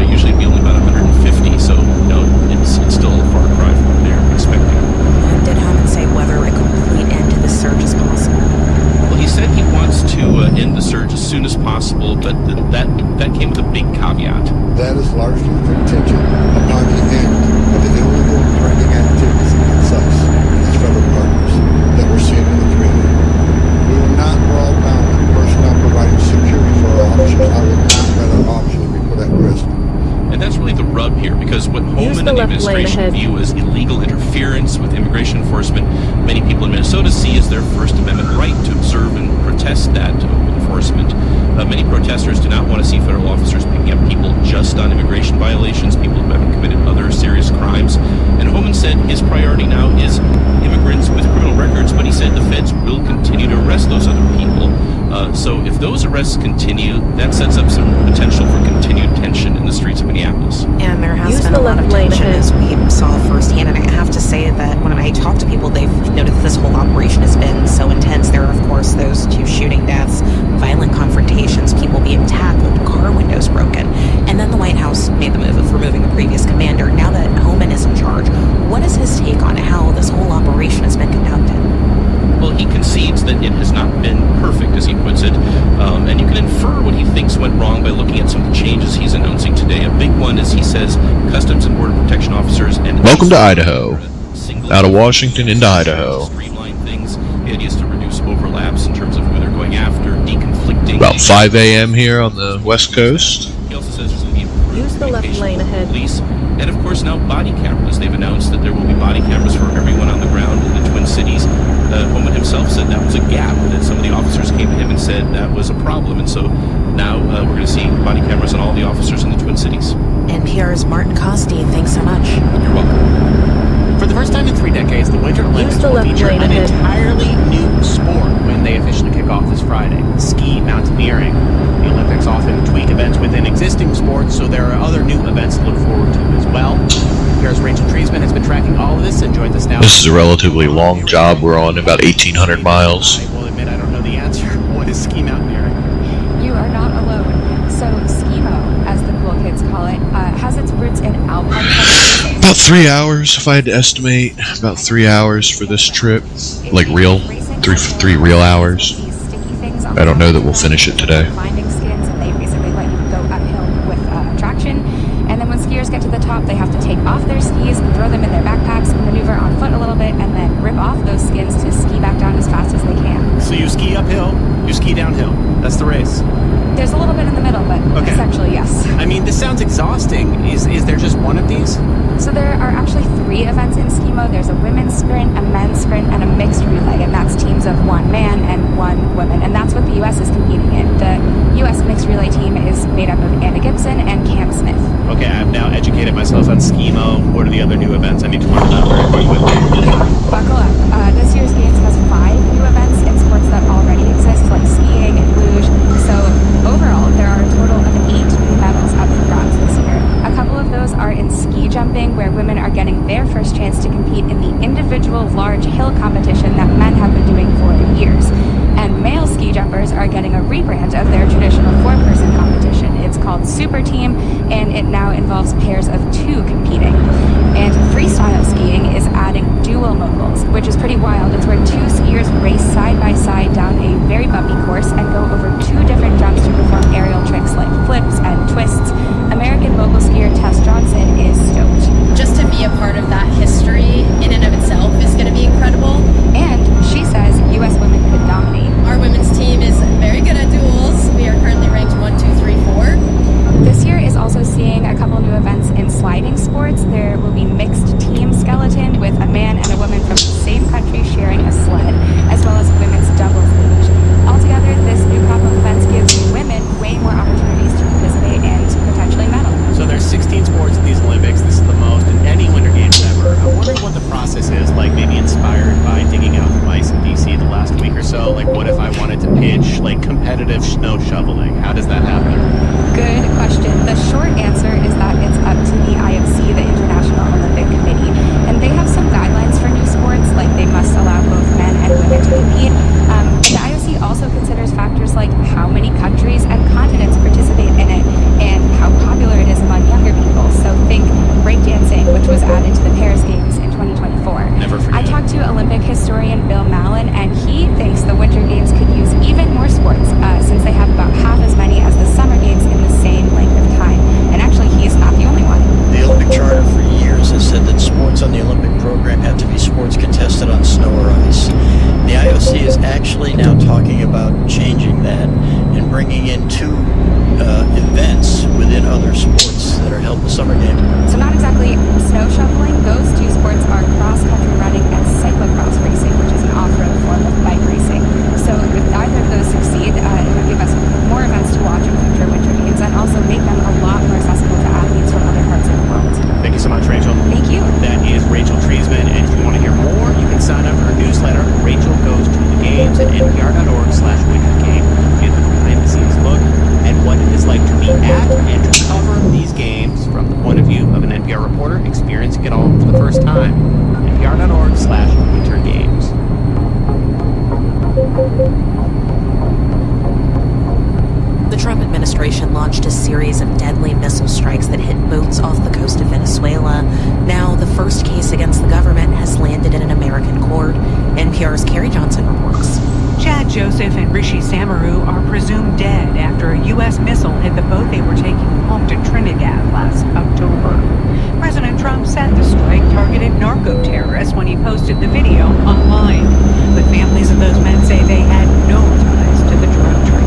Usually it'd be only about 150, so it's still a far cry from what they're expecting. And did Homan say whether a complete end to the surge is possible? Well, he said he wants to end the surge as soon as possible, but that came with a big caveat. That is largely contingent upon the end of the illegal trending activities against us and its federal partners that we're seeing in the community. We will not brawl down with personnel providing security for our officers. I will not let our officers be put at risk. And that's really the rub here, because what Homan and the administration view as illegal interference with immigration enforcement, many people in Minnesota see as their First Amendment right to observe and protest that enforcement. Many protesters do not want to see federal officers picking up people just on immigration violations, people who haven't committed other serious crimes. And Homan said his priority now is immigrants with criminal records, but he said the feds will continue to arrest those other people. So if those arrests continue, that sets up some potential for continued tension in the streets of Minneapolis. And there has been a lot of tension, as we saw firsthand. And I have to say that when I talk to people, they've noted that this whole operation has been so intense. There are, of course, those 2 shooting deaths, violent confrontations, people being tackled, car windows broken. And then the White House made the move of removing the previous commander. Now that Homan is in charge, what is his take on how this whole operation has been conducted? Well, he concedes that it has not been perfect, as he puts it, and you can infer what he thinks went wrong by looking at some of the changes he's announcing today. A big one is, he says, Customs and Border Protection officers and... Welcome to Idaho. Out of Washington into Idaho. Streamline things. The idea is to reduce overlaps in terms of who they're going after, deconflicting... About 5 a.m. here on the West Coast. He also says there's going to be improved Use the left lane ahead. Police. And of course now body cameras. They've announced that there will be body cameras for everyone on the ground in the Twin Cities. Homan himself said that was a gap, that some of the officers came to him and said that was a problem. And so now we're going to see body cameras on all the officers in the Twin Cities. NPR's Martin Costi, thanks so much. You're welcome. For the first time in 3 decades, the Winter Olympics will feature an entirely new sport when they officially kick off this Friday, ski mountaineering. The Olympics often tweak events within existing sports, so there are other new events to look forward to as well. Here's Rachel Treisman has been tracking all of this and joins us now. This is a relatively long job. We're on about 1,800 miles. I will admit I don't know the answer. What is ski mountaineering? You are not alone. So Skimo, as the cool kids call it, has its roots in alpine. About 3 hours, if I had to estimate. About 3 hours for this trip. Like real. Three real hours. I don't know that we'll finish it today. Binding skins, and they basically let you go uphill with traction. And then when skiers get to the top, they have to take off their skis, throw them in their backpacks, maneuver on foot a little bit, and then rip off those skins to ski back down as fast as they can. So you ski uphill, you ski downhill. That's the race. There's a little bit in the middle, but essentially, yes. I mean, this sounds exhausting. Is there just one of these? So there are actually 3 events in Skimo. There's a women's sprint, a men's sprint, and a mixed relay, and that's teams of 1 man and 1 woman, and that's what the U.S. is competing in. The U.S. mixed relay team is made up of Anna Gibson and Cam Smith. Okay, I've now educated myself on Skimo. What are the other new events I need to learn about very quickly? Buckle up. This year's games has 5 U.S. course and go over 2 different jumps to perform aerial tricks like flips and twists. American mogul skier Tess Johnson is stoked. Just to be a part of that history in and of itself is going to be incredible. And she says U.S. women could dominate. Our women's team is very good at duels. We are currently ranked 1, 2, 3, 4. This year is also seeing a couple new events in sliding sports. There will be mixed team skeleton with a man and a woman from the same country sharing a sled, as well as women's doubles luge. Altogether, this new crop of events gives women way more opportunities to participate and potentially medal. So there's 16 sports at these Olympics. This is the most in any Winter Games ever. I'm wondering what the process is like, maybe inspired by digging out the ice in DC the last week or so. Like, what if I wanted to pitch like competitive snow shoveling? How does that happen? Good question. The short answer is that it's up to the IOC, the International Olympic Committee, and they have some guidelines for new sports, like they must allow both men and women to compete. The IOC also considers factors like how many countries and continents participate in it and how popular it is among younger people. So think breakdancing, which was added to the Paris Games in 2024. Never forget. I talked to Olympic historian Bill Mallon, and he thinks the Winter Games could use even more sports since they have about half as many as the Summer Games in the same length of time. And actually, he's not the only one. The Olympic Charter for years has said that sports on the Olympic program have to be sports contested on snow or ice. The IOC is actually now talking about changing that and bringing in 2 events within other sports that are held in the Summer Games. So not exactly snow shoveling. Those 2 sports are cross-country running and cyclocross racing, which is an off-road form of bike racing. So if either of those succeed, it would give us more events to watch in future Winter Games and also make them a lot more accessible to athletes from other parts of the world. Thank you so much, Rachel. Thank you. That is Rachel Treisman, and if you want to hear more, you can sign up for her newsletter. Rachel goes to the games at npr.org/wintergame. Get the behind-the-scenes look at what it is like to be at and to cover these games from the point of view of an NPR reporter experiencing it all for the first time. npr.org/wintergames. The Trump administration launched a series of deadly missile strikes that hit boats off the coast of Venezuela. Now, the first case against the government has landed in an American court. NPR's Carrie Johnson reports. Chad Joseph and Rishi Samaru are presumed dead after a U.S. missile hit the boat they were taking home to Trinidad last October. President Trump said the strike targeted narco-terrorists when he posted the video online. But families of those men say they had no ties to the drug trade.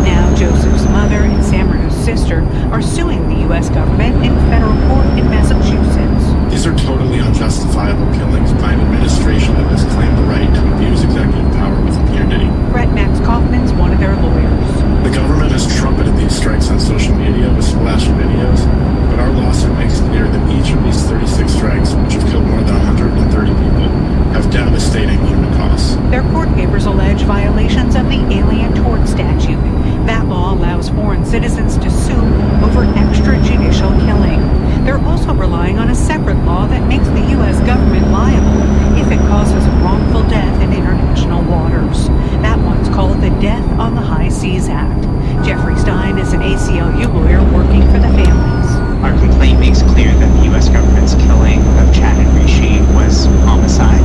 Now, Joseph's mother and Samaru's sister are suing the U.S. government in federal court in Massachusetts. These are totally unjustifiable killings by an administration that has claimed the right to abuse executive power with impunity. Brett Max Kaufman's one of their lawyers. The government has trumpeted these strikes on social media with splashy videos, but our lawsuit makes clear that each of these 36 strikes, which have killed more than 130 people, have devastating human costs. Their court papers allege violations of the Alien Tort Statute. That law allows foreign citizens to sue over extrajudicial killing. They're also relying on a separate law that makes the U.S. government liable if it causes a wrongful death in international waters. That one's called the Death on the High Seas Act. Jeffrey Stein is an ACLU lawyer working for the families. Our complaint makes clear that the U.S. government's killing of Chad and Rishi was homicide,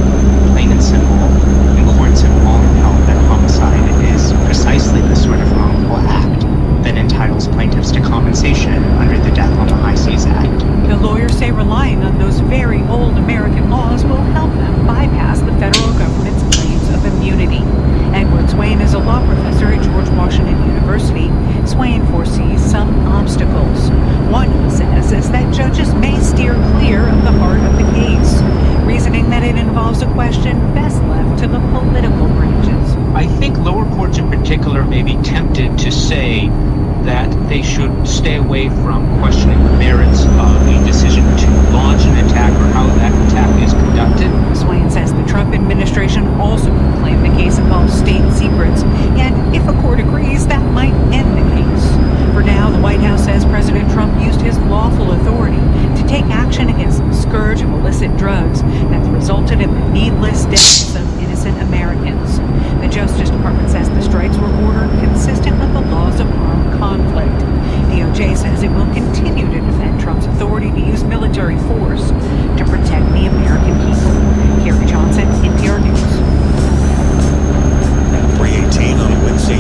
plain and simple, and courts have long held that homicide is precisely the sort of wrongful act that entitles plaintiffs to compensation under the Death on the High Seas Act. The lawyers say relying on those very old American laws will help them bypass the federal government's claims of immunity. Edward Swain is a law professor at George Washington University. Swain foresees some obstacles. One, he says, is that judges may steer clear of the heart of the case, reasoning that it involves a question best left to the political branches. I think lower courts in particular may be tempted to say that they should stay away from questioning the merits of a decision to launch an attack or how that attack is conducted. Swain says the Trump administration also could claim the case involves state secrets, and if a court agrees, that might end the case. For now, the White House says President Trump used his lawful authority to take action against the scourge of illicit drugs that's resulted in the needless deaths of innocent Americans. The Justice Department says the strikes were ordered consistent with the laws of armed conflict. DOJ says it will continue to defend Trump's authority to use military force to protect the American people. Carrie Johnson, NPR News. At 3:18 on a Wednesday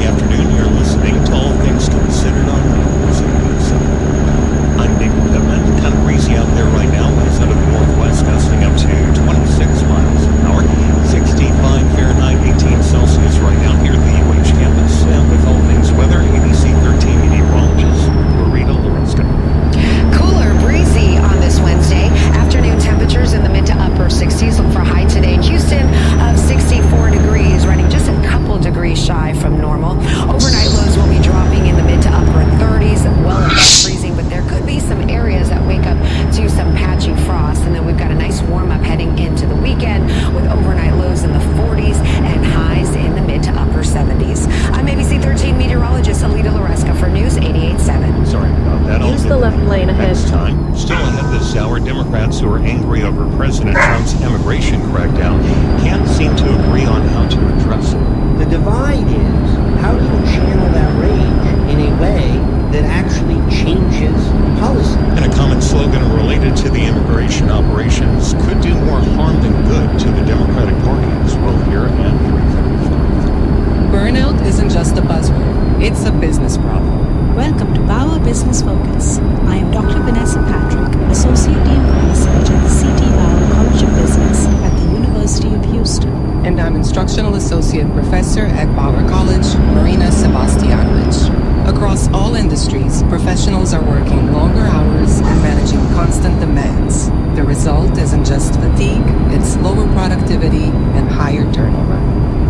down can't seem to agree on how to address it. The divide is, how do you channel that rage in a way that actually changes policy? And a common slogan related to the immigration operations could do more harm than good to the Democratic Party, as we'll hear at 3:35. Burnout isn't just a buzzword, it's a business problem. Welcome to Bauer Business Focus. I am Dr. Vanessa Patrick, Associate Dean of Research at the C.T. Bauer College of Business at the University of Houston. And I'm Instructional Associate Professor at Bauer College, Marina Sebastianovich. Across all industries, professionals are working longer hours and managing constant demands. The result isn't just fatigue, it's lower productivity and higher turnover.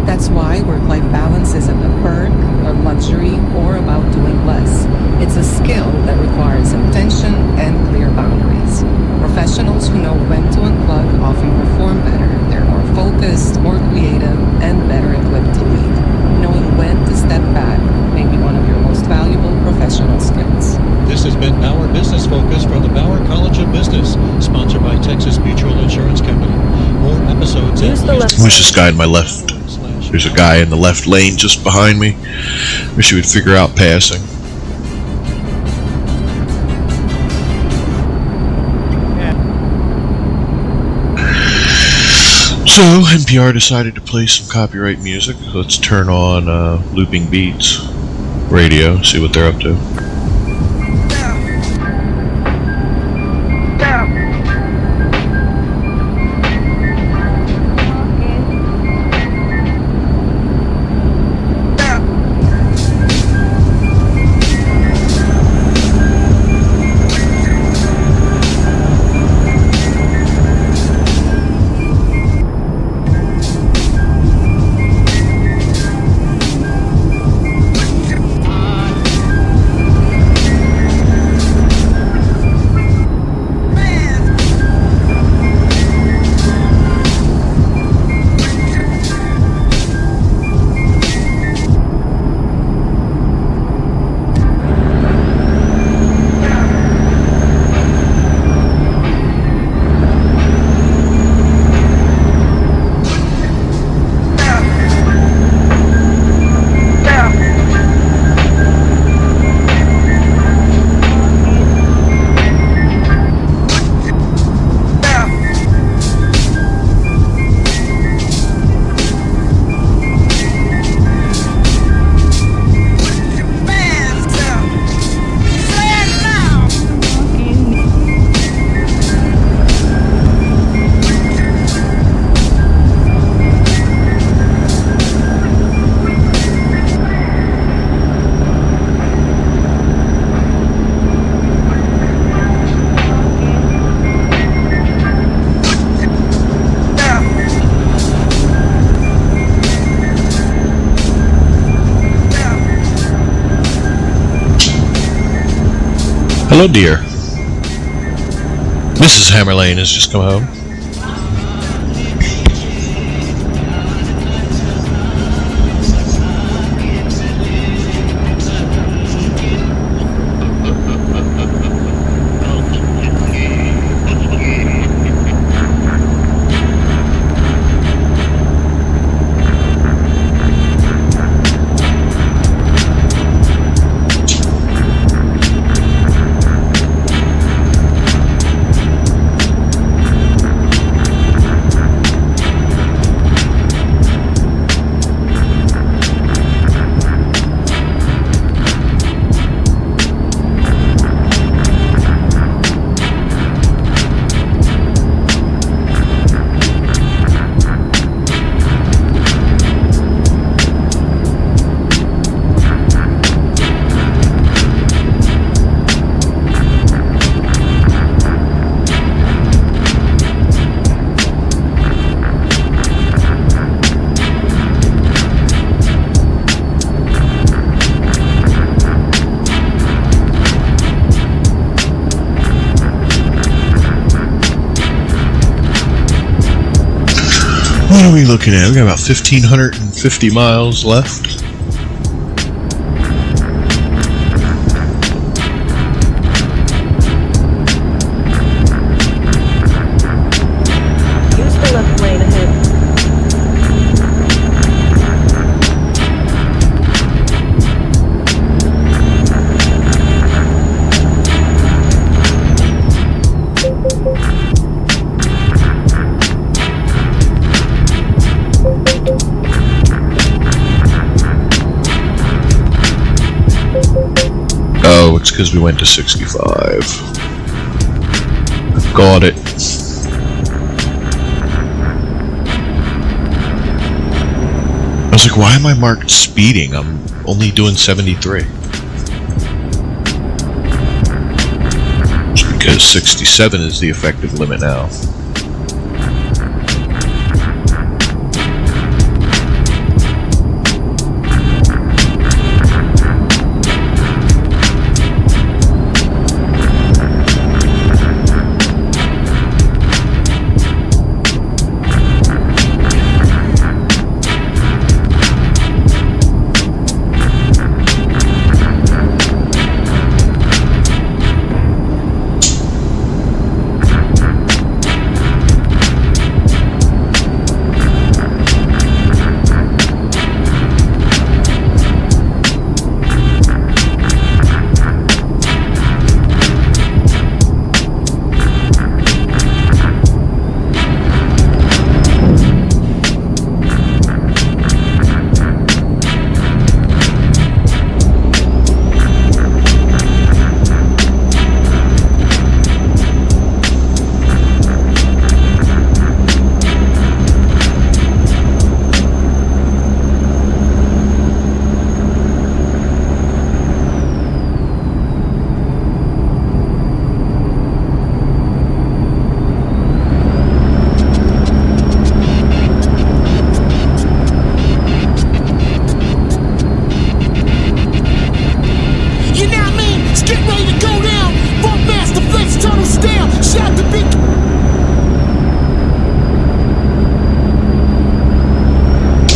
That's why work-life balance isn't a perk or luxury or about doing less. It's a skill that requires intention and clear boundaries. Professionals who know when to unplug often perform better. They're more focused, more creative, and better equipped to lead. Knowing when to step back may be one of your most valuable professional skills. This has been Bauer Business Focus from the Bauer College of Business, sponsored by Texas Mutual Insurance Company. More episodes at Who's this guy in my left? There's a guy in the left lane just behind me. Wish he would figure out passing. So, NPR decided to play some copyright music. Let's turn on Looping Beats radio, see what they're up to. Hello, dear. Mrs. Hammerlane has just come home. What are we looking at? We got about 1,550 miles left. Use the left lane ahead. That's because we went to 65. Got it. I was like, why am I marked speeding? I'm only doing 73. It's because 67 is the effective limit now.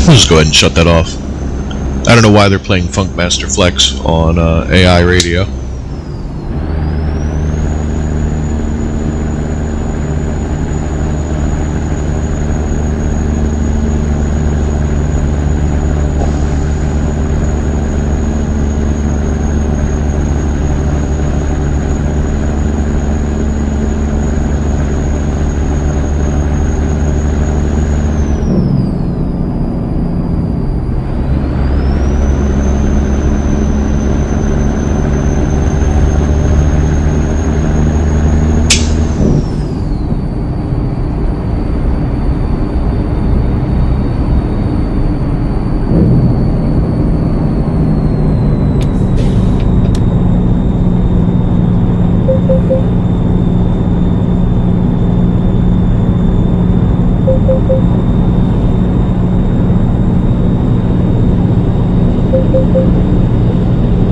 I'll just go ahead and shut that off. I don't know why they're playing Funkmaster Flex on AI radio.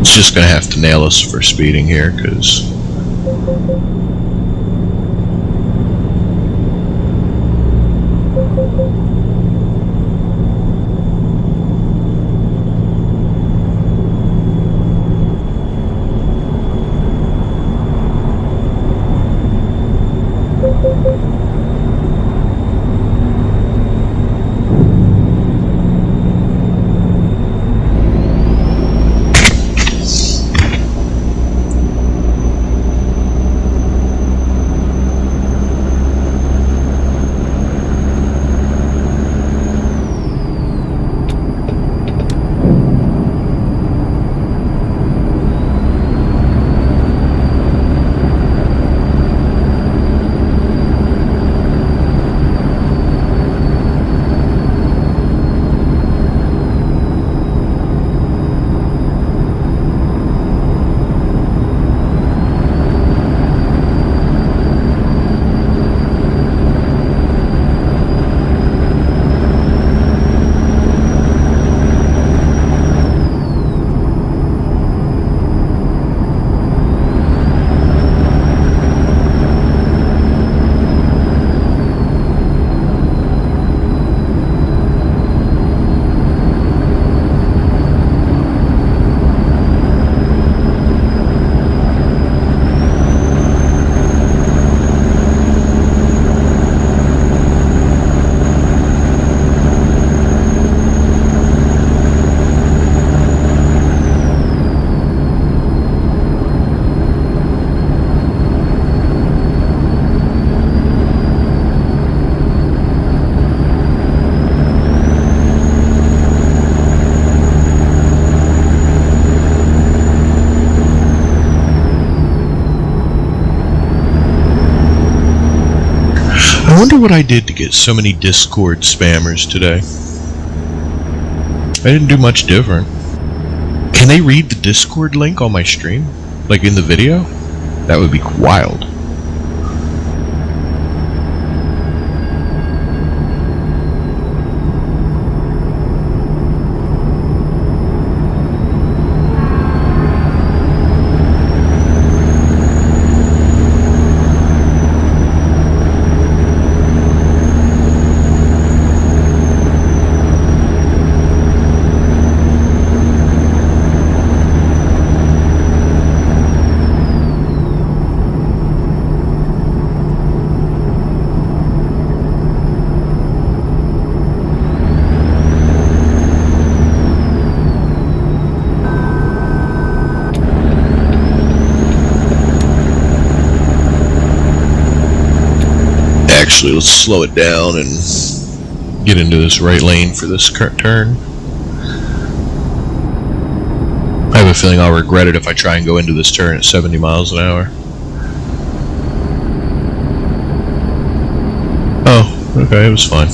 It's just gonna have to nail us for speeding here, because wonder what I did to get so many Discord spammers today. I didn't do much different. Can they read the Discord link on my stream? Like in the video? That would be wild. Actually, let's slow it down and get into this right lane for this current turn. I have a feeling I'll regret it if I try and go into this turn at 70 miles an hour. Oh, okay, it was fine.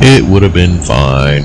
It would have been fine.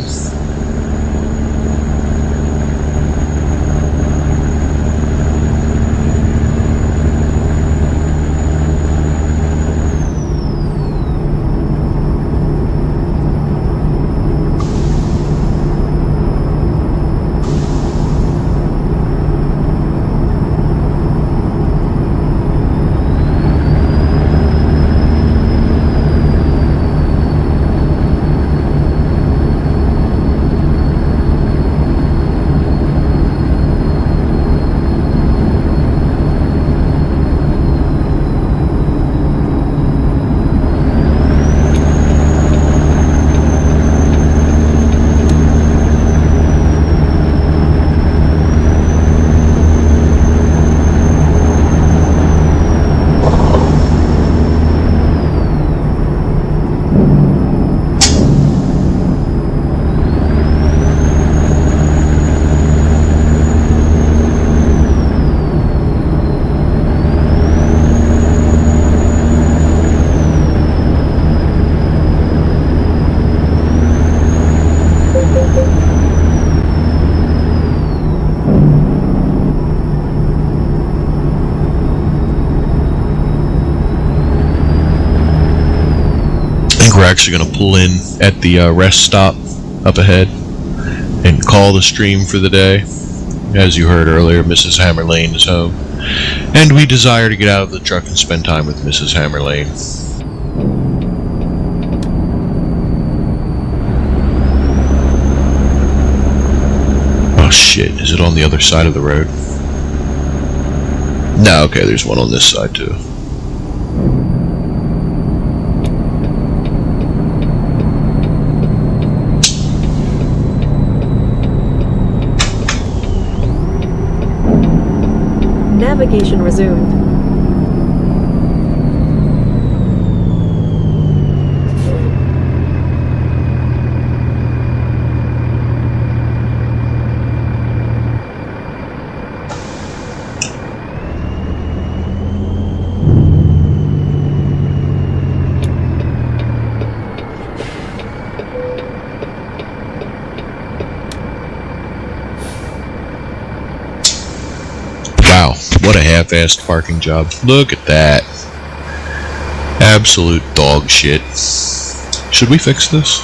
We're actually going to pull in at the rest stop up ahead and call the stream for the day. As you heard earlier, Mrs. Hammerlane is home, and we desire to get out of the truck and spend time with Mrs. Hammerlane. Oh shit, is it on the other side of the road? No, okay, there's one on this side too. Navigation resumed. Wow, what a half-assed parking job. Look at that. Absolute dog shit. Should we fix this?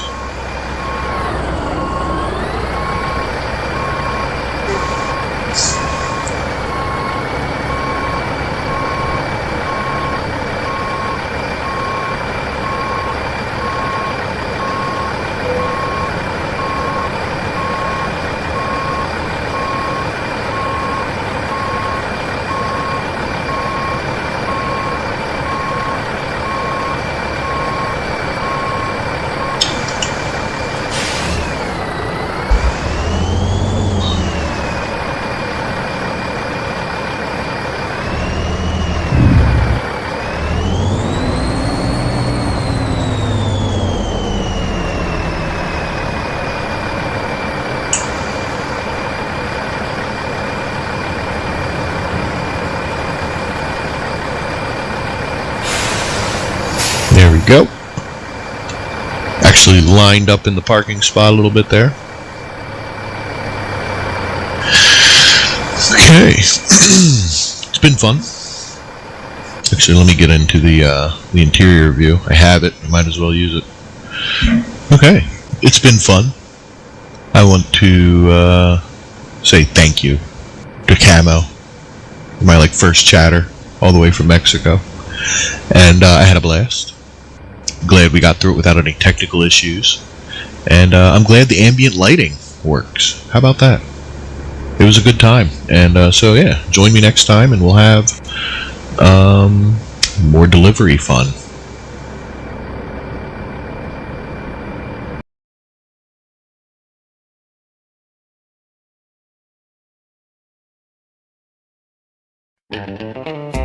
go. Actually lined up in the parking spot a little bit there. Okay. It's been fun. Actually, let me get into the interior view. I have it. I might as well use it. Okay. It's been fun. I want to say thank you to Camo for my first chatter all the way from Mexico. And I had a blast. Glad we got through it without any technical issues. And I'm glad the ambient lighting works. How about that? It was a good time. And so yeah, join me next time and we'll have more delivery fun. Thank you.